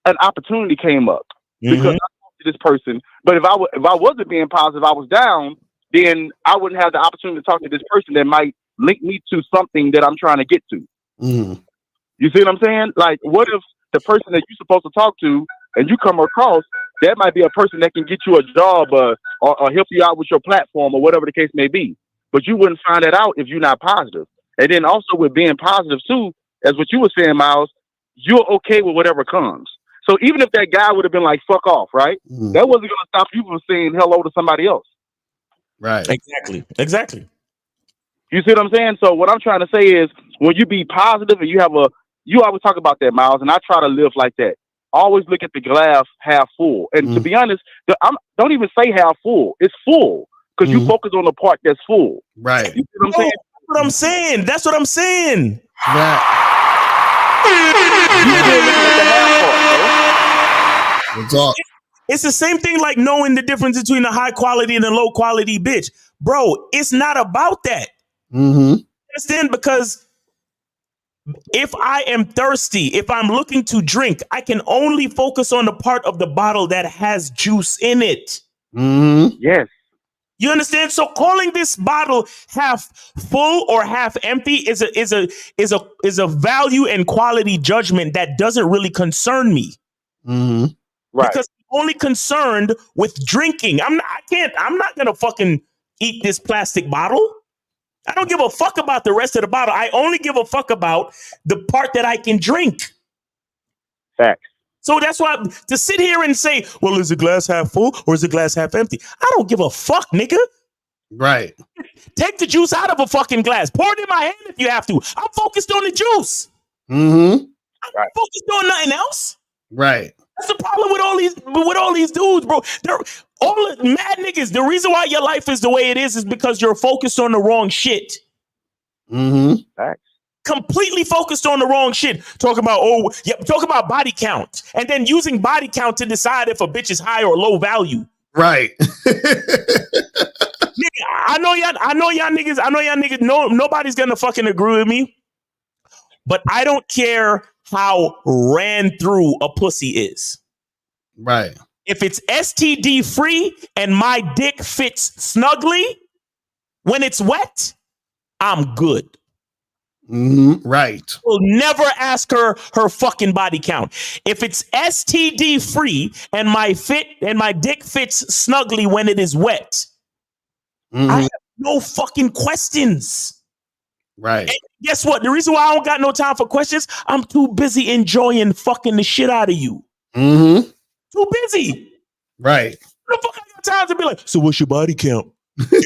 an opportunity came up because I talked to this person. But if I wasn't being positive, I was down, then I wouldn't have the opportunity to talk to this person that might link me to something that I'm trying to get to. You see what I'm saying? Like, what if the person that you're supposed to talk to and you come across, that might be a person that can get you a job or help you out with your platform or whatever the case may be. But you wouldn't find that out if you're not positive. And then also with being positive too, as what you were saying, Miles, you're okay with whatever comes. So even if that guy would have been like, fuck off, right? That wasn't going to stop you from saying hello to somebody else. Right. Exactly. You see what I'm saying? So what I'm trying to say is when you be positive and you always talk about that, Miles, and I try to live like that. Always look at the glass half full. And to be honest, don't even say half full. It's full because you focus on the part that's full. Right. You see what I'm saying? That's what I'm saying. It's the same thing like knowing the difference between a high quality and a low quality bitch. Bro, it's not about that. Understand? Because if I am thirsty, if I'm looking to drink, I can only focus on the part of the bottle that has juice in it. Yes. You understand? So calling this bottle half full or half empty is a value and quality judgment that doesn't really concern me. Mm-hmm. Right. Because I'm only concerned with drinking. I'm not gonna fucking eat this plastic bottle. I don't give a fuck about the rest of the bottle. I only give a fuck about the part that I can drink. Facts. So that's why to sit here and say, well, is the glass half full or is the glass half empty? I don't give a fuck, nigga. Right. Take the juice out of a fucking glass. Pour it in my hand if you have to. I'm focused on the juice. Mm-hmm. I'm focused on nothing else. Right. That's the problem with all these dudes, bro. They're all mad niggas. The reason why your life is the way it is because you're focused on the wrong shit. Mm-hmm. Facts. Completely focused on the wrong shit. Talk about body count, and then using body count to decide if a bitch is high or low value. Right. Nigga, I know y'all niggas. No, nobody's gonna fucking agree with me. But I don't care how ran through a pussy is. Right. If it's STD free and my dick fits snugly when it's wet, I'm good. Mm-hmm. Right. We'll never ask her fucking body count. If it's STD free and my dick fits snugly when it is wet, I have no fucking questions. Right. And guess what? The reason why I don't got no time for questions, I'm too busy enjoying fucking the shit out of you. Mm-hmm. Too busy. Right. The fuck I got time to be like, so what's your body count? Right.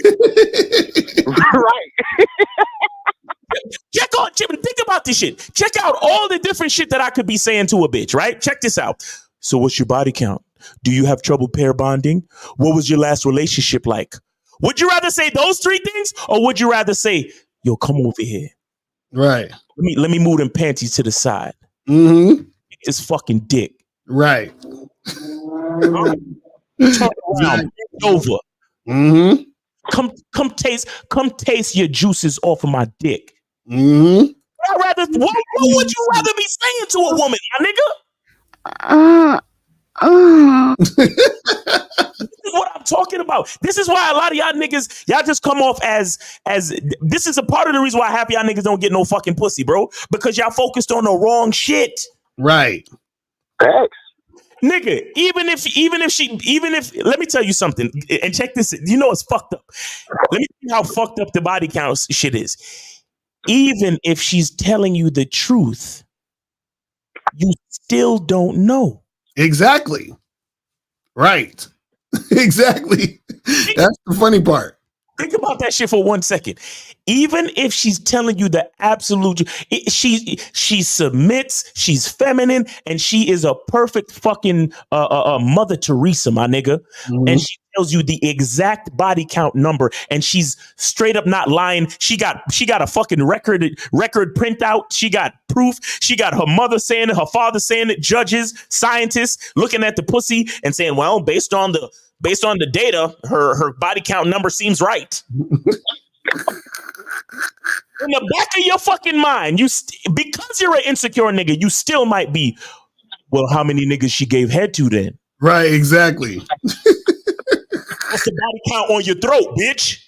Think about this shit. Check out all the different shit that I could be saying to a bitch, right? Check this out. So what's your body count? Do you have trouble pair bonding? What was your last relationship like? Would you rather say those three things, or would you rather say, yo, come over here? Right. Let me move them panties to the side. Mm-hmm. This fucking dick. Right. Turn around, over. Mm-hmm. Come taste your juices off of my dick. Mm-hmm. What would you rather be saying to a woman, my nigga? This is what I'm talking about. This is why a lot of y'all niggas, y'all just come off as this is a part of the reason why half y'all niggas don't get no fucking pussy, bro. Because y'all focused on the wrong shit. Right. Facts. Nigga, even if let me tell you something, and check this, you know it's fucked up. Let me tell you how fucked up the body count shit is. Even if she's telling you the truth, you still don't know. Exactly. Right. Exactly. That's the funny part. Think about that shit for 1 second. Even if she's telling you the absolute, she submits, she's feminine, and she is a perfect fucking Mother Teresa, my nigga. Mm-hmm. And she tells you the exact body count number, and she's straight up not lying. She got a fucking record printout. She got proof. She got her mother saying it, her father saying it, judges, scientists looking at the pussy and saying, well, based on the data, her body count number seems right. In the back of your fucking mind, because you're an insecure nigga, you still might be, well, how many niggas she gave head to then? Right, exactly. What's the body count on your throat, bitch?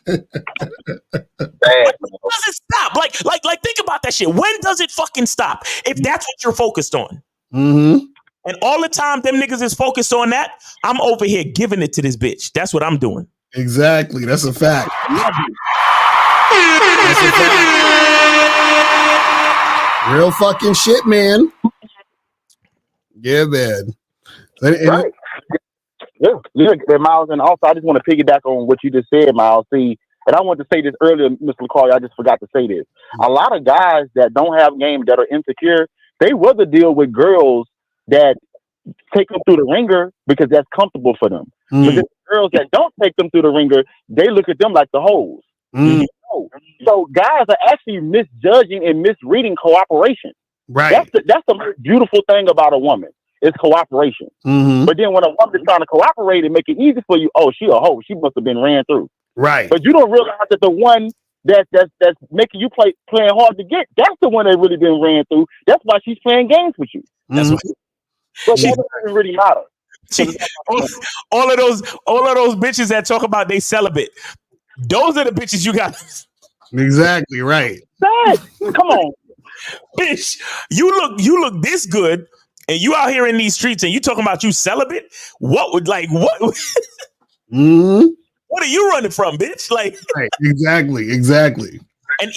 When does it stop? Like, think about that shit. When does it fucking stop? If that's what you're focused on. Mm-hmm. And all the time them niggas is focused on that, I'm over here giving it to this bitch. That's what I'm doing. Exactly. That's a fact. That's a fact. Real fucking shit, man. Yeah, man. Right. Yeah, Miles, and also I just want to piggyback on what you just said, Miles. See, and I wanted to say this earlier, Mr. LaCarly, I just forgot to say this. A lot of guys that don't have game, that are insecure, they rather deal with girls that take them through the ringer because that's comfortable for them. But the girls that don't take them through the ringer, they look at them like the hoes. So guys are actually misjudging and misreading cooperation. Right. That's the most beautiful thing about a woman. It's cooperation. Mm-hmm. But then when a woman is trying to cooperate and make it easy for you, oh, she a hoe. She must have been ran through. Right. But you don't realize that the one that's making you playing hard to get, that's the one that really been ran through. That's why she's playing games with you. That's what. But that doesn't really matter. all of those bitches that talk about they celibate. Those are the bitches you got. Exactly right. Come on, bitch. You look this good, and you out here in these streets, and you talking about you celibate. What would what? Mm-hmm. What are you running from, bitch? Like, right. Exactly. And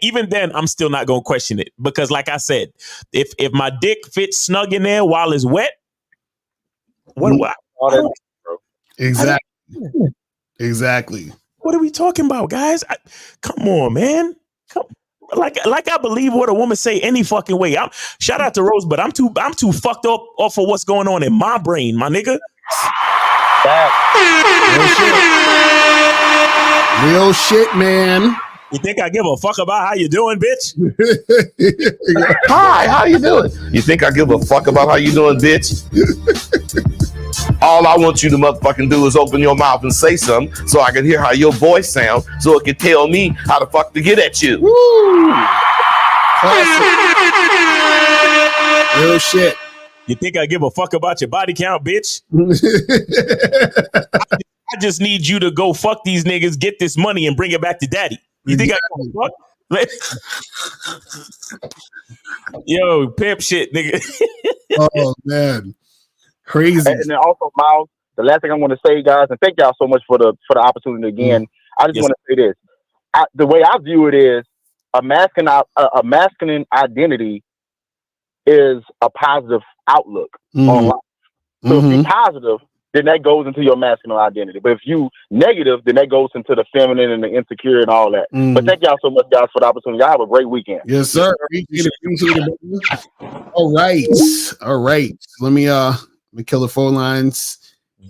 even then, I'm still not gonna question it because, like I said, if my dick fits snug in there while it's wet, Exactly. What are we talking about, guys? Come on, man. Like I believe what a woman say any fucking way. Shout out to Rose, but I'm too fucked up off of what's going on in my brain, my nigga. Real shit, man. You think I give a fuck about how you doing, bitch? Hi, how you doing? You think I give a fuck about how you doing, bitch? All I want you to motherfucking do is open your mouth and say something so I can hear how your voice sounds so it can tell me how the fuck to get at you. Woo! Real shit. You think I give a fuck about your body count, bitch? I just need you to go fuck these niggas, get this money, and bring it back to daddy. You think I give a fuck? Yo, pimp shit, nigga. Oh, man. Crazy. And then also, Miles, the last thing I want to say, guys, and thank y'all so much for the opportunity again. I just want to say this. The way I view it is a masculine identity is a positive outlook on life. So if you're positive, then that goes into your masculine identity. But if you negative, then that goes into the feminine and the insecure and all that. But thank y'all so much, guys, for the opportunity. Y'all have a great weekend. Yes, sir. Appreciate it. All right. Let me kill the phone lines,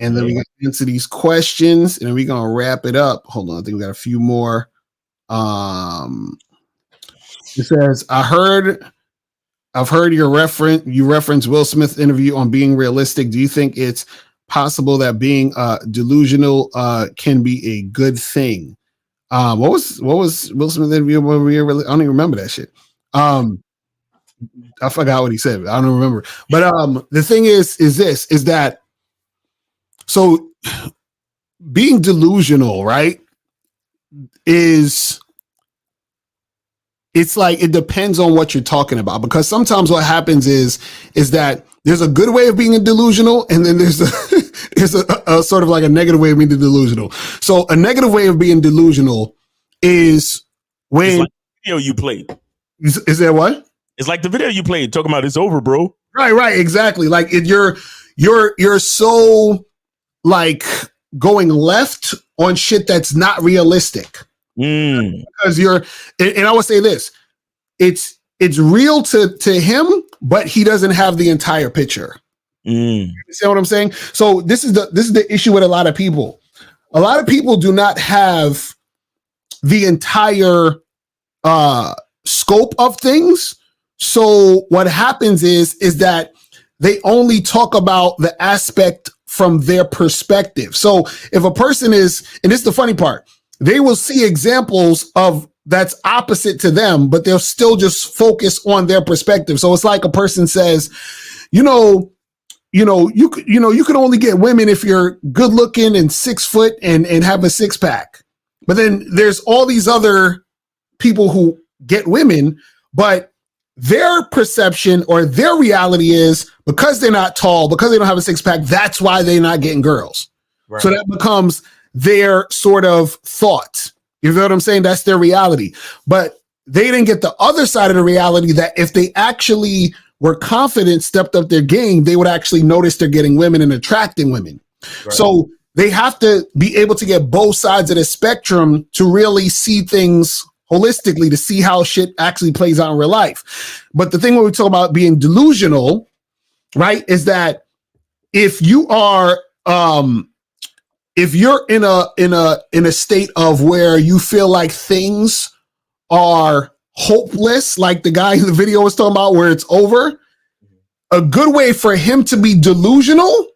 and then we can answer these questions, and then we're gonna wrap it up. Hold on, I think we got a few more. It says, I've heard you reference Will Smith interview on being realistic. Do you think it's possible that being delusional can be a good thing? What was Will Smith interview when we were I don't even remember that shit. I forgot what he said. I don't remember. But the thing is that so being delusional, right? It's like it depends on what you're talking about, because sometimes what happens is that there's a good way of being delusional, and then there's a sort of like a negative way of being delusional. So a negative way of being delusional is when it's like the video you played. Is that what? It's like the video you played talking about it's over, bro. Right, exactly. Like you're so like going left on shit that's not realistic. Because and I would say this, it's real to him, but he doesn't have the entire picture. You see what I'm saying? So this is the issue with a lot of people. A lot of people do not have the entire scope of things. So what happens is that they only talk about the aspect from their perspective. So if a person is, and this is the funny part, they will see examples of that's opposite to them, but they'll still just focus on their perspective. So it's like a person says, you could only get women if you're good looking and 6 foot and have a 6-pack. But then there's all these other people who get women, but their perception or their reality is because they're not tall, because they don't have a 6-pack, that's why they're not getting girls. Right. So that becomes their sort of thought. You know what I'm saying? That's their reality. But they didn't get the other side of the reality that if they actually were confident, stepped up their game, they would actually notice they're getting women and attracting women. Right. So they have to be able to get both sides of the spectrum to really see things holistically, to see how shit actually plays out in real life. But the thing when we talk about being delusional, right, is that if you are if you're in a state of where you feel like things are hopeless, like the guy in the video was talking about, where it's over, a good way for him to be delusional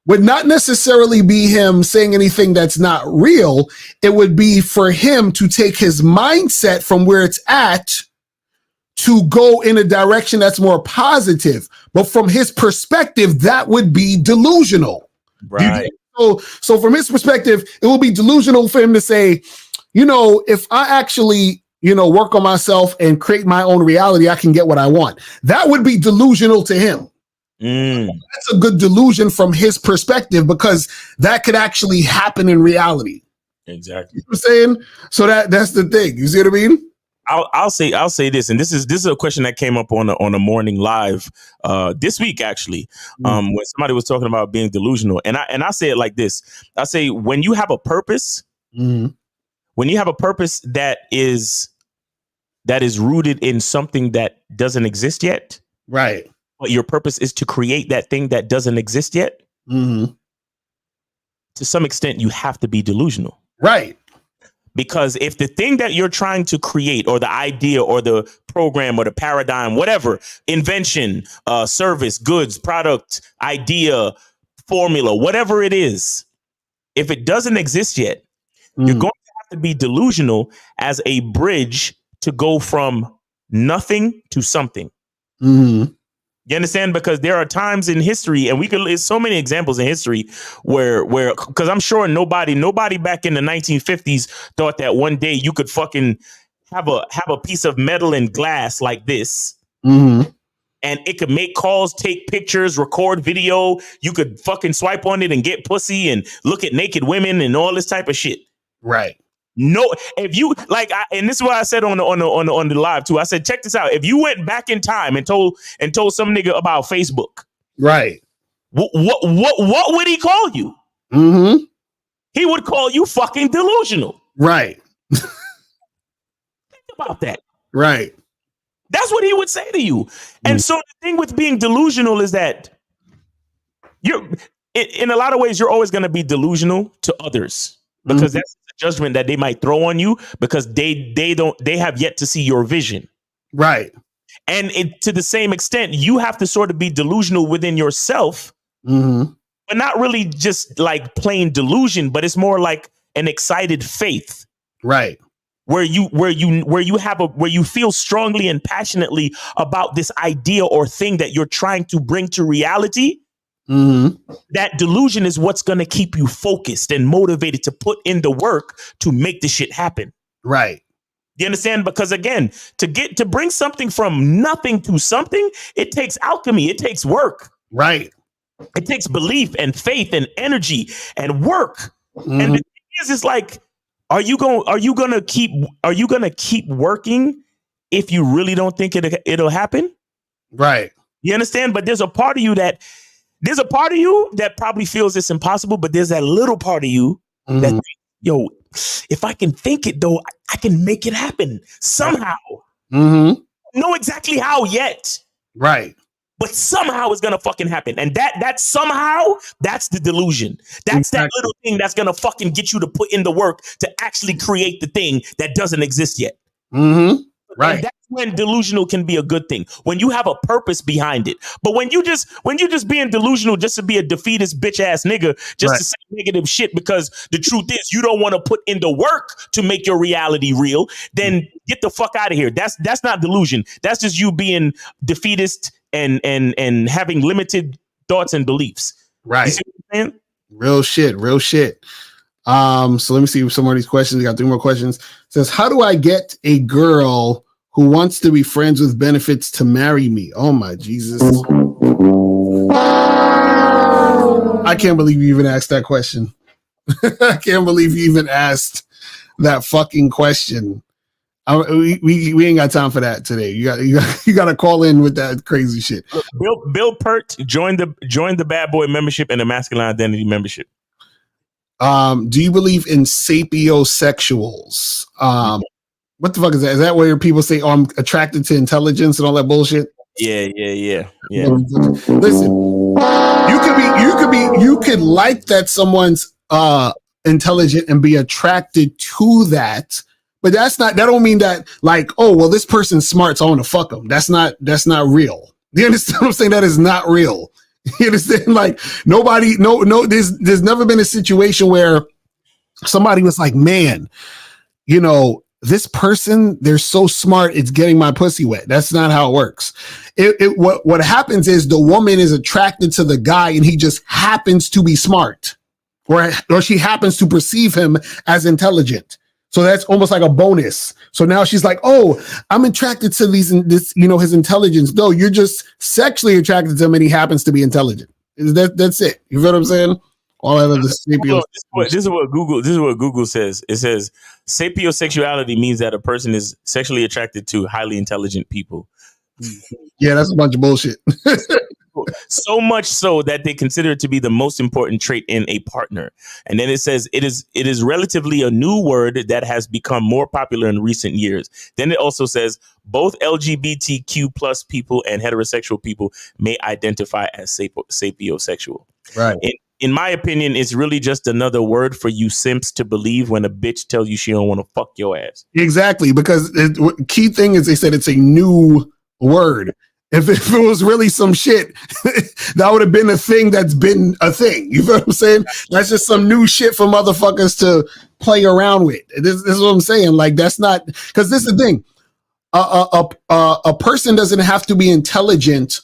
would not necessarily be him saying anything that's not real. It would be for him to take his mindset from where it's at to go in a direction that's more positive. But from his perspective, that would be delusional. Right. So from his perspective, it will be delusional for him to say, if I actually, work on myself and create my own reality, I can get what I want. That would be delusional to him. That's a good delusion from his perspective, because that could actually happen in reality. Exactly. You know what I'm saying? So that's the thing. You see what I mean? I'll say this, and this is a question that came up on a morning live this week, actually, when somebody was talking about being delusional, and I say it like this. I say, when you have a purpose, when you have a purpose that is rooted in something that doesn't exist yet, right? But your purpose is to create that thing that doesn't exist yet. To some extent, you have to be delusional, right? Because if the thing that you're trying to create, or the idea, or the program, or the paradigm, whatever, invention, service, goods, product, idea, formula, whatever it is, if it doesn't exist yet, you're going to have to be delusional as a bridge to go from nothing to something. You understand? Because there are times in history, and there's so many examples in history where, because I'm sure nobody back in the 1950s thought that one day you could fucking have a piece of metal and glass like this, and it could make calls, take pictures, record video. You could fucking swipe on it and get pussy and look at naked women and all this type of shit. Right. No, if you and this is what I said on the live too. I said, check this out. If you went back in time and told some nigga about Facebook, right? What would he call you? He would call you fucking delusional. Right. Think about that. Right. That's what he would say to you. And so the thing with being delusional is that in a lot of ways, you're always going to be delusional to others, because that's the judgment that they might throw on you, because they have yet to see your vision. Right. And to the same extent, you have to sort of be delusional within yourself, but not really just like plain delusion, but it's more like an excited faith. Right. Where you feel strongly and passionately about this idea or thing that you're trying to bring to reality. That delusion is what's going to keep you focused and motivated to put in the work to make the shit happen. Right. You understand? Because again, to bring something from nothing to something, it takes alchemy. It takes work. Right. It takes belief and faith and energy and work. And the thing is, it's like, are you gonna keep working if you really don't think it'll happen? Right. You understand? But there's a part of you that probably feels it's impossible, but there's that little part of you that, yo, if I can think it though, I can make it happen somehow. Know exactly how yet. Right. But somehow it's gonna fucking happen. And that somehow, that's the delusion. That's that little thing that's gonna fucking get you to put in the work to actually create the thing that doesn't exist yet. Right. And that's when delusional can be a good thing, when you have a purpose behind it. But when you just being delusional just to be a defeatist bitch ass nigga, just to say negative shit, because the truth is you don't want to put in the work to make your reality real, then get the fuck out of here. That's not delusion. That's just you being defeatist and having limited thoughts and beliefs. Right. You see what I'm saying? Real shit. So let me see some more of these questions. We got 3 more questions. It says, how do I get a girl who wants to be friends with benefits to marry me? Oh my Jesus. I can't believe you even asked that question. I can't believe you even asked that fucking question. We ain't got time for that today. You got to call in with that crazy shit. Bill Pert joined the Bad Boy membership and the Masculine Identity membership. Do you believe in sapiosexuals? What the fuck is that? Is that where people say, "Oh, I'm attracted to intelligence" and all that bullshit? Yeah. Listen, you could like that someone's intelligent and be attracted to that, but that don't mean that, like, oh well, this person's smart, so I want to fuck them. That's not real. Do you understand what I'm saying? That is not real. You understand? Like, there's never been a situation where somebody was like, man, this person, they're so smart, it's getting my pussy wet. That's not how it works. What happens is the woman is attracted to the guy and he just happens to be smart, or she happens to perceive him as intelligent. So that's almost like a bonus. So now she's like, oh, I'm attracted to his intelligence. No, you're just sexually attracted to him and he happens to be intelligent. That's it. You feel what I'm saying? All out of the sapio. This is what Google says. It says sapiosexuality means that a person is sexually attracted to highly intelligent people. Yeah, that's a bunch of bullshit. So much so that they consider it to be the most important trait in a partner. And then it says it is relatively a new word that has become more popular in recent years. Then it also says both LGBTQ plus people and heterosexual people may identify as sapiosexual. Right. In my opinion, it's really just another word for you simps to believe when a bitch tells you she don't want to fuck your ass. Exactly, because key thing is they said it's a new word. If it was really some shit, that would have been a thing that's been a thing. You feel what I'm saying? That's just some new shit for motherfuckers to play around with. This is what I'm saying. Like, that's not, because this is the thing. A person doesn't have to be intelligent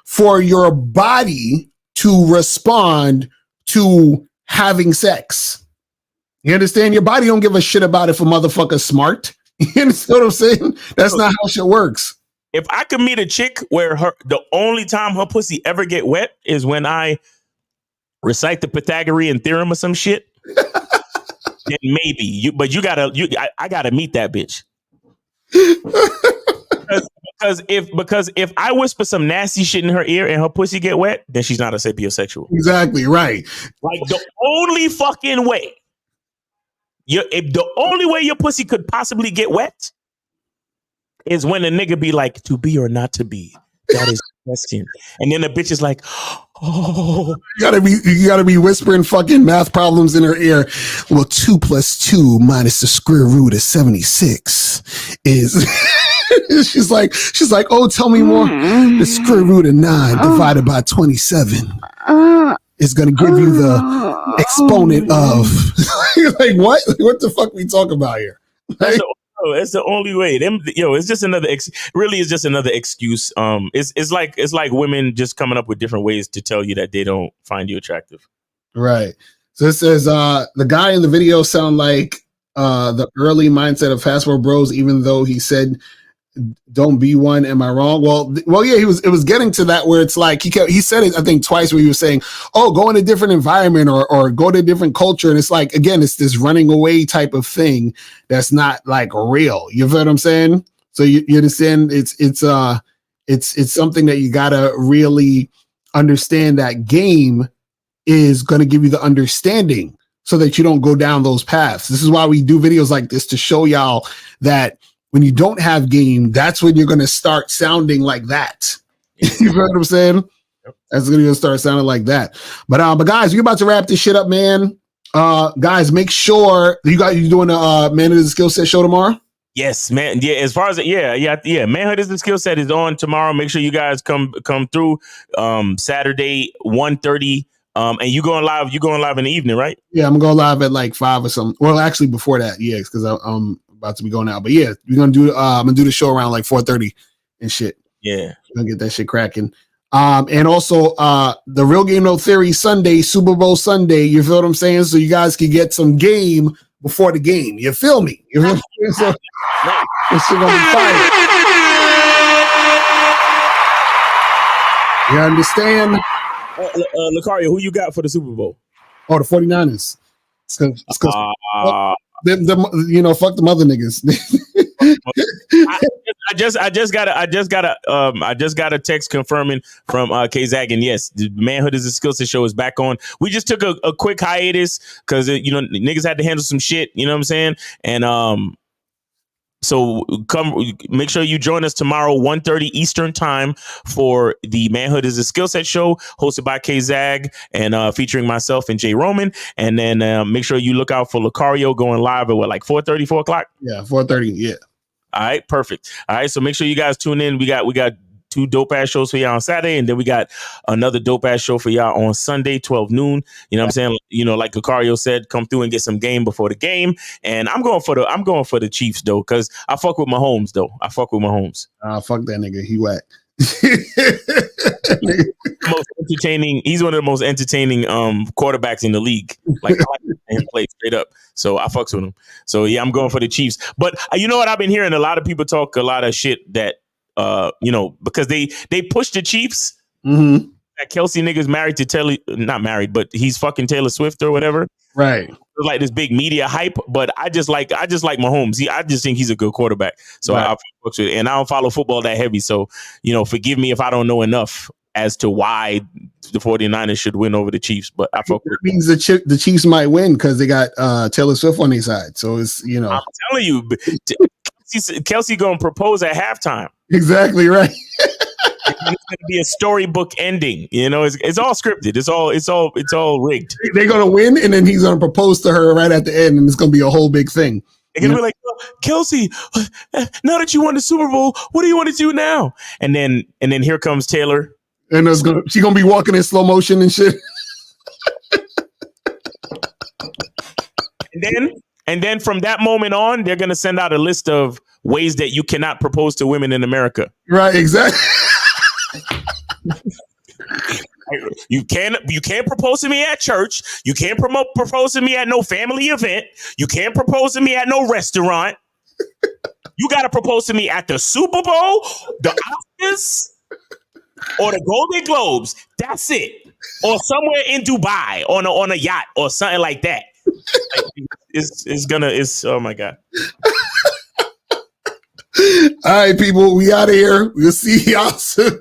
for your body to respond to having sex. You understand? Your body don't give a shit about if a motherfucker's smart. You understand what I'm saying? That's not how shit works. If I could meet a chick where the only time her pussy ever get wet is when I recite the Pythagorean theorem or some shit, then maybe I gotta meet that bitch. because if I whisper some nasty shit in her ear and her pussy get wet, then she's not a sapiosexual. Exactly right. Like the only fucking way, the only way your pussy could possibly get wet is when a nigga be like, to be or not to be. That is the question. And then the bitch is like, oh. You gotta be whispering fucking math problems in her ear. Well, 2 + 2 minus the square root of 76 is she's like, oh, tell me more. The square root of 9 divided by 27 is gonna give you the exponent of like what? What the fuck we talking about here? Like, it's the only way. It's just another. Really, it's just another excuse. It's like women just coming up with different ways to tell you that they don't find you attractive. Right. So it says the guy in the video sound like the early mindset of Fast Forward Bros, even though he said don't be one. Am I wrong? Well, yeah, it was getting to that where it's like he said it, I think twice, where he was saying, oh, go in a different environment or go to a different culture. And it's like, again, it's this running away type of thing that's not like real. You feel what I'm saying? So you understand it's something that you gotta really understand. That game is going to give you the understanding so that you don't go down those paths. This is why we do videos like this, to show y'all that when you don't have game, that's when you're going to start sounding like that. You know what I'm saying? Yep. That's going to start sounding like that. But guys, we're about to wrap this shit up, man. Guys, make sure you doing a Manhood is a Skill Set show tomorrow. Yes, man. Yeah, as far as Manhood is a Skill Set is on tomorrow. Make sure you guys come through Saturday 1:30. And you going live in the evening, right? Yeah, I'm going live at like 5 or something. Well, actually before that, yeah, because I'm about to be going out. But yeah, we're gonna do I'm gonna do the show around like 4:30 and shit. Yeah, we're gonna get that shit cracking. And also the Real Game No Theory Sunday, Super Bowl Sunday. You feel what I'm saying? So you guys can get some game before the game. You feel me? You feel me? So this shit gonna be fire. You understand? Lucario, who you got for the Super Bowl? Oh, the 49ers. Fuck the mother niggas. I just got a text confirming from K-Zag, and yes, the Manhood is a Skill Set show is back on. We just took a quick hiatus because niggas had to handle some shit. You know what I'm saying? And so make sure you join us tomorrow 1:30 Eastern time for the Manhood is a Skill Set show hosted by K-Zag and featuring myself and Jay Roman. And then make sure you look out for Lucario going live at 4:30, 4 o'clock? Yeah, 4:30. Yeah. All right, perfect. All right, so make sure you guys tune in. We got 2 dope ass shows for y'all on Saturday, and then we got another dope ass show for y'all on Sunday, 12 noon. You know what I'm saying? You know, like Lucario said, come through and get some game before the game. And I'm going for the Chiefs though, because I fuck with Mahomes though. Fuck that nigga. He whack. Most entertaining. He's one of the most entertaining quarterbacks in the league. Like, I like him play straight up. So I fucks with him. So yeah, I'm going for the Chiefs. But you know what? I've been hearing a lot of people talk a lot of shit that you know, because they push the Chiefs. Mm-hmm. That Kelsey nigga's married to not married, but he's fucking Taylor Swift or whatever. Right. Like this big media hype, but I just like Mahomes. I just think he's a good quarterback. So right. I fucks with it. And I don't follow football that heavy. So, you know, forgive me if I don't know enough as to why the 49ers should win over the Chiefs. But I fuck with it. Means the Chiefs might win because they got Taylor Swift on their side. So it's, you know. I'm telling you, Kelsey gonna propose at halftime. Exactly right. It's going to be a storybook ending. You know, it's all scripted. It's all rigged. They're going to win, and then he's going to propose to her right at the end, and it's going to be a whole big thing. They're going to be like, Kelsey, now that you won the Super Bowl, what do you want to do now? And then here comes Taylor. And she's going to be walking in slow motion and shit. And then from that moment on, they're going to send out a list of ways that you cannot propose to women in America. Right, exactly. You can't propose to me at church. You can't propose to me at no family event. You can't propose to me at no restaurant. You got to propose to me at the Super Bowl, the Oscars, or the Golden Globes. That's it. Or somewhere in Dubai on a yacht or something like that. It's oh my God. All right, people, we out of here. We'll see y'all soon.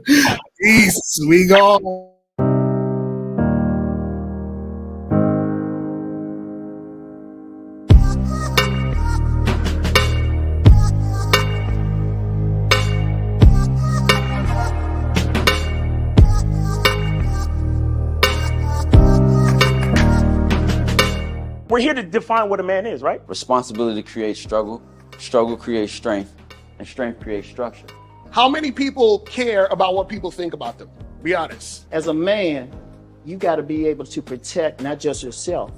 Peace. We go. We're here to define what a man is, right? Responsibility creates struggle. Struggle creates strength. And strength creates structure. How many people care about what people think about them? Be honest. As a man, you got to be able to protect not just yourself,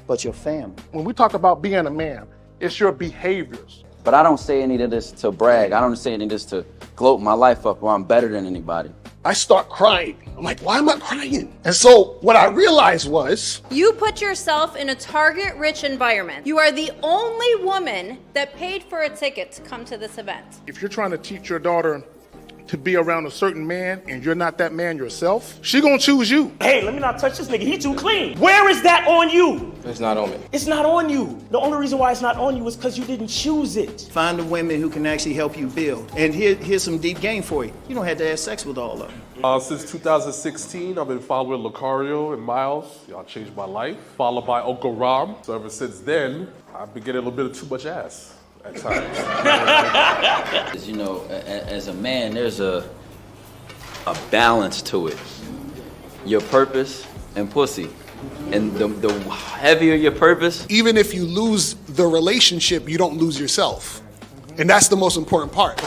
but your family. When we talk about being a man, it's your behaviors. But I don't say any of this to brag. I don't say any of this to gloat my life up or I'm better than anybody. I start crying. I'm like, why am I crying? And so what I realized was... You put yourself in a target-rich environment. You are the only woman that paid for a ticket to come to this event. If you're trying to teach your daughter to be around a certain man and you're not that man yourself, she gonna choose you. Hey, let me not touch this nigga. He too clean. Where is that on you? It's not on me. It's not on you. The only reason why it's not on you is because you didn't choose it. Find the women who can actually help you build. And here's some deep game for you. You don't have to have sex with all of them. Since 2016, I've been following Lucario and Miles. Y'all changed my life. Followed by Uncle Ram. So ever since then, I've been getting a little bit of too much ass at times. You know, as a man, there's a balance to it. Your purpose and pussy. And the heavier your purpose. Even if you lose the relationship, you don't lose yourself. And that's the most important part.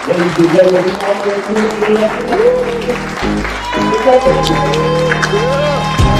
Ladies and gentlemen,